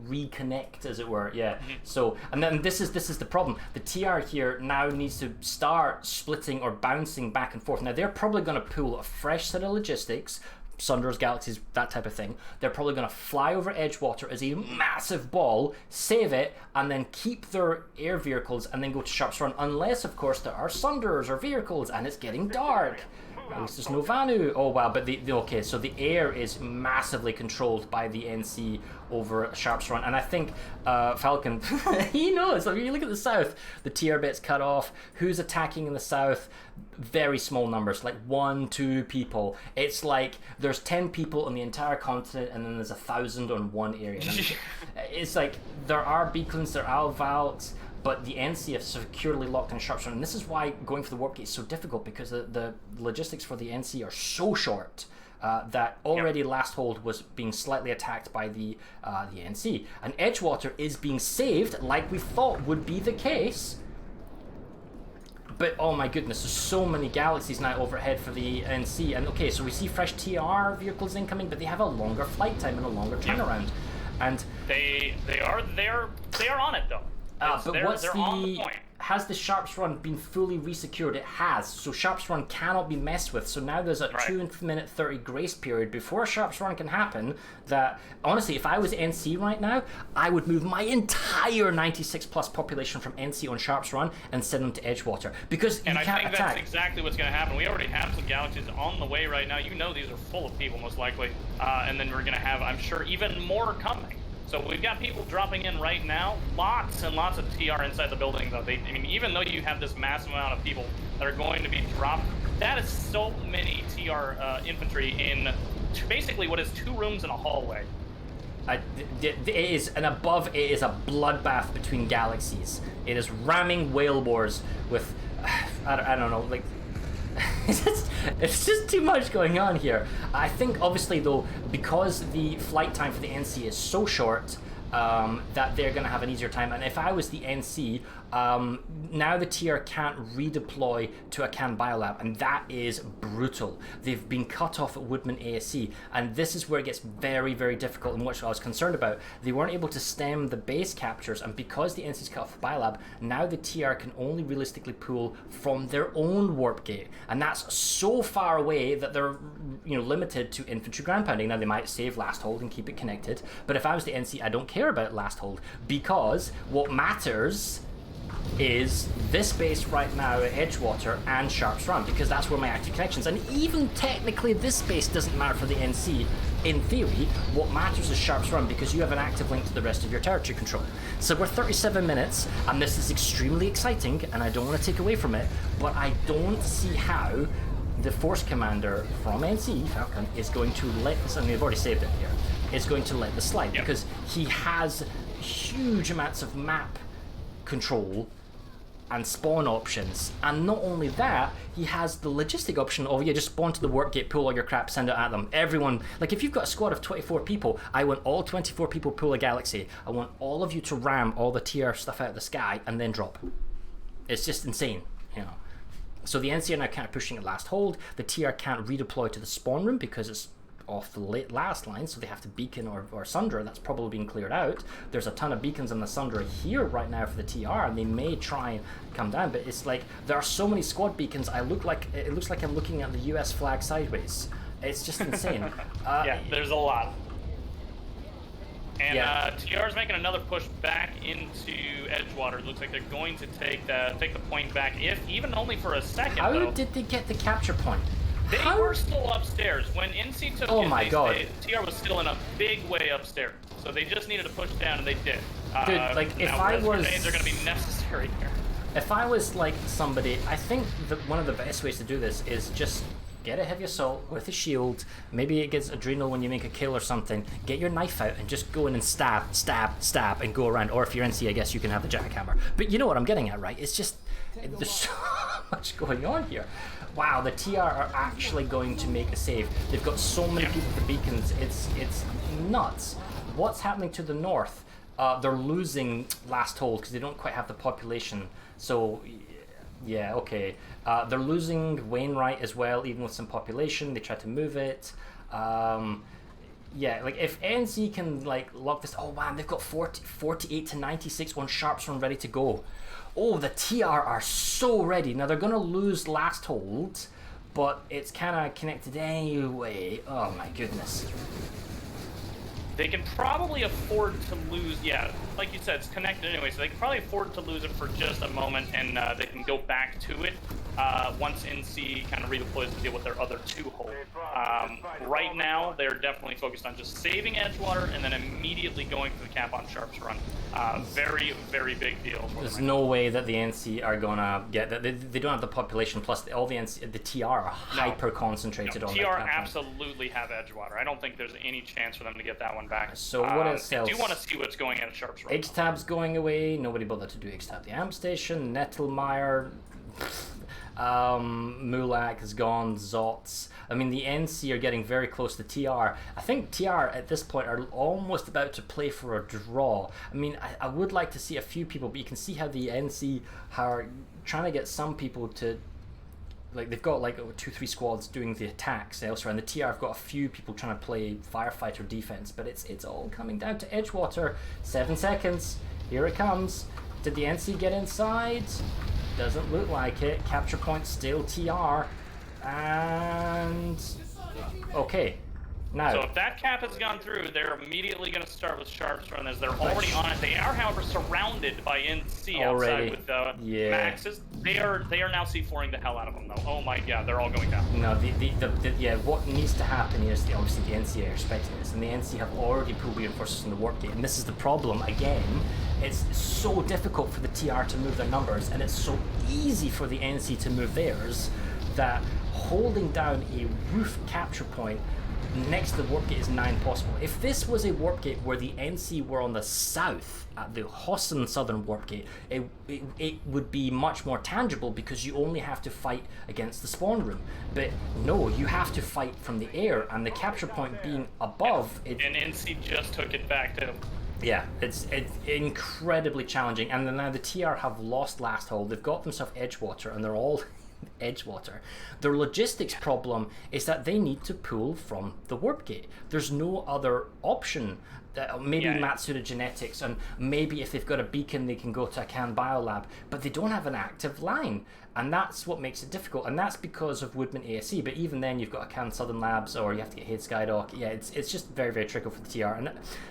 reconnect, as it were. Yeah. So, and then this is the problem. The TR here now needs to start splitting or bouncing back and forth. Now they're probably going to pull a fresh set of logistics. Sunders, Galaxies, that type of thing. They're probably going to fly over Edgewater as a massive ball, save it, and then keep their air vehicles and then go to Sharps Run, unless, of course, there are Sunders or vehicles and it's getting dark. At least there's no Vanu. Oh, wow, but okay, so the air is massively controlled by the NC over Sharps Run, and I think Falc'hun, he knows. I mean, you look at the south, the TR bit's cut off. Who's attacking in the south? Very small numbers, like 1, 2 people. It's like there's 10 people on the entire continent, and then there's 1,000 on one area. It's like there are beacons, there are Valks, but the NC have securely locked in Sharps Run, and this is why going for the warp gate is so difficult, because the logistics for the NC are so short. that already last hold was being slightly attacked by the NC. And Edgewater is being saved like we thought would be the case. But oh my goodness, there's so many galaxies now overhead for the NC. And okay, so we see fresh TR vehicles incoming, but they have a longer flight time and a longer turnaround. And they are on it though. but what's they're on the point. Has the Sharps run been fully resecured? It has. So Sharps run cannot be messed with. So now there's a 2 minute 30 grace period before a Sharps run can happen. That honestly, if I was NC right now, I would move my entire 96 plus population from NC on Sharps run and send them to Edgewater because you can't attack. And I think that's exactly what's going to happen. We already have some galaxies on the way right now. You know these are full of people most likely, and then we're going to have, I'm sure, even more coming. So we've got people dropping in right now, lots and lots of TR inside the building though. I mean, even though you have this massive amount of people that are going to be dropped, that is so many TR infantry in basically what is 2 rooms and a hallway. It is a bloodbath between galaxies. It is ramming whale wars with, I don't know, like, it's just too much going on here. I think obviously though, because the flight time for the NC is so short, that they're going to have an easier time. And if I was the NC, now the TR can't redeploy to a Can Biolab, and that is brutal. They've been cut off at Woodman ASC, and this is where it gets very, very difficult, and what I was concerned about. They weren't able to stem the base captures, and because the NC's cut off Biolab, now the TR can only realistically pull from their own warp gate, and that's so far away that they're limited to infantry ground pounding. Now they might save last hold and keep it connected, but if I was the NC, I don't care about last hold, because what matters is this base right now at Edgewater and Sharps Run, because that's where my active connections, and even technically this base doesn't matter for the NC. In theory, what matters is Sharps Run, because you have an active link to the rest of your territory control. So we're 37 minutes, and this is extremely exciting, and I don't want to take away from it, but I don't see how the Force Commander from NC, Falc'hun, is going to let this, and they've already saved it here, is going to let this slide, because he has huge amounts of map control and spawn options, and not only that, he has the logistic option of just spawn to the work gate, pull all your crap, send it at them. Everyone, like if you've got a squad of 24 people, I want all 24 people pull a galaxy. I want all of you to ram all the TR stuff out of the sky and then drop. It's just insane, So the NC are now kind of pushing it last hold. The TR can't redeploy to the spawn room because it's off the last line, so they have to beacon or sunder. That's probably being cleared out. There's a ton of beacons on the sunder here right now for the TR, and they may try and come down, but it's like there are so many squad beacons. It looks like I'm looking at the US flag sideways. It's just insane. Yeah, there's a lot. And TR is making another push back into Edgewater. It looks like they're going to take the point back, if even only for a second. How did they get the capture point? They were still upstairs. When NC took TR was still in a big way upstairs. So they just needed to push down, and they did. Dude, like, if I was... grenades are going to be necessary here. If I was, like, somebody... I think that one of the best ways to do this is just get a heavy assault with a shield. Maybe it gets adrenal when you make a kill or something. Get your knife out and just go in and stab, and go around. Or if you're NC, I guess you can have the jackhammer. But you know what I'm getting at, right? It's just... There's so much going on here. Wow, the TR are actually going to make a save. They've got so many people with the beacons. It's nuts. What's happening to the north? They're losing last hold because they don't quite have the population. So, yeah, okay. They're losing Wainwright as well, even with some population. They try to move it. Yeah, like if NC can like lock this. Oh man, they've got 48 to 96 on Sharps Run ready to go. Oh, the TR are so ready. Now they're gonna lose last hold, but it's kind of connected anyway. Oh my goodness. They can probably afford to lose, like you said, it's connected anyway, so they can probably afford to lose it for just a moment, and they can go back to it once NC kind of redeploys to deal with their other 2 hold. Right now, they're definitely focused on just saving Edgewater and then immediately going for the cap on Sharps Run. Very, very big deal. There's no way that the NC are gonna get that. They don't have the population, plus all the TR are hyper concentrated on TR absolutely have Edgewater. I don't think there's any chance for them to get that one back. So what else? I do want to see what's going on at Sharps Run. H-Tab's going away. Nobody bothered to do H-Tab. The amp station, Nettelmeyer. Mulak has gone, Zots. I mean, the NC are getting very close to TR. I think TR at this point are almost about to play for a draw. I mean, I would like to see a few people, but you can see how the NC are trying to get some people to, like, they've got like 2-3 squads doing the attacks elsewhere, and the TR have got a few people trying to play firefighter defense, but it's all coming down to Edgewater. 7 seconds, here it comes. Did the NC get inside? Doesn't look like it. Capture point still TR. And okay, now. So if that cap has gone through, they're immediately going to start with Sharps Run, as they're already on it. They are, however, surrounded by NC outside with Maxes. They are now C4ing the hell out of them, though. Oh my god, they're all going down. No, yeah, what needs to happen here is obviously the NC are expecting this, and the NC have already pulled reinforcements in the warp gate, and this is the problem again. It's so difficult for the TR to move their numbers, and it's so easy for the NC to move theirs, that holding down a roof capture point next to the warp gate is nigh impossible. If this was a warp gate where the NC were on the south at the Hossin southern warp gate, it would be much more tangible because you only have to fight against the spawn room. But no, you have to fight from the air, and the capture point being above it. And NC just took it back to. Yeah, it's incredibly challenging, and then now the TR have lost last hold. They've got themselves Edgewater, and they're all Edgewater. Their logistics problem is that they need to pull from the warp gate. There's no other option. Maybe Matsuda Genetics, and maybe if they've got a beacon they can go to a Can Biolab, but they don't have an active line, and that's what makes it difficult, and that's because of Woodman ASE. But even then you've got a Can Southern Labs, or you have to get Haid Skydock. Yeah, it's just very, very tricky for the TR,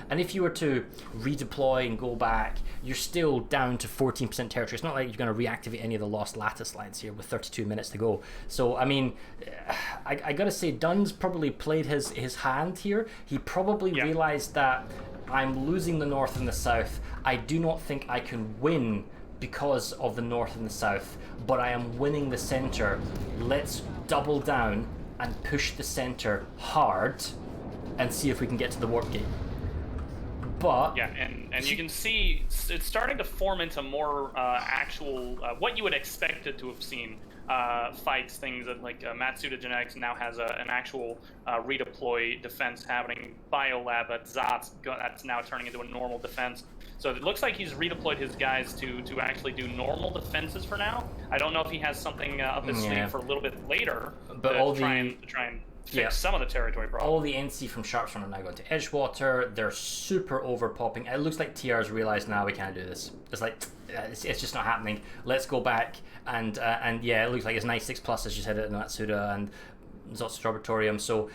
and if you were to redeploy and go back, you're still down to 14% territory. It's not like you're going to reactivate any of the lost lattice lines here with 32 minutes to go. So I mean, I gotta say, Dunn's probably played his hand here. He probably realized that I'm losing the north and the south. I do not think I can win because of the north and the south, but I am winning the center. Let's double down and push the center hard and see if we can get to the warp gate. But yeah, and you can see it's starting to form into more actual what you would expected to have seen fights. Things that like Matsuda Genetics now has an actual redeploy defense happening. Biolab at Zots, that's now turning into a normal defense. So it looks like he's redeployed his guys to actually do normal defenses for now. I don't know if he has something up his sleeve for a little bit later, but to try and fix some of the territory problems. All the NC from Sharpsrun are now going to Edgewater. They're super overpopping. It looks like TR's realized now we can't do this. It's like it's just not happening. Let's go back and yeah, it looks like it's 96+ as you said at Matsuda and Zots Laboratorium. So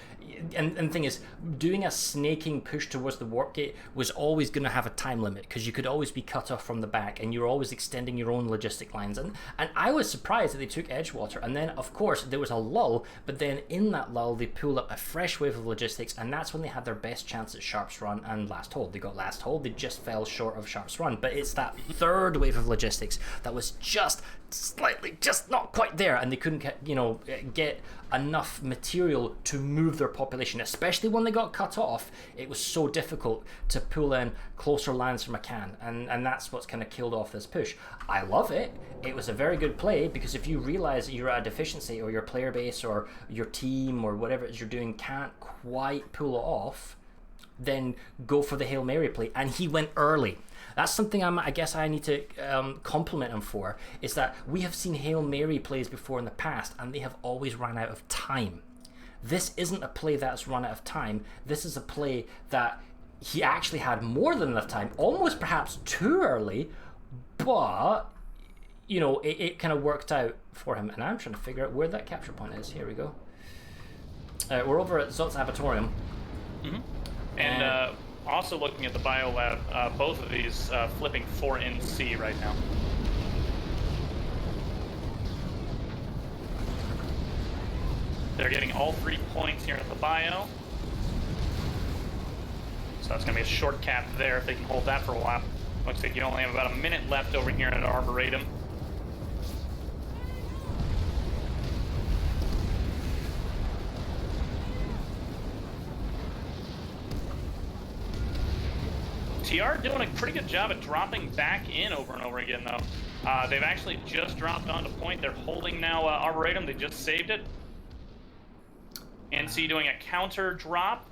and the thing is, doing a snaking push towards the warp gate was always going to have a time limit, because you could always be cut off from the back, and you're always extending your own logistic lines. And I was surprised that they took Edgewater, and then of course there was a lull, but then in that lull they pulled up a fresh wave of logistics, and that's when they had their best chance at Sharps Run and Last Hold. They got Last Hold, they just fell short of Sharps Run, but it's that third wave of logistics that was just slightly, just not quite there, and they couldn't get enough material to move their population, especially when they got cut off. It was so difficult to pull in closer lands from a can, and that's what's kind of killed off this push. I love it. It was a very good play, because if you realize that you're at a deficiency, or your player base or your team or whatever it is you're doing can't quite pull it off, then go for the Hail Mary play, and he went early. That's something I guess I need to compliment him for, is that we have seen Hail Mary plays before in the past, and they have always run out of time. This isn't a play that's run out of time. This is a play that he actually had more than enough time, almost perhaps too early, but it kind of worked out for him. And I'm trying to figure out where that capture point is. Here we go. We're over at Zots Abatorium. And also looking at the Biolab, both of these flipping 4 NC right now. They're getting all 3 points here at the bio. So that's going to be a short cap there if they can hold that for a while. Looks like you only have about a minute left over here at Arboretum. TR doing a pretty good job at dropping back in over and over again, though. They've actually just dropped onto point. They're holding now Arboretum. They just saved it. NC doing a counter drop.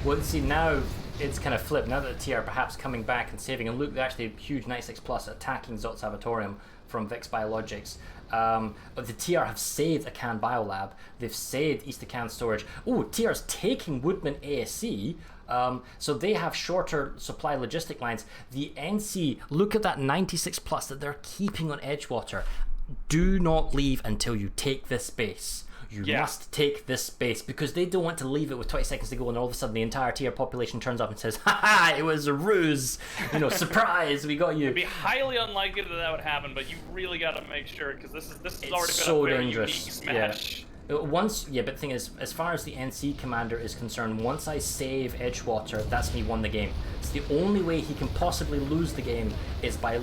Well, see, now it's kind of flipped. Now that the TR perhaps coming back and saving, and look, actually a huge 96 plus attacking Zot's Abatorium from Vix Biologics. But the TR have saved a Akan Biolab. They've saved East Akan Storage. Oh, TR's taking Woodman ASC. So they have shorter supply logistic lines. The NC, look at that 96 plus that they're keeping on Edgewater. Do not leave until you take this base. You must take this base, because they don't want to leave it with 20 seconds to go and all of a sudden the entire TR population turns up and says, ha, it was a ruse, you know, surprise, we got you. It'd be highly unlikely that would happen, but you really got to make sure, because this has already been so a very dangerous. unique smash. Yeah. But the thing is, as far as the NC commander is concerned, once I save Edgewater, that's me won the game. It's the only way he can possibly lose the game is by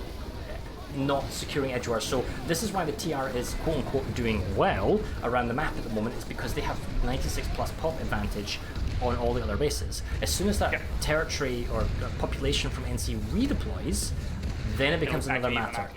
not securing Edgewater. So this is why the TR is quote-unquote doing well around the map at the moment, is because they have 96 plus pop advantage on all the other bases. As soon as that territory or population from NC redeploys, then it becomes another matter.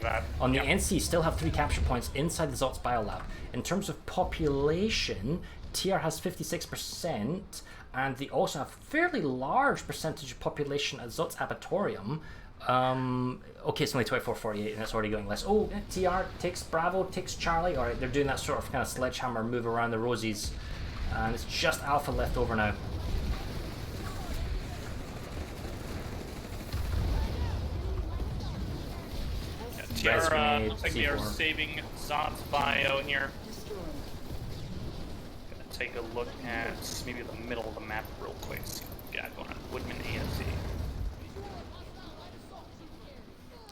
On the NC, still have 3 capture points inside the Zot's Biolab. In terms of population, TR has 56%, and they also have fairly large percentage of population at Zot's Abatorium. Okay, it's only 24-48 and it's already going less. Oh, TR takes Bravo, takes Charlie. Alright, they're doing that sort of kind of sledgehammer move around the Rosies. And it's just Alpha left over now. TR looks like they are saving Zot's bio here. Gonna take a look at maybe the middle of the map real quick. See what we got going on. Woodman ASC.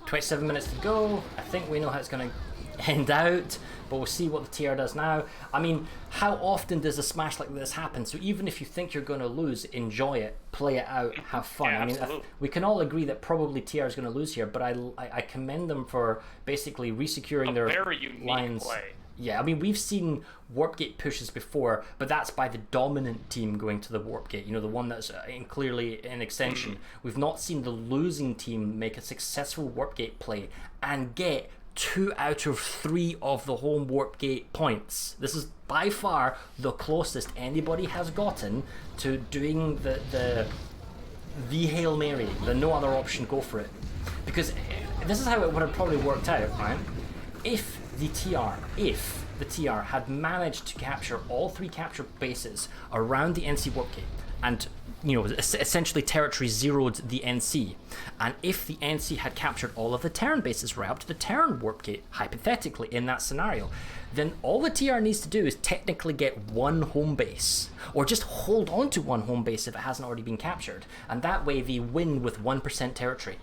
27 minutes to go. I think we know how it's going to end out, but we'll see what the TR does now. I mean, how often does a smash like this happen? So even if you think you're going to lose, enjoy it, play it out, have fun. Yeah, I mean, we can all agree that probably TR is going to lose here, but I commend them for basically resecuring their very unique lines. Play. Yeah, I mean, we've seen warp gate pushes before, but that's by the dominant team going to the warp gate, you know, the one that's clearly an extension. We've not seen the losing team make a successful warp gate play and get 2 out of 3 of the home warp gate points. This is by far the closest anybody has gotten to doing the Hail Mary, the no other option, go for it. Because this is how it would have probably worked out, right? If the TR had managed to capture all 3 capture bases around the NC warp gate, and you know, essentially territory zeroed the NC, and if the NC had captured all of the Terran bases right up to the Terran warp gate, hypothetically in that scenario, then all the TR needs to do is technically get 1 home base, or just hold on to 1 home base if it hasn't already been captured, and that way they win with 1% territory.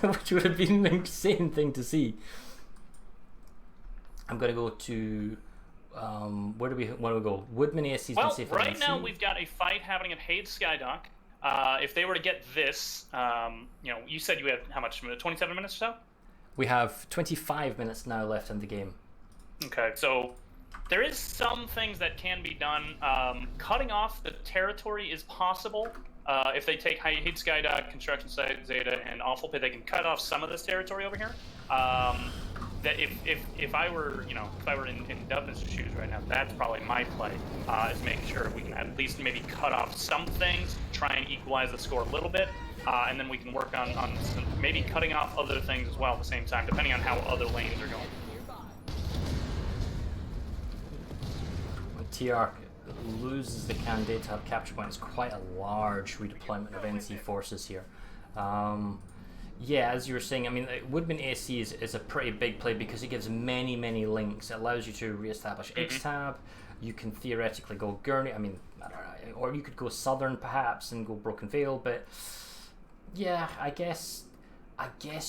Which would have been an insane thing to see. I'm going to go to where do we go? Woodman ASC's been safe. Right now we've got a fight happening at Hayes Skydock. If they were to get this, you know, you said you had how much? 27 minutes or so? We have 25 minutes now left in the game. Okay, so there is some things that can be done. Cutting off the territory is possible. If they take Hayes Skydock, Construction Site, Zeta, and Awful Pit, they can cut off some of this territory over here. That if I were, you know, if I were in Dubnus' shoes right now, that's probably my play, is making sure we can at least maybe cut off some things, try and equalize the score a little bit, and then we can work on maybe cutting off other things as well at the same time, depending on how other lanes are going. When TR loses the candidate to have capture point, it's quite a large redeployment of NC forces here. Yeah, as you were saying, I mean, Woodman AC is a pretty big play because it gives many, many links. It allows you to re-establish X-Tab. You can theoretically go Gurney, I mean, or you could go Southern perhaps and go Broken Vale, but yeah, I guess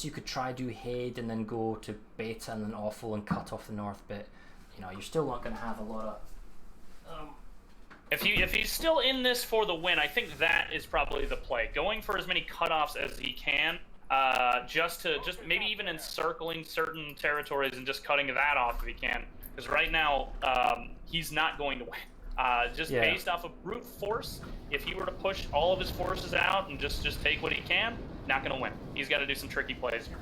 you could try do Haid and then go to Beta and then Awful and cut off the north bit. You know, you're still not going to have a lot of... If he's still in this for the win, I think that is probably the play. Going for as many cutoffs as he can. Just maybe even encircling certain territories and just cutting that off if he can. Because right now, he's not going to win. Based off of brute force, if he were to push all of his forces out and just take what he can, not going to win. He's got to do some tricky plays here.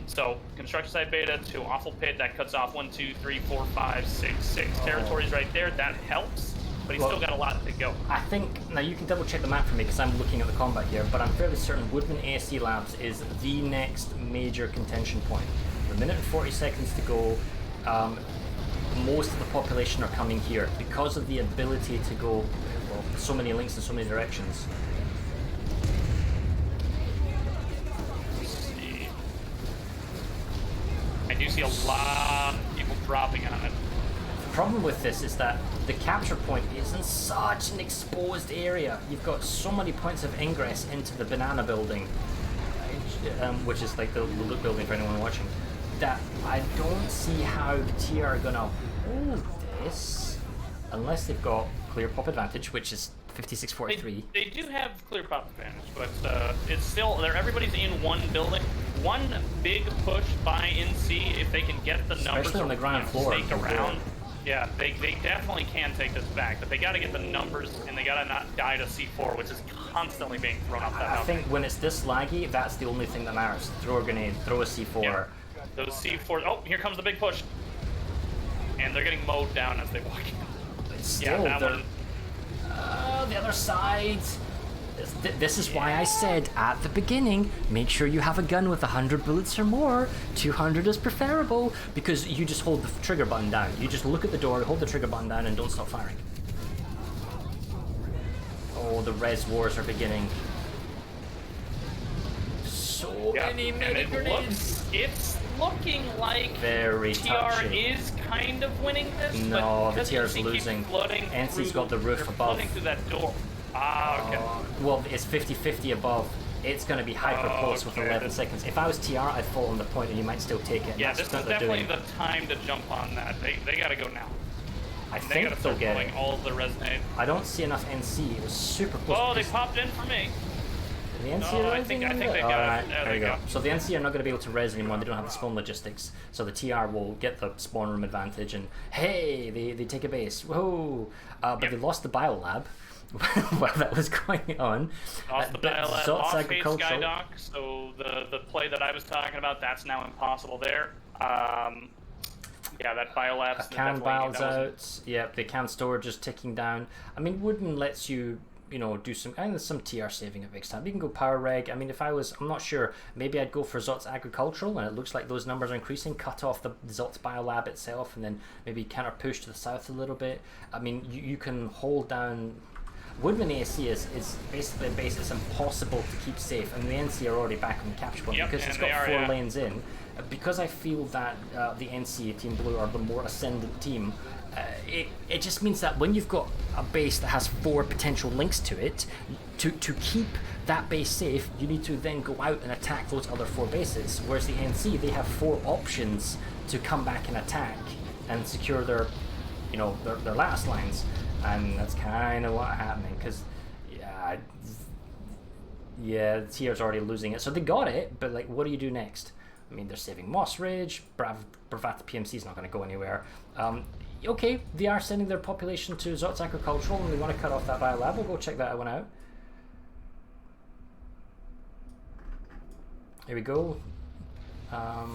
So construction site beta to awful pit, that cuts off 1, 2, 3, 4, 5, 6, 6 territories right there. That helps, but he's still got a lot to go. I think, now you can double check the map for me because I'm looking at the combat here, but I'm fairly certain Woodman ASC Labs is the next major contention point. A minute and 40 seconds to go. Most of the population are coming here because of the ability to go, well, so many links in so many directions. I do see a lot of people dropping on it. The problem with this is that the capture point is in such an exposed area. You've got so many points of ingress into the banana building, which is like the loot building for anyone watching, that I don't see how the TR are gonna hold this unless they've got clear pop advantage, which is 56-43. They do have clear pop advantage, but it's still there. Everybody's in one building. One big push by NC if they can get the numbers, especially on the ground floor, stake around. Yeah, they definitely can take this back, but they got to get the numbers and they got to not die to C4, which is constantly being thrown off that mountain. I think when it's this laggy, that's the only thing that matters. Throw a grenade, throw a C4. Yeah. Those C4s. Oh, here comes the big push, and they're getting mowed down as they walk in. But still, yeah, that one. The other side. This is why I said at the beginning, make sure you have a gun with 100 bullets or more. 200 is preferable, because you just hold the trigger button down. You just look at the door, hold the trigger button down, and don't stop firing. Oh, the res wars are beginning. So many mini grenades. It's looking like very TR touchy. Is kind of winning this. No, but the TR's losing. NC's got the roof above. Flooding through that door. Ah, okay. Well, it's 50-50 above. It's going to be hyper close with 11 seconds. If I was TR, I'd fall on the point and you might still take it. Yeah, that's this is definitely the time to jump on that. They got to go now. I they think got to start they'll pulling get all of the resonate. I don't see enough NC. It was super close. Oh, they popped in for me. The NC no, are I think they got Alright, it. there you go. So the NC are not going to be able to res anymore. They don't have the spawn logistics. So the TR will get the spawn room advantage and hey, they take a base. Whoa! But they lost the biolab. While that was going on. Lost the biolab, lost Skydock, so the play that I was talking about, that's now impossible there. Yeah, that biolab's can bios out. Yep, the can storage is ticking down. I mean, Wooden lets you, do some, and there's some TR saving at big time. You can go power reg. I mean, if I'm not sure, maybe I'd go for Zot's agricultural, and it looks like those numbers are increasing. Cut off the Zot's biolab itself, and then maybe counter push to the south a little bit. I mean, you can hold down. Woodman ASC is basically a base that's impossible to keep safe, and the NC are already back on the capture point because it's got 4 lanes in. Because I feel that the NC, Team Blue, are the more ascendant team, it just means that when you've got a base that has 4 potential links to it, to keep that base safe, you need to then go out and attack those other 4 bases. Whereas the NC, they have 4 options to come back and attack and secure their last lines. And that's kind of what's happening, because, the TR's already losing it. So they got it, but, like, what do you do next? I mean, they're saving Moss Ridge, Bravata PMC is not going to go anywhere. Okay, they are sending their population to Zot's Agricultural, and they want to cut off that biolab. We'll go check that one out. Here we go. I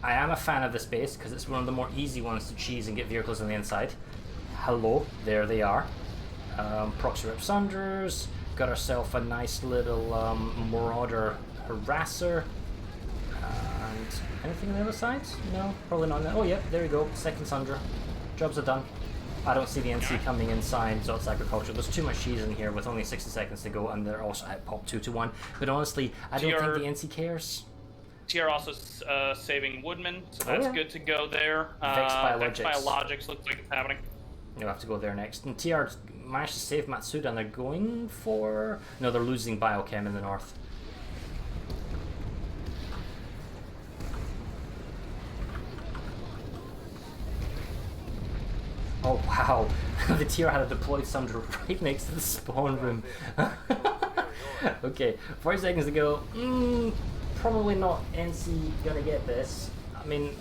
am a fan of this base, because it's one of the more easy ones to cheese and get vehicles on the inside. Hello, there they are. Proxy Rep Sunders, got ourselves a nice little Marauder Harasser. And anything on the other side? No, probably not. Oh, yeah, there you go. Second Sundra. Jobs are done. I don't see the NC coming inside Zot's Agriculture. There's too much cheese in here with only 60 seconds to go, and they're also at pop 2-1. But honestly, I don't think the NC cares. TR also saving Woodman, so that's good to go there. Vex Biologics looks like it's happening. You'll have to go there next. And TR managed to save Matsuda, and they're going for... No, they're losing Biochem in the north. Oh, wow. The TR had a deployed Sundra right next to the spawn room. Okay, 40 seconds to go. Probably not NC gonna get this. I mean,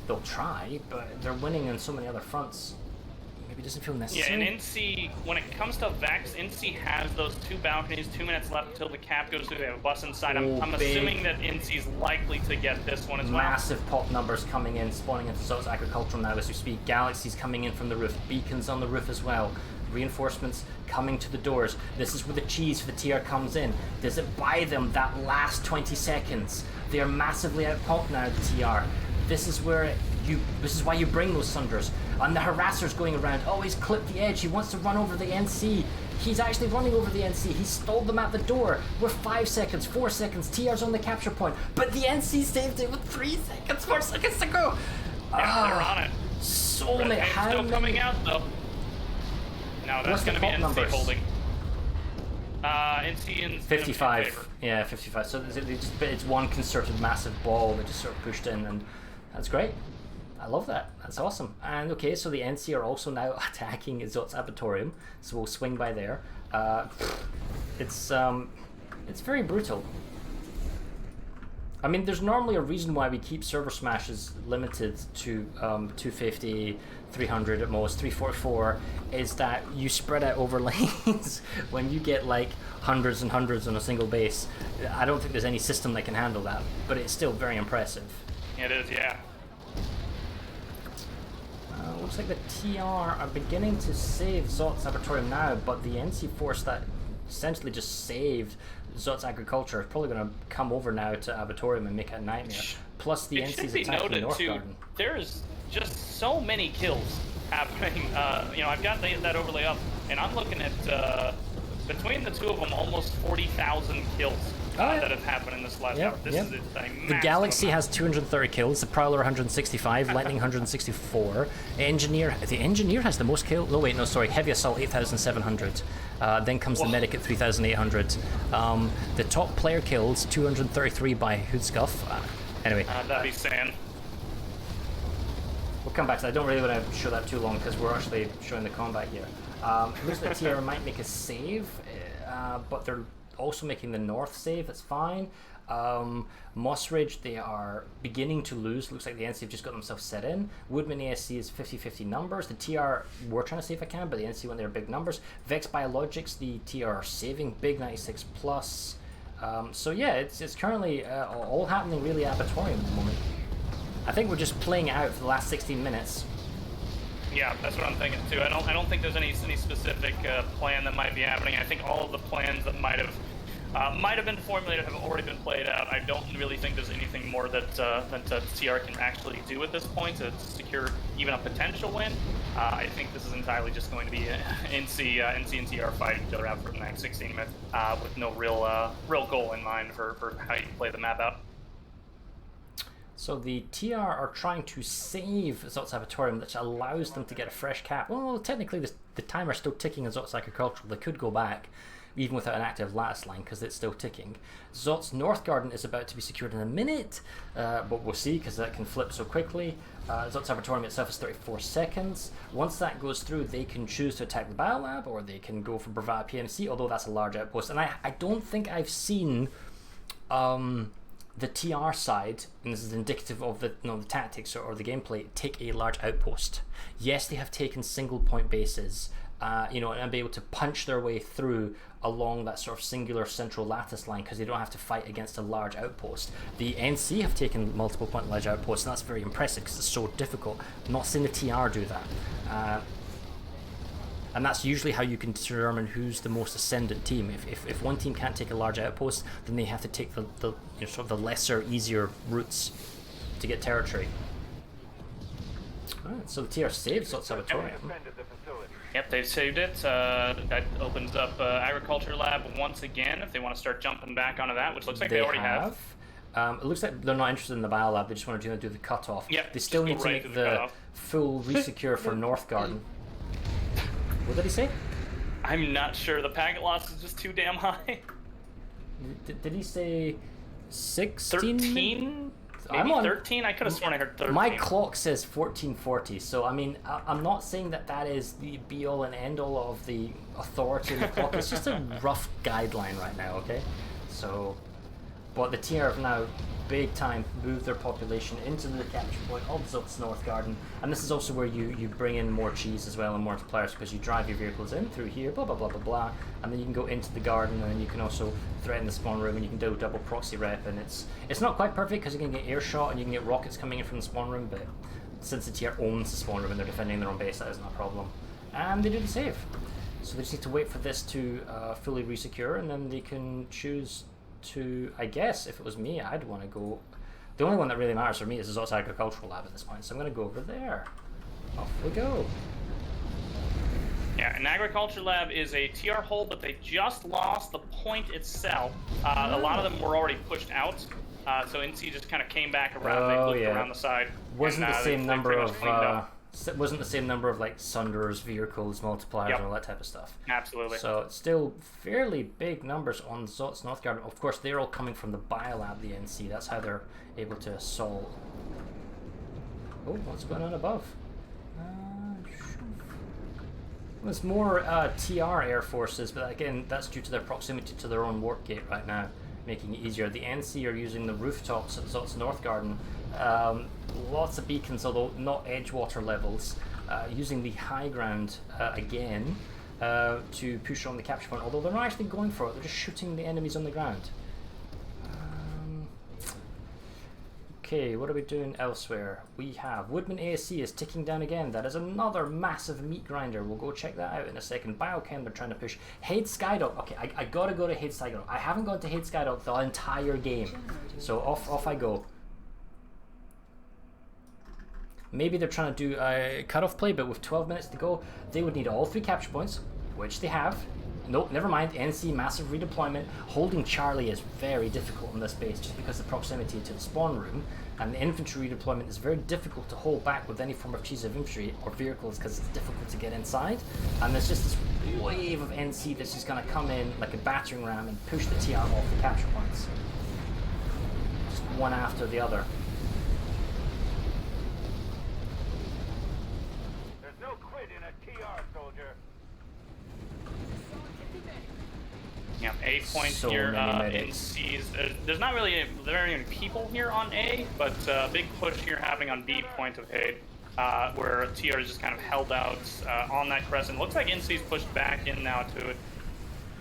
they'll try, but they're winning on so many other fronts. maybe doesn't feel Yeah, necessary. and NC, when it comes to Vex, NC has those 2 balconies, 2 minutes left until the cap goes through. They have a bus inside. I'm big. assuming that NC's likely to get this one as well. Massive pop numbers coming in, spawning into Zot's Agricultural now as we speak. Galaxies coming in from the roof, beacons on the roof as well. Reinforcements coming to the doors. This is where the cheese for the TR comes in. Does it buy them that last 20 seconds? They are massively out popped now, the TR. This is where this is why you bring those Sunders. And the harasser's going around. Oh, he's clipped the edge. He wants to run over the NC. He's actually running over the NC. He stalled them at the door. We're 5 seconds, 4 seconds. TR's on the capture point. But the NC saved it with 3 seconds, 4 seconds to go. Yeah, they're on it. So many. Still coming out though. No, that's going to be NC numbers? holding. NC in 55. Yeah, 55. So it's one concerted massive ball that just sort of pushed in, and that's great. I love that. That's awesome. And okay, so the NC are also now attacking Zot's Abatorium, so we'll swing by there. It's very brutal. I mean, there's normally a reason why we keep server smashes limited to 250, 300 at most, 344, is that you spread out over lanes. When you get like hundreds and hundreds on a single base, I don't think there's any system that can handle that, but it's still very impressive. It is, yeah. Looks like the TR are beginning to save Zot's Abatorium now, but the NC force that essentially just saved Zot's Agriculture is probably going to come over now to Abatorium and make it a nightmare. Plus the NC's attacking North Garden. There's just so many kills happening. You know, I've got that overlay up, and I'm looking at between the two of them almost 40,000 kills that have happened in this last hour. This is the Galaxy has 230 kills, the Prowler 165, Lightning 164. The Engineer has the most kills. No, wait, no, sorry. Heavy Assault 8,700. Then comes the Medic at 3,800. The top player kills 233 by Hoodscuff. Anyway, that'd be Sand. We'll come back to that. I don't really want to show that too long because we're actually showing the combat here. Looks like TR might make a save, but they're also making the north save. That's fine. Moss Ridge, they are beginning to lose. Looks like the NC have just got themselves set in. Woodman ASC is 50-50 numbers. The TR were trying to save if I can, but the NC went there big numbers. Vex Biologics, the TR are saving big 96 plus. So yeah, it's currently all happening really at Abatorium at the moment. I think we're just playing it out for the last 16 minutes. Yeah, that's what I'm thinking too. I don't think there's any specific plan that might be happening. I think all of the plans that might have been formulated have already been played out. I don't really think there's anything more that TR can actually do at this point to secure even a potential win. I think this is entirely just going to be NC and TR fighting each other out for the next 16 minutes with no real goal in mind for how you play the map out. So the TR are trying to save Zot's Abatorium, which allows them to get a fresh cap. Well, technically the timer's still ticking in Zot's Agricultural. They could go back, even without an active lattice line, because it's still ticking. Zot's North Garden is about to be secured in a minute, but we'll see, because that can flip so quickly. Zot's Abatorium itself is 34 seconds. Once that goes through, they can choose to attack the Biolab, or they can go for Bravada PMC, although that's a large outpost. And I don't think I've seen the TR side, and this is indicative of the tactics or the gameplay, take a large outpost. Yes, they have taken single point bases, and be able to punch their way through along that sort of singular central lattice line because they don't have to fight against a large outpost. The NC have taken multiple point large outposts, and that's very impressive because it's so difficult. I'm not seeing the TR do that. And that's usually how you can determine who's the most ascendant team. If one team can't take a large outpost, then they have to take the sort of the lesser, easier routes to get territory. Alright, so the TR saved Zot's Abatorium. Yep, they've saved it. That opens up Agriculture Lab once again if they want to start jumping back onto that, which looks like they already have. It looks like they're not interested in the Biolab, they just want to do the cutoff. Yep, they still need to make the full resecure for North Garden. What did he say? I'm not sure. The packet loss is just too damn high. Did he say 16? 13? Maybe 13? I could have sworn I heard 13. My clock says 1440, so I mean, I'm not saying that is the be-all and end-all of the authority of the clock. It's just a rough guideline right now, okay? So, but the TR have now big time moved their population into the capture point of Zot's North Garden, and this is also where you bring in more cheese as well and more multipliers, because you drive your vehicles in through here, blah blah blah blah blah, and then you can go into the garden, and then you can also threaten the spawn room, and you can do double proxy rep, and it's not quite perfect because you can get air shot and you can get rockets coming in from the spawn room, but since the TR owns the spawn room and they're defending their own base, that isn't a problem. And they do the save, so they just need to wait for this to fully resecure, and then they can choose to, I guess if it was me, I'd want to go. The only one that really matters for me is the Zot's Agricultural Lab at this point, so I'm going to go over there. Off we go. Yeah, an Agriculture Lab is a TR hold, but they just lost the point itself. A lot of them were already pushed out, so NC just kind of came back around. They looped around the side. Wasn't the same number of wasn't the same number of like Sunders, vehicles, multipliers, and all that type of stuff. Absolutely. So it's still fairly big numbers on Zot's North Garden. Of course, they're all coming from the Biolab, the NC. That's how they're able to assault. Oh, what's going on above? There's more TR air forces, but again, that's due to their proximity to their own warp gate right now, making it easier. The NC are using the rooftops at Zot's North Garden. Lots of beacons, although not Edgewater levels, using the high ground again to push on the capture point, although they're not actually going for it, they're just shooting the enemies on the ground. Okay, what are we doing elsewhere? We have Woodman ASC is ticking down again. That is another massive meat grinder. We'll go check that out in a second. Biochem, they're trying to push. Haid Skydock. Okay, I gotta go to Haid Skydock. I haven't gone to Haid Skydock the entire game. So off I go. Maybe they're trying to do a cutoff play, but with 12 minutes to go, they would need all 3 capture points, which they have. Nope, never mind. NC, massive redeployment. Holding Charlie is very difficult on this base just because of the proximity to the spawn room, and the infantry redeployment is very difficult to hold back with any form of cheese of infantry or vehicles because it's difficult to get inside. And there's just this wave of NC that's just going to come in like a battering ram and push the TR off the capture points. Just one after the other. Yeah, A point So here many in C's. There's not really very many people here on A, but big push here happening on B point of Haid, where TR is just kind of held out on that crescent. Looks like NC's pushed back in now to it,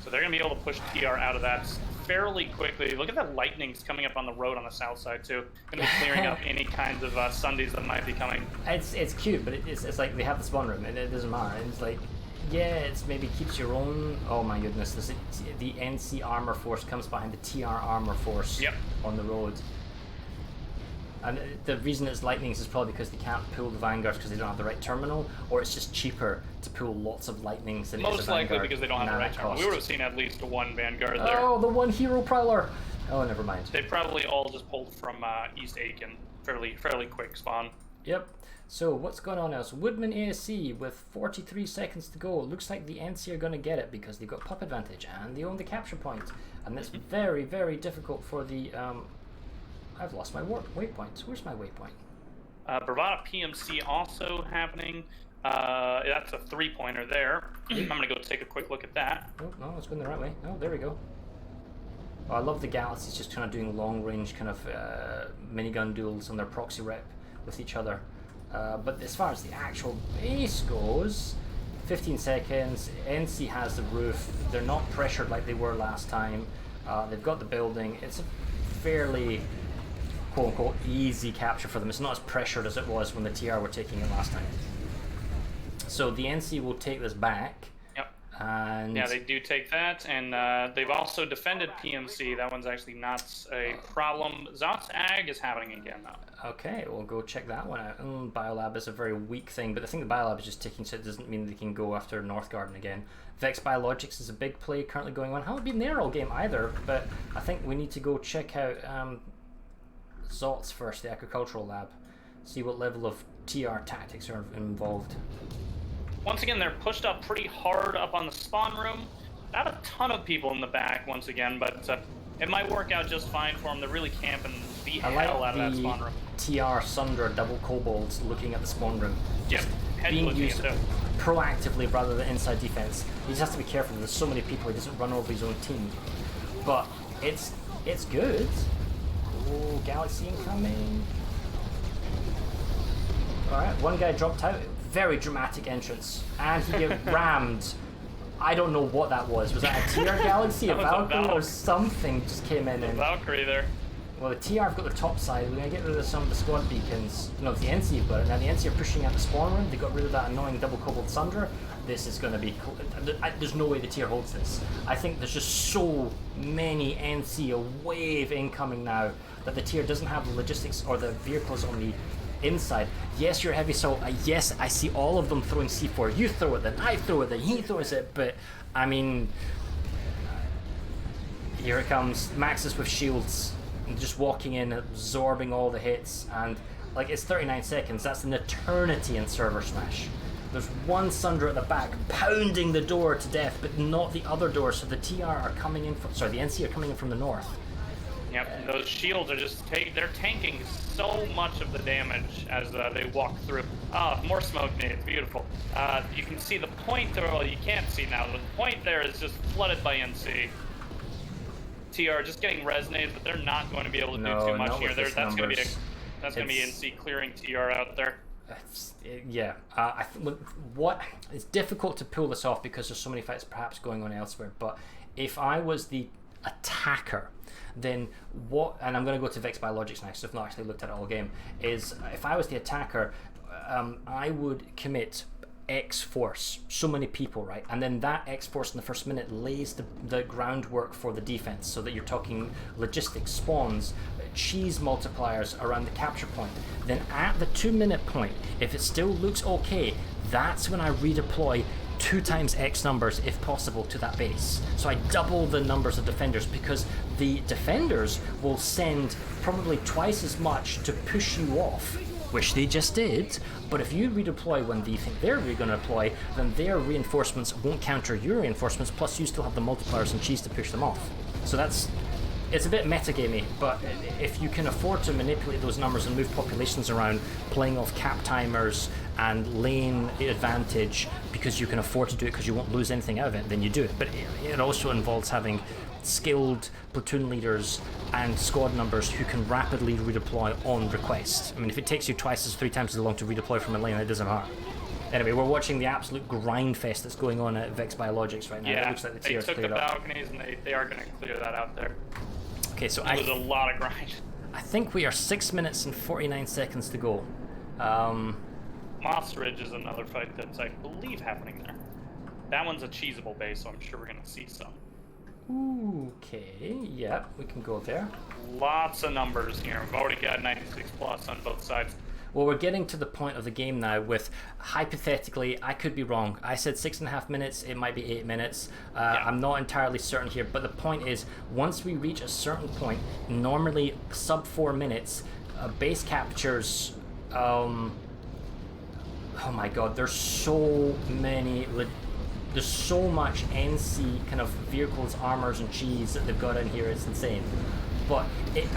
so they're going to be able to push TR out of that fairly quickly. Look at the lightnings coming up on the road on the south side too. Going to be clearing up any kinds of Sundays that might be coming. It's cute, but it's like they have the spawn room and it doesn't matter. It's like, yeah, it's maybe keeps your own. Oh my goodness, the NC armor force comes behind the TR armor force on the road. And the reason it's lightnings is probably because they can't pull the vanguards because they don't have the right terminal, or it's just cheaper to pull lots of lightnings than Most likely because they don't have the right terminal. We would have seen at least one vanguard there. Oh, the one hero prowler. Oh, never mind. They probably all just pulled from East Aiken. Fairly quick spawn. Yep. So what's going on now? So Woodman ASC with 43 seconds to go. Looks like the NC are going to get it because they've got pop advantage and they own the capture point. And that's very, very difficult for the... I've lost my waypoint. Where's my waypoint? Bravada PMC also happening. That's a 3-pointer there. I'm going to go take a quick look at that. Oh, no, it's going the right way. Oh, there we go. Oh, I love the Galaxies just kind of doing long-range kind of minigun duels on their proxy rep with each other. But as far as the actual base goes, 15 seconds, NC has the roof, they're not pressured like they were last time, they've got the building, it's a fairly quote-unquote easy capture for them, it's not as pressured as it was when the TR were taking it last time. So the NC will take this back. And yeah, they do take that, and they've also defended PMC. That one's actually not a problem. Zot's Ag is happening again, though. Okay, we'll go check that one out. Biolab is a very weak thing, but I think the Biolab is just ticking, so it doesn't mean they can go after North Garden again. Vex Biologics is a big play currently going on. Haven't been there all game either, but I think we need to go check out Zot's first, the Agricultural Lab. See what level of TR tactics are involved. Once again, they're pushed up pretty hard up on the spawn room. Not a ton of people in the back once again, but it might work out just fine for them. They're really camping the hell out of that spawn room. TR Sunder double kobolds looking at the spawn room. Yep, Being used proactively rather than inside defense. He just has to be careful. There's so many people, he doesn't run over his own team. But it's It's good. Oh, Galaxy incoming. Alright, one guy dropped out. Very dramatic entrance. And he get rammed. I don't know what that was. Was that a TR Galaxy, a Falc'hun, or something just came in? And Valkyrie there. well, the TR have got their top side. We're going to get rid of some of the squad beacons. No, the NC have got it. Now the NC are pushing out the spawn room. They got rid of that annoying double cobbled Sunder. This is going to be cool. There's no way the TR holds this. I think there's just so many NC, a wave incoming now, that the TR doesn't have the logistics or the vehicles on the inside. Yes, you're heavy assault. Yes, I see all of them throwing C4. You throw it, then I throw it, then he throws it. But I mean, here it comes. Maxis with shields, and just walking in, absorbing all the hits, and like it's 39 seconds. That's an eternity in server smash. There's one Sunder at the back pounding the door to death, but not the other door. So the TR are coming in from, sorry, the NC are coming in from the north. Yep, those shields are just they're tanking so much of the damage as they walk through. Ah, more smoke nades, beautiful. You can see the point there, well, you can't see now, the point there is just flooded by NC. TR just getting res nades, but they're not going to be able to do too much here. That's going to be NC clearing TR out there. Yeah, it's difficult to pull this off because there's so many fights perhaps going on elsewhere. But if I was the attacker, then what? And I'm going to go to Vex Biologics next. So I've not actually looked at it all game. Is if I was the attacker, I would commit X force, so many people, right? And then that X force in the first minute lays the groundwork for the defense, so that you're talking logistics, spawns, cheese multipliers around the capture point. Then at the 2-minute point, if it still looks okay, that's when I redeploy 2 times X numbers if possible to that base. So I double the numbers of defenders, because the defenders will send probably twice as much to push you off, which they just did. But if you redeploy when they think they're going to deploy, then their reinforcements won't counter your reinforcements, plus you still have the multipliers and cheese to push them off. So it's a bit metagamey, but if you can afford to manipulate those numbers and move populations around, playing off cap timers and lane advantage, because you can afford to do it because you won't lose anything out of it, then you do it. But it also involves having skilled platoon leaders and squad numbers who can rapidly redeploy on request. I mean, if it takes you 3 times as long to redeploy from a lane, it doesn't matter. Anyway, we're watching the absolute grind fest that's going on at Vex Biologics right now. Yeah, it looks like the they TR's took the cleared up. balconies and they are going to clear that out there. Okay, so it was a lot of grind. I think we are 6 minutes and 49 seconds to go. Moss Ridge is another fight that's, I believe, happening there. That one's a cheesable base, so I'm sure we're going to see some. Okay, yeah, we can go there. Lots of numbers here. We've already got 96 plus on both sides. Well, we're getting to the point of the game now with, hypothetically, I could be wrong. I said 6.5 minutes, it might be 8 minutes. Yeah. I'm not entirely certain here, but the point is, once we reach a certain point, normally sub 4 minutes, base captures, oh my god, there's so many, there's so much NC kind of vehicles, armors, and cheese that they've got in here, it's insane. But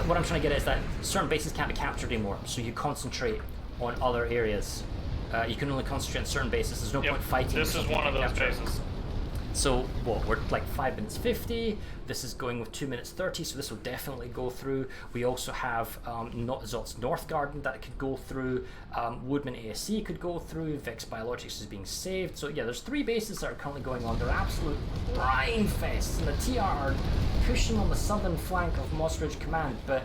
what I'm trying to get at is that certain bases can't be captured anymore, so you concentrate on other areas. You can only concentrate on certain bases. There's no point fighting. This is one of those bases. So, what, we're like 5 minutes 50. This is going with 2 minutes 30, so this will definitely go through. We also have Zot's North Garden that could go through. Woodman ASC could go through. Vex Biologics is being saved. So yeah, there's 3 bases that are currently going on. They're absolute grind fests, and the TR are pushing on the southern flank of Moss Ridge Command, but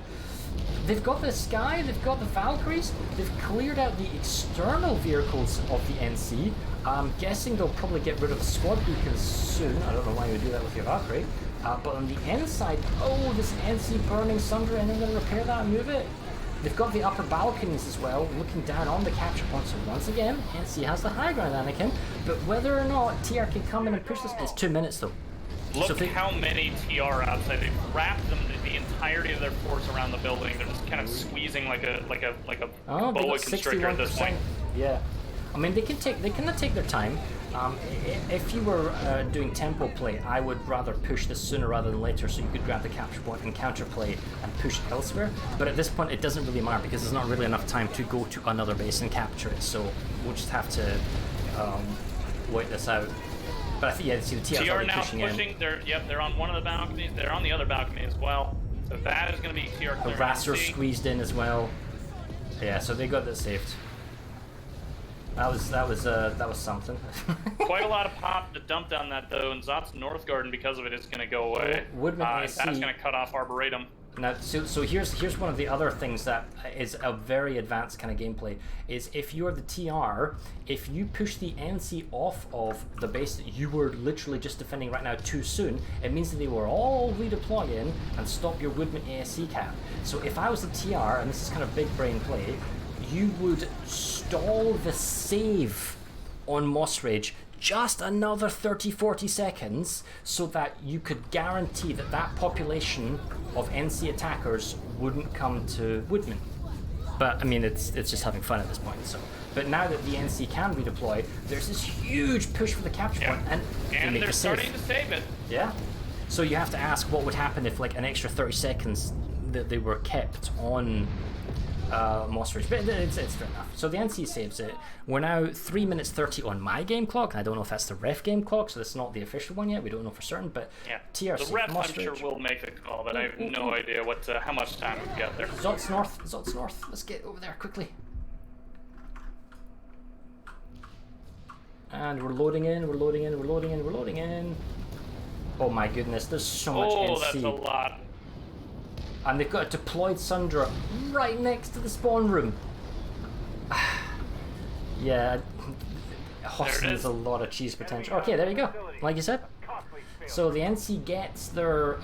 they've got the Sky, they've got the Valkyries, they've cleared out the external vehicles of the NC. I'm guessing they'll probably get rid of the squad beacons soon. I don't know why you would do that with your Valkyrie. But on the inside, oh, this NC burning Sunder, and they're going to repair that and move it. They've got the upper balconies as well, looking down on the capture point. So once again, NC has the high ground, Anakin. But whether or not TR can come in and push this, it's 2 minutes though. Look how many TR outside. They've wrapped them the entirety of their force around the building. They're just kind of squeezing like a boa constrictor at this point. Yeah. I mean, they can take their time. If you were doing tempo play, I would rather push this sooner rather than later, so you could grab the capture point and counterplay and push elsewhere. But at this point, it doesn't really matter because there's not really enough time to go to another base and capture it. So we'll just have to wait this out. But I think, yeah, see the TR now pushing. They're on one of the balconies. They're on the other balcony as well. So that is going to be TR clear. Harasser squeezed in as well. Yeah, so they got that saved. That was something. Quite a lot of pop to dump down that though, and Zot's North Garden because of it is going to go away. Woodman AC. That's going to cut off Arboretum. Now, so here's one of the other things that is a very advanced kind of gameplay, is if you're the TR, if you push the NC off of the base that you were literally just defending right now too soon, it means that they will all redeploy in and stop your Woodman ASC cap. So if I was the TR, and this is kind of big brain play, you would stall the save on Moss Rage just another 30-40 seconds so that you could guarantee that that population of NC attackers wouldn't come to Woodman. But I mean, it's just having fun at this point. So, but now that the NC can redeploy, there's this huge push for the capture point, and they're starting to save it. Yeah. So you have to ask what would happen if like an extra 30 seconds that they were kept on Moss Ridge, but it's fair enough. So the NC saves it. We're now 3 minutes 30 on my game clock. I don't know if that's the ref game clock, so that's not the official one yet. We don't know for certain, but yeah, TRC. The ref, I'm sure, will make the call, but I have no idea what how much time we've got there. Zot's north. Let's get over there quickly. And we're loading in. Oh my goodness, there's so much NC. Oh, that's a lot. And they've got a deployed Sundra right next to the spawn room. Yeah, Hossin's a lot of cheese potential. Okay, there you go. Like you said. So the NC gets their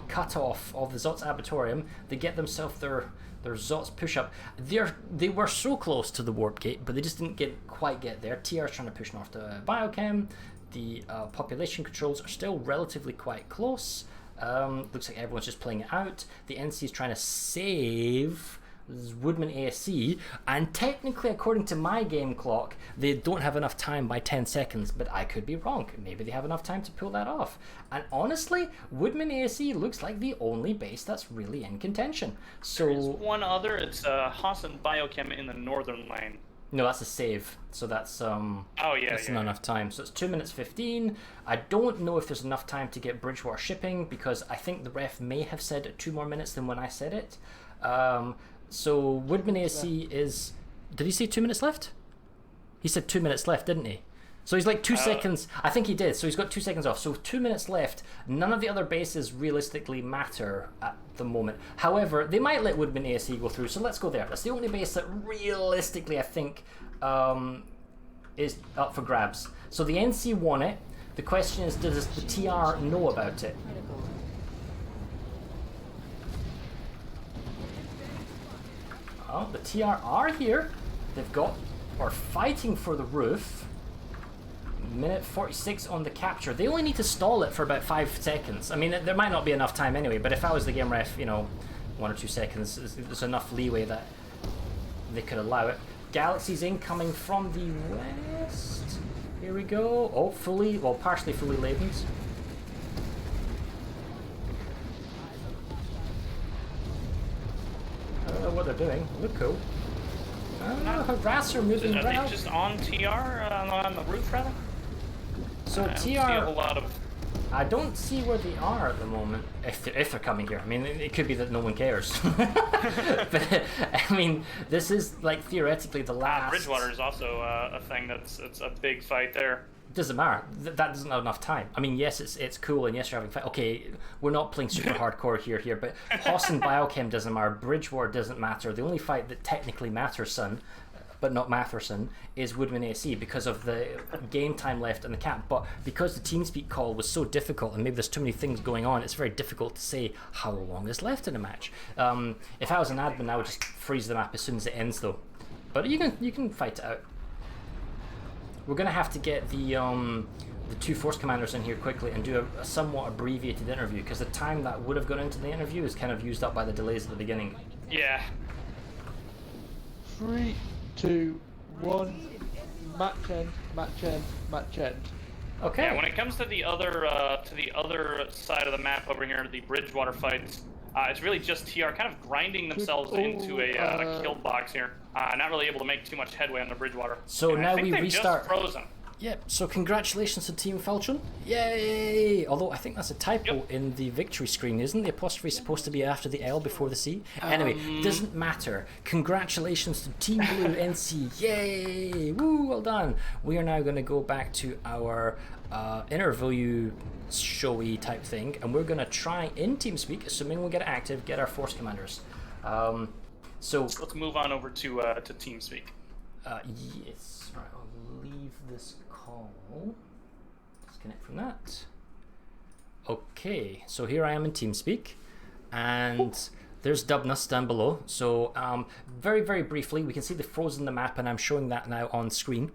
cut-off of the Zot's Abatorium. They get themselves their Zot's push-up. They were so close to the warp gate, but they just didn't quite get there. TR's trying to push north to Biochem. The population controls are still relatively quite close. Looks like everyone's just playing it out. The NC is trying to save Woodman ASC, and technically, according to my game clock, they don't have enough time by 10 seconds, but I could be wrong. Maybe they have enough time to pull that off. And honestly, Woodman ASC looks like the only base that's really in contention. So there's one other. It's Hossin Biochem in the northern lane. No, that's a save. So that's that's not enough time. So it's 2 minutes 15. I don't know if there's enough time to get Bridgewater shipping, because I think the ref may have said 2 more minutes than when I said it. So Woodman ASC is... Did he say 2 minutes left? He said 2 minutes left, didn't he? So he's like 2 seconds. I think he did. So he's got 2 seconds off. So 2 minutes left. None of the other bases realistically matter at the moment. However, they might let Woodman ASC go through. So let's go there. That's the only base that realistically I think is up for grabs. So the NC won it. The question is, does the TR know about it? Oh, the TR are here. They've are fighting for the roof. Minute 46 on the capture. They only need to stall it for about 5 seconds. I mean, there might not be enough time anyway, but if I was the game ref, 1 or 2 seconds, there's enough leeway that they could allow it. Galaxy's incoming from the west. Here we go. Oh, partially fully laden. I don't know what they're doing. Look cool. Harasser moving around. Are they just on TR on the roof, rather? So TR. See a whole lot of... I don't see where they are at the moment. If they're coming here, I mean, it could be that no one cares. But I mean, this is like theoretically the last. Bridgewater is also a thing it's a big fight there. Doesn't matter. That doesn't have enough time. I mean, yes, it's cool, and yes, you're having fun. Okay, we're not playing super hardcore here, but Hossin Biochem doesn't matter. Bridgewater doesn't matter. The only fight that technically matters, son, but not Matherson, is Woodman AC because of the game time left and the cap. But because the TeamSpeak call was so difficult, and maybe there's too many things going on, it's very difficult to say how long is left in a match. If I was an admin, I would just freeze the map as soon as it ends, though. But you can fight it out. We're going to have to get the 2 force commanders in here quickly and do a somewhat abbreviated interview, because the time that would have gone into the interview is kind of used up by the delays at the beginning. Yeah. 3, 2, 1. Match end. Okay. Yeah, when it comes to the other side of the map over here, the Bridgewater fights, it's really just TR kind of grinding themselves into a kill box here. Not really able to make too much headway on the Bridgewater. So and now I think we they've restart. Just frozen. Yep, so congratulations to Team Falc'hun. Yay! Although I think that's a typo in the victory screen. Isn't the apostrophe supposed to be after the L before the C? Anyway, doesn't matter. Congratulations to Team Blue NC. Yay! Woo, well done. We are now going to go back to our interview showy type thing, and we're going to try in TeamSpeak, assuming we get it active, get our force commanders. So let's move on over to TeamSpeak. Yes. Right, I'll leave this call. Disconnect from that. Okay, so here I am in TeamSpeak, and there's Dubnus down below. So very, very briefly, we can see the frozen the map, and I'm showing that now on screen.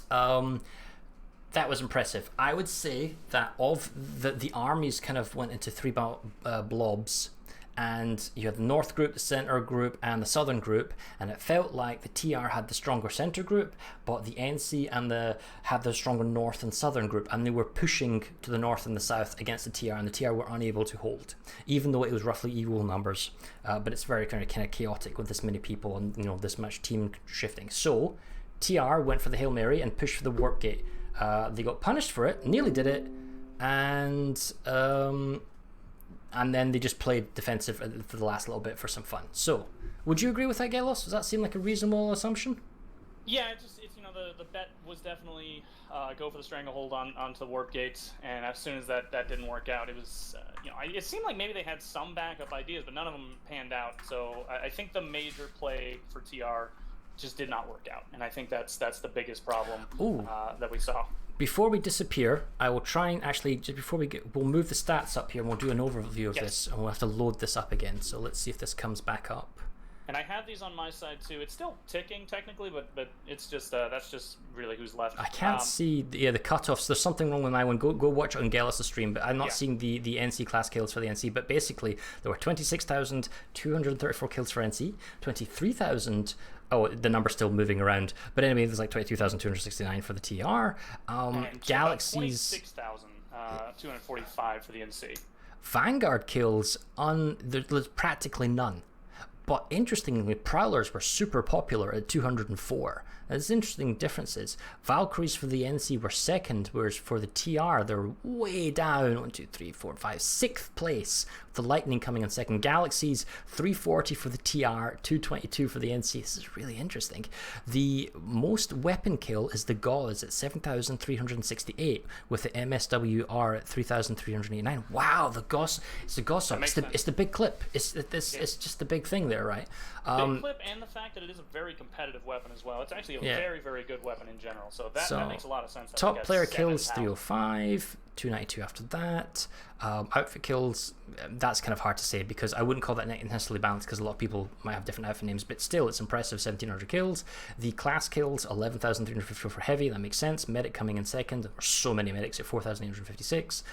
That was impressive. I would say that of the armies kind of went into three blobs, and you had the north group, the center group, and the southern group, and it felt like the TR had the stronger center group, but the NC had the stronger north and southern group, and they were pushing to the north and the south against the TR, and the TR were unable to hold, even though it was roughly equal numbers. But it's very kind of chaotic with this many people and this much team shifting. So TR went for the Hail Mary and pushed for the warp gate. They got punished for it, nearly did it, and then they just played defensive for the last little bit for some fun. So, would you agree with that, Galos? Does that seem like a reasonable assumption? Yeah, it's the bet was definitely go for the stranglehold onto the warp gates, and as soon as that didn't work out, it was it seemed like maybe they had some backup ideas, but none of them panned out. So I think the major play for TR just did not work out, and I think that's the biggest problem that we saw. Before we disappear, I will try and actually, just before we'll move the stats up here and we'll do an overview of this, and we'll have to load this up again. So let's see if this comes back up. And I have these on my side too. It's still ticking technically, but it's just that's just really who's left. I can't see the cutoffs. There's something wrong with my one. Go watch it on Galos' stream, but I'm not seeing the NC class kills for the NC. But basically, there were 26,234 kills for NC, 23,000. Oh, the number's still moving around. But anyway, there's like 22,269 for the TR. Galaxies. 26,245 for the NC. Vanguard kills, there's practically none. But interestingly, Prowlers were super popular at 204. There's interesting differences. Valkyries for the NC were second, whereas for the TR, they're way down. 1, 2, 3, 4, 5, 6th place. With the Lightning coming in second. Galaxies, 340 for the TR, 222 for the NC. This is really interesting. The most weapon kill is the Gauss at 7,368, with the MSWR at 3,389. Wow, the Gauss, it's the Gauss. It's the big clip. It's just the big thing there, right? Big clip, and the fact that it is a very competitive weapon as well. It's actually a very, very good weapon in general. So that makes a lot of sense. Top player kills 305, 292 after that. Outfit kills, that's kind of hard to say because I wouldn't call that necessarily balanced because a lot of people might have different outfit names, but still it's impressive. 1,700 kills. The class kills, 11,354 for heavy. That makes sense. Medic coming in second. There were so many medics at 4,856.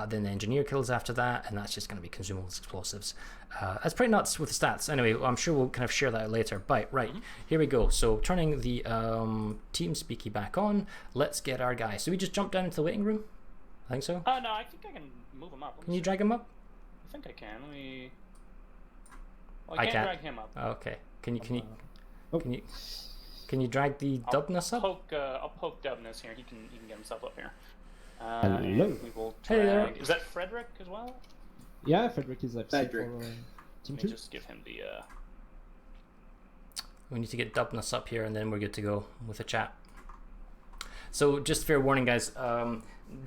Then the engineer kills after that, and that's just going to be consumables, explosives. That's pretty nuts with the stats. Anyway, I'm sure we'll kind of share that out later. But here we go. So turning the TeamSpeaky back on, let's get our guy. So we just jump down into the waiting room? I think so. No, I think I can move him up. Can you drag him up? I think I can. I can't drag him up. Okay. Can you drag the Dubnus up? I'll poke Dubnus here. He can get himself up here. Hello. We will drag. Is that Frederick as well? Yeah, Frederick is up. Let me just give him the. We need to get Dubnus up here, and then we're good to go with the chat. So just fair warning, guys.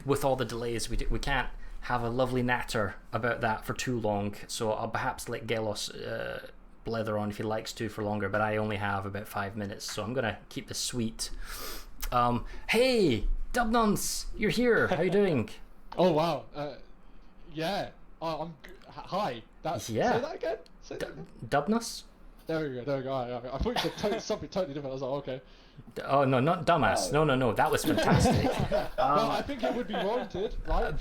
With all the delays, we can't have a lovely natter about that for too long. So I'll perhaps let Galos blether on if he likes to for longer, but I only have about 5 minutes, so I'm gonna keep this sweet. Hey, Dubnus, you're here. How you doing? Oh wow. Yeah. I'm. Hi. Say that again. Dubnus. There we go. I thought you said something totally different. I was like, okay. Oh no, not dumbass. No, that was fantastic. Well, I think it would be warranted, right?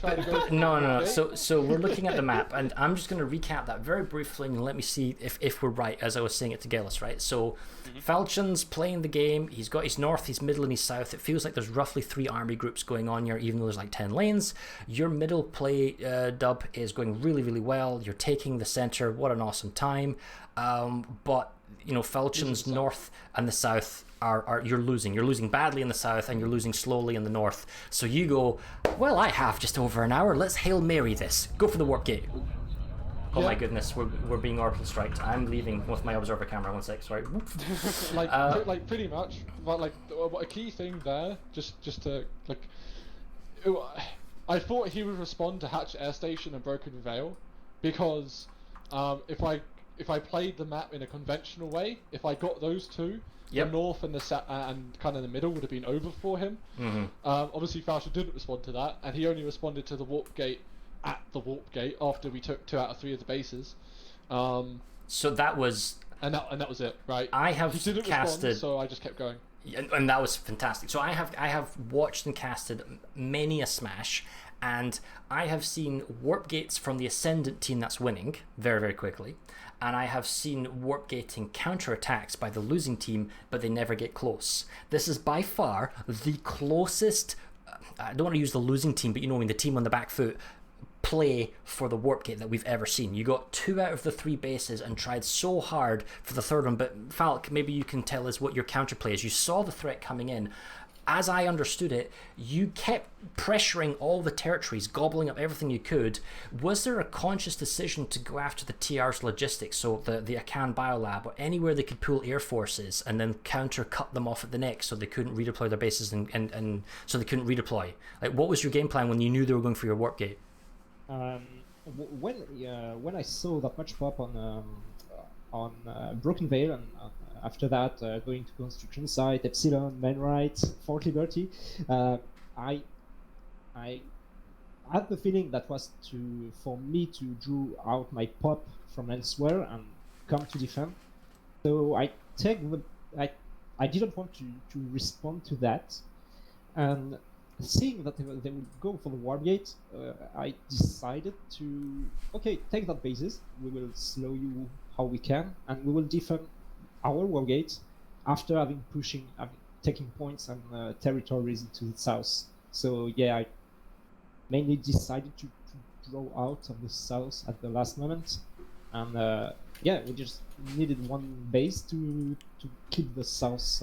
No. So we're looking at the map, and I'm just going to recap that very briefly and let me see if we're right as I was saying it to Gillis, right? So Falc'hun's playing the game. He's got his north, his middle, and his south. It feels like there's roughly 3 army groups going on here, even though there's like 10 lanes. Your middle play, Dub, is going really, really well. You're taking the center. What an awesome time. But but Falc'hun's north and the south are you're losing badly in the south, and you're losing slowly in the north. So you go, well, I have just over an hour, let's Hail Mary this, go for the warp gate. Oh my goodness, we're being orbital striked. I'm leaving with my observer camera. 1 sec, sorry. like pretty much, but like a key thing there, just to like, I thought he would respond to Hatch Air Station and Broken Veil, because if I played the map in a conventional way, if I got those two, the north and the and kind of the middle would have been over for him. Obviously, Falc'hun didn't respond to that, and he only responded to the warp gate at the warp gate after we took 2 out of 3 of the bases. So that was... And that was it, right? I have he didn't casted... respond, so I just kept going. And that was fantastic. So I have watched and casted many a smash, and I have seen warp gates from the Ascendant team that's winning very, very quickly, and I have seen warp gating counterattacks by the losing team, but they never get close. This is by far the closest... I don't want to use the losing team, but the team on the back foot play for the warp gate that we've ever seen. You got 2 out of the 3 bases and tried so hard for the 3rd one, but Falc, maybe you can tell us what your counterplay is. You saw the threat coming in. As I understood it, you kept pressuring all the territories, gobbling up everything you could. Was there a conscious decision to go after the TR's logistics, so the Akan Biolab, or anywhere they could pull air forces and then cut them off at the neck so they couldn't redeploy their bases and so they couldn't redeploy? Like, what was your game plan when you knew they were going for your warp gate? When I saw that much pop on Broken Veil, and after that going to construction site, Epsilon, main right, Fort Liberty, I had the feeling that was for me to draw out my pop from elsewhere and come to defend. So I didn't want to respond to that, and seeing that they would go for the warp gate, I decided to take that basis. We will slow you how we can, and we will defend our warp gate after having taking points and territories into the south. So yeah, I mainly decided to draw out of the south at the last moment, and we just needed one base to keep the south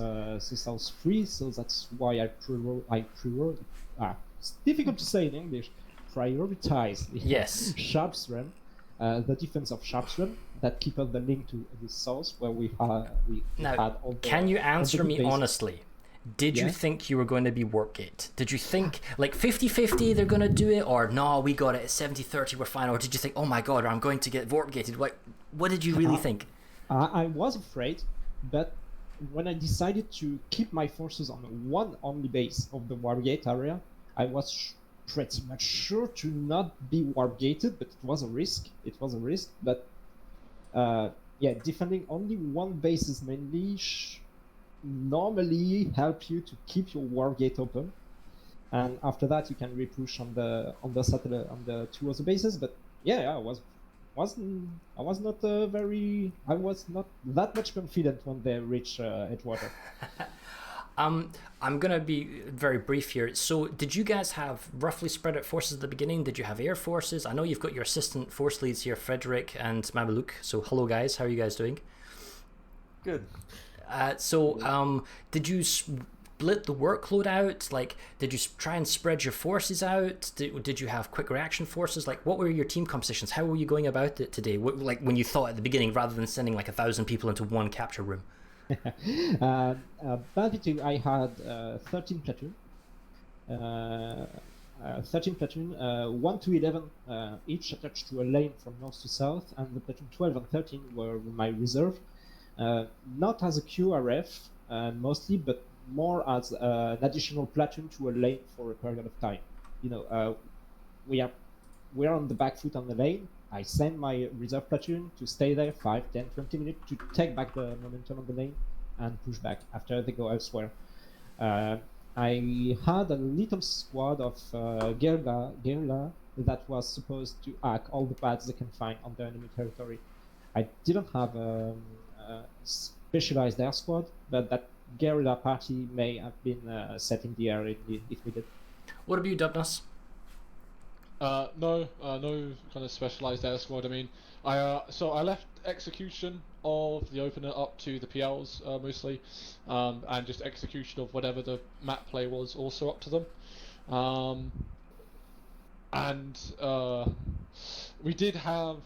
free. So that's why it's difficult to say in English. Prioritize Sharpsrun, the defense of Sharpsrun, that keep up the link to the south where we had all the... Can you answer me honestly? Did you think you were going to be warp gate? Did you think like 50-50 they're going to do it, or no, we got it at 70-30, we're fine? Or did you think, oh my god, I'm going to get warp gated? What did you really think? I was afraid, but when I decided to keep my forces on one only base of the warp gate area, I was pretty much sure to not be warp gated, but it was a risk. But defending only one base is mainly normally help you to keep your warp gate open, and after that you can repush on the satellite on the 2 other bases. But I was not that much confident when they reach Edgewater. I'm gonna be very brief here. So did you guys have roughly spread out forces at the beginning? Did you have air forces? I know you've got your assistant force leads here, Frederick and Mamelouk. So hello guys, how are you guys doing? Good. Did you split the workload out? Like, did you try and spread your forces out? Did you have quick reaction forces? Like, what were your team compositions? How were you going about it today? Like when you thought at the beginning, rather than sending like 1,000 people into one capture room? Basically, I had 13 platoon. 13 platoon, 1 to 11 each attached to a lane from north to south, and the platoon 12 and 13 were my reserve. Not as a QRF mostly, but more as an additional platoon to a lane for a period of time. We are on the back foot on the lane. I send my reserve platoon to stay there 5, 10, 20 minutes to take back the momentum on the lane and push back after they go elsewhere. I had a little squad of guerrilla that was supposed to hack all the paths they can find on the enemy territory. I didn't have a specialized air squad, but that guerrilla party may have been set in the air if needed. What about you, Dubnus? No kind of specialized air squad. I mean, I left execution of the opener up to the PLs mostly, and just execution of whatever the map play was also up to them. We did have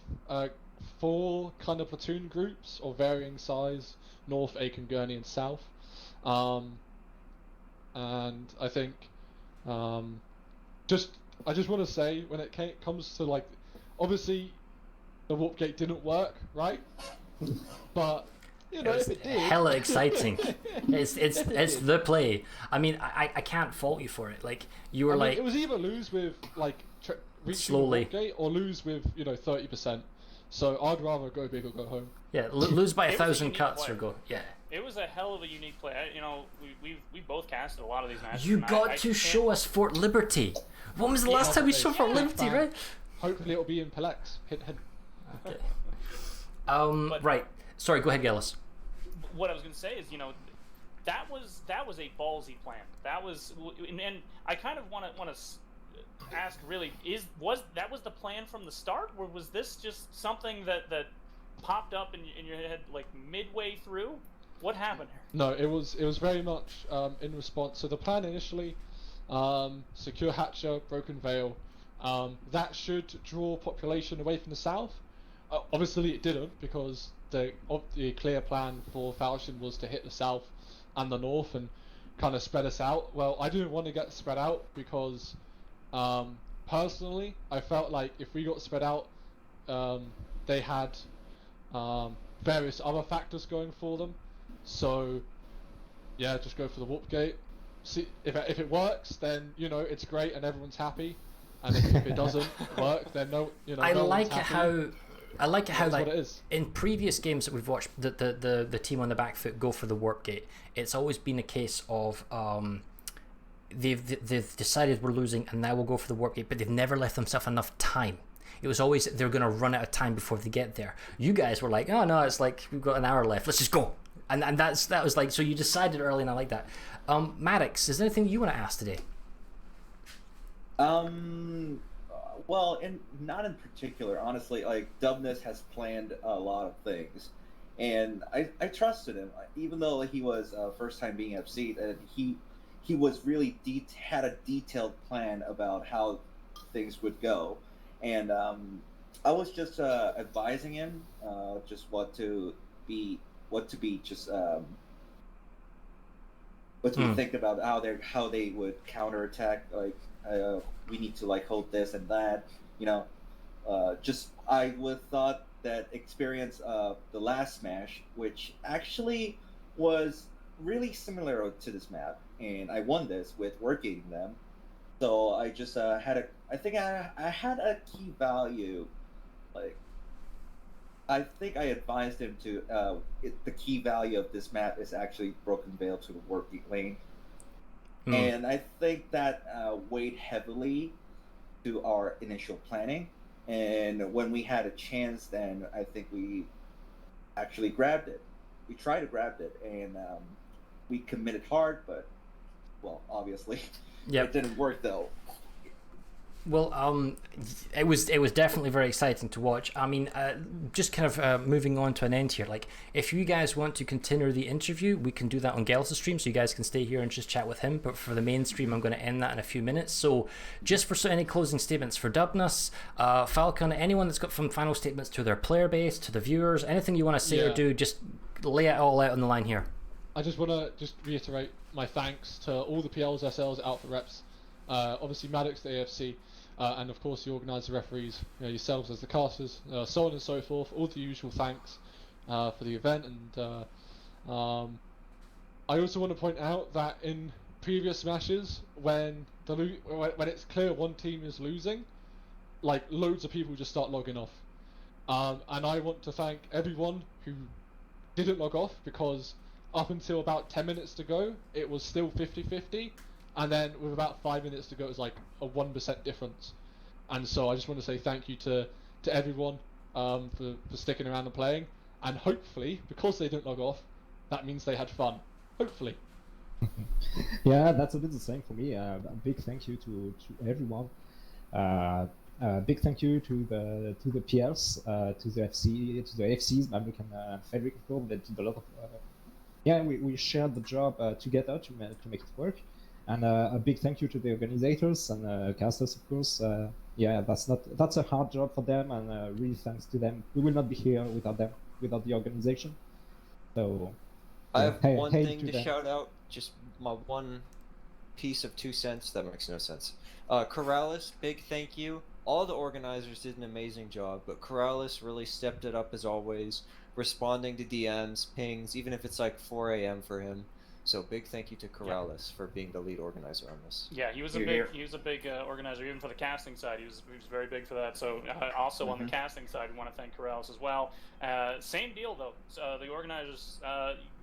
4 kind of platoon groups of varying size: North, Aiken, Gurney, and South. And I think I just want to say, when it comes to, like, obviously the warp gate didn't work, right? But you know, if it did, hella exciting. it's the play. I mean, I can't fault you for it. Like, you were like, it was either lose with like reaching slowly the warp gate or lose with 30%. So I'd rather go big or go home. Yeah, lose by It was a 1,000 unique cuts play. or go. Yeah. It was a hell of a unique play. We both casted a lot of these matches. You and got I to can't- show us Fort Liberty. When was the last time we saw Fort Liberty, right? Hopefully it'll be in Pelex. Hint, hint. Okay. But- Right. Sorry, go ahead, Gillis. What I was going to say is, that was a ballsy plan. That was, and I kind of want to ask, really, was the plan from the start, or was this just something that popped up in your head like midway through? What happened here? No, it was very much in response. So the plan initially, secure Hatcher, Broken Veil, that should draw population away from the south. Obviously it didn't, because the clear plan for Falc'hun was to hit the south and the north and kind of spread us out. Well, I didn't want to get spread out because personally I felt like if we got spread out, they had various other factors going for them. So yeah, just go for the warp gate. See if it works, then it's great and everyone's happy. And if it doesn't work, then I no like one's it happy. how That's like what it is. in previous games that we've watched, the team on the back foot go for the warp gate. It's always been a case of they've decided we're losing and now we'll go for the warp gate, but they've never left themselves enough time. It was always they're going to run out of time before they get there. You guys were like, oh no, it's like we've got an hour left. Let's just go. And that was like, so you decided early, and I like that. Maddox, is there anything you want to ask today? Well, not in particular, honestly. Like, Dubnus has planned a lot of things, and I trusted him, even though he was first time being FC, and he was really had a detailed plan about how things would go, and I was just advising him just what to be think about how they would counterattack. Like, we need to like hold this and that, just I would thought that experience of the last Smash, which actually was really similar to this map, and I won this with working them. So I just had I had a key value. Like, I think I advised him to the key value of this map is actually Broken Veil to the working lane. And I think that weighed heavily to our initial planning. And when we had a chance, then I think we actually grabbed it. We tried to grab it, and we committed hard, but, well, obviously, it didn't work, though. Well, it was definitely very exciting to watch. I mean, just kind of moving on to an end here. Like, if you guys want to continue the interview, we can do that on Gels' stream, so you guys can stay here and just chat with him. But for the main stream, I'm going to end that in a few minutes. So, just for any closing statements for Dubnus, Falc'hun, anyone that's got some final statements to their player base, to the viewers, anything you want to say or do, just lay it all out on the line here. I just want to reiterate my thanks to all the PLs, SLs, Alpha Reps, obviously Maddox, the AFC. And of course the organizer referees, yourselves as the casters, so on and so forth. All the usual thanks for the event, and I also want to point out that in previous Smashes, when it's clear one team is losing, like, loads of people just start logging off. And I want to thank everyone who didn't log off, because up until about 10 minutes to go, it was still 50-50. And then with about 5 minutes to go, it was like a 1% difference. And so I just want to say thank you to everyone for sticking around and playing. And hopefully, because they didn't log off, that means they had fun. Hopefully. Yeah, that's a bit the same for me. A big thank you to everyone. Big thank you to the PLs, to the FCs, Mamluk and Frederick, of course, that did a lot of. We shared the job together to make it work, and a big thank you to the organizers and casters, of course. That's a hard job for them, and really thanks to them. We will not be here without them, without the organization. So I have one thing to them. shout out, just my one piece of 2 cents. That makes no sense. Corrales, big thank you. All the organizers did an amazing job, but Corrales really stepped it up as always, responding to DMs, pings, even if it's like 4 a.m. for him. So big thank you to Corrales for being the lead organizer on this. Yeah, he was a big organizer even for the casting side. He was very big for that. So also on the casting side, we want to thank Corrales as well. Same deal though. The organizers,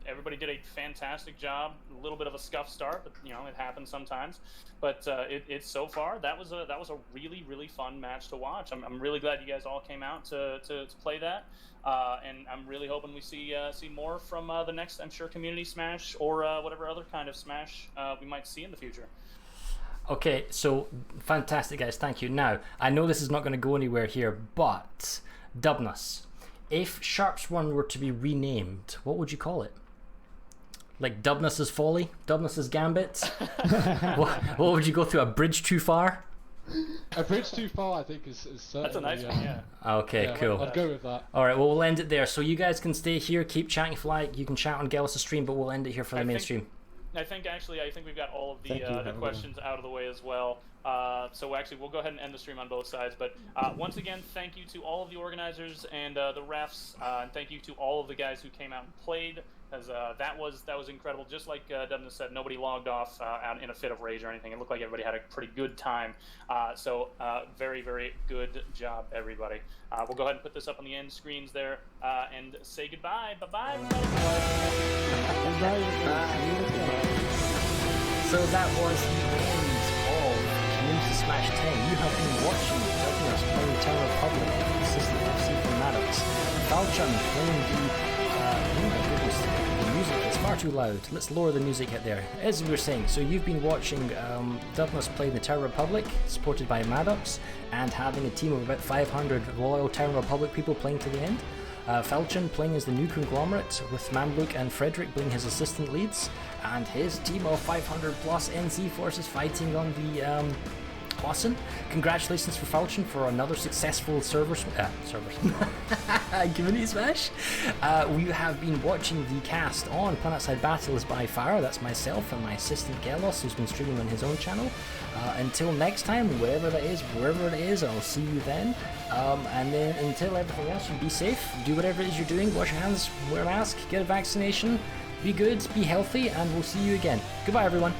everybody did a fantastic job. A little bit of a scuff start, but it happens sometimes. But it's so far that was a really fun match to watch. I'm really glad you guys all came out to play that. And I'm really hoping we see more from the next, I'm sure, Community Smash or whatever other kind of Smash we might see in the future. Okay, so fantastic, guys. Thank you. Now, I know this is not going to go anywhere here, but Dubnus, if Sharps 1 were to be renamed, what would you call it? Like Dubnus's Folly? Dubnus's Gambit? what would you go through? A bridge too far? A bridge too far, I think, is certainly... That's a nice one, yeah. Okay, cool. I'd go with that. Alright, well, we'll end it there. So you guys can stay here, keep chatting if you like. You can chat on Gallus' stream, but we'll end it here for the main stream. I think we've got all of the questions out of the way as well. So actually, we'll go ahead and end the stream on both sides. But once again, thank you to all of the organizers and the refs, and thank you to all of the guys who came out and played. Because that was incredible. Just like Dubnus said, nobody logged off out in a fit of rage or anything. It looked like everybody had a pretty good time. So very good job, everybody. We'll go ahead and put this up on the end screens there and say goodbye. Bye-bye, everybody. So that was the end of Community Smash 10. You have been watching Dubnus playing Tower Republic with Assistant FC from Maddox. Falc'hun playing the music is far too loud. Let's lower the music hit there. As we were saying, so you've been watching Dubnus play the Terra Republic, supported by Maddox, and having a team of about 500 loyal Terra Republic people playing to the end. Falc'hun playing as the new conglomerate, with Mamluk and Frederick being his assistant leads, and his team of 500 plus NC forces fighting on the Hossin. Congratulations for Falc'hun for another successful Community Smash. We have been watching the cast on Planetside Battles by Fire. That's myself and my assistant Gelos, who's been streaming on his own channel. Until next time, wherever that is, wherever it is, I'll see you then. And then until everything else, you be safe, do whatever it is you're doing, wash your hands, wear a mask, get a vaccination, be good, be healthy, and we'll see you again. Goodbye, everyone.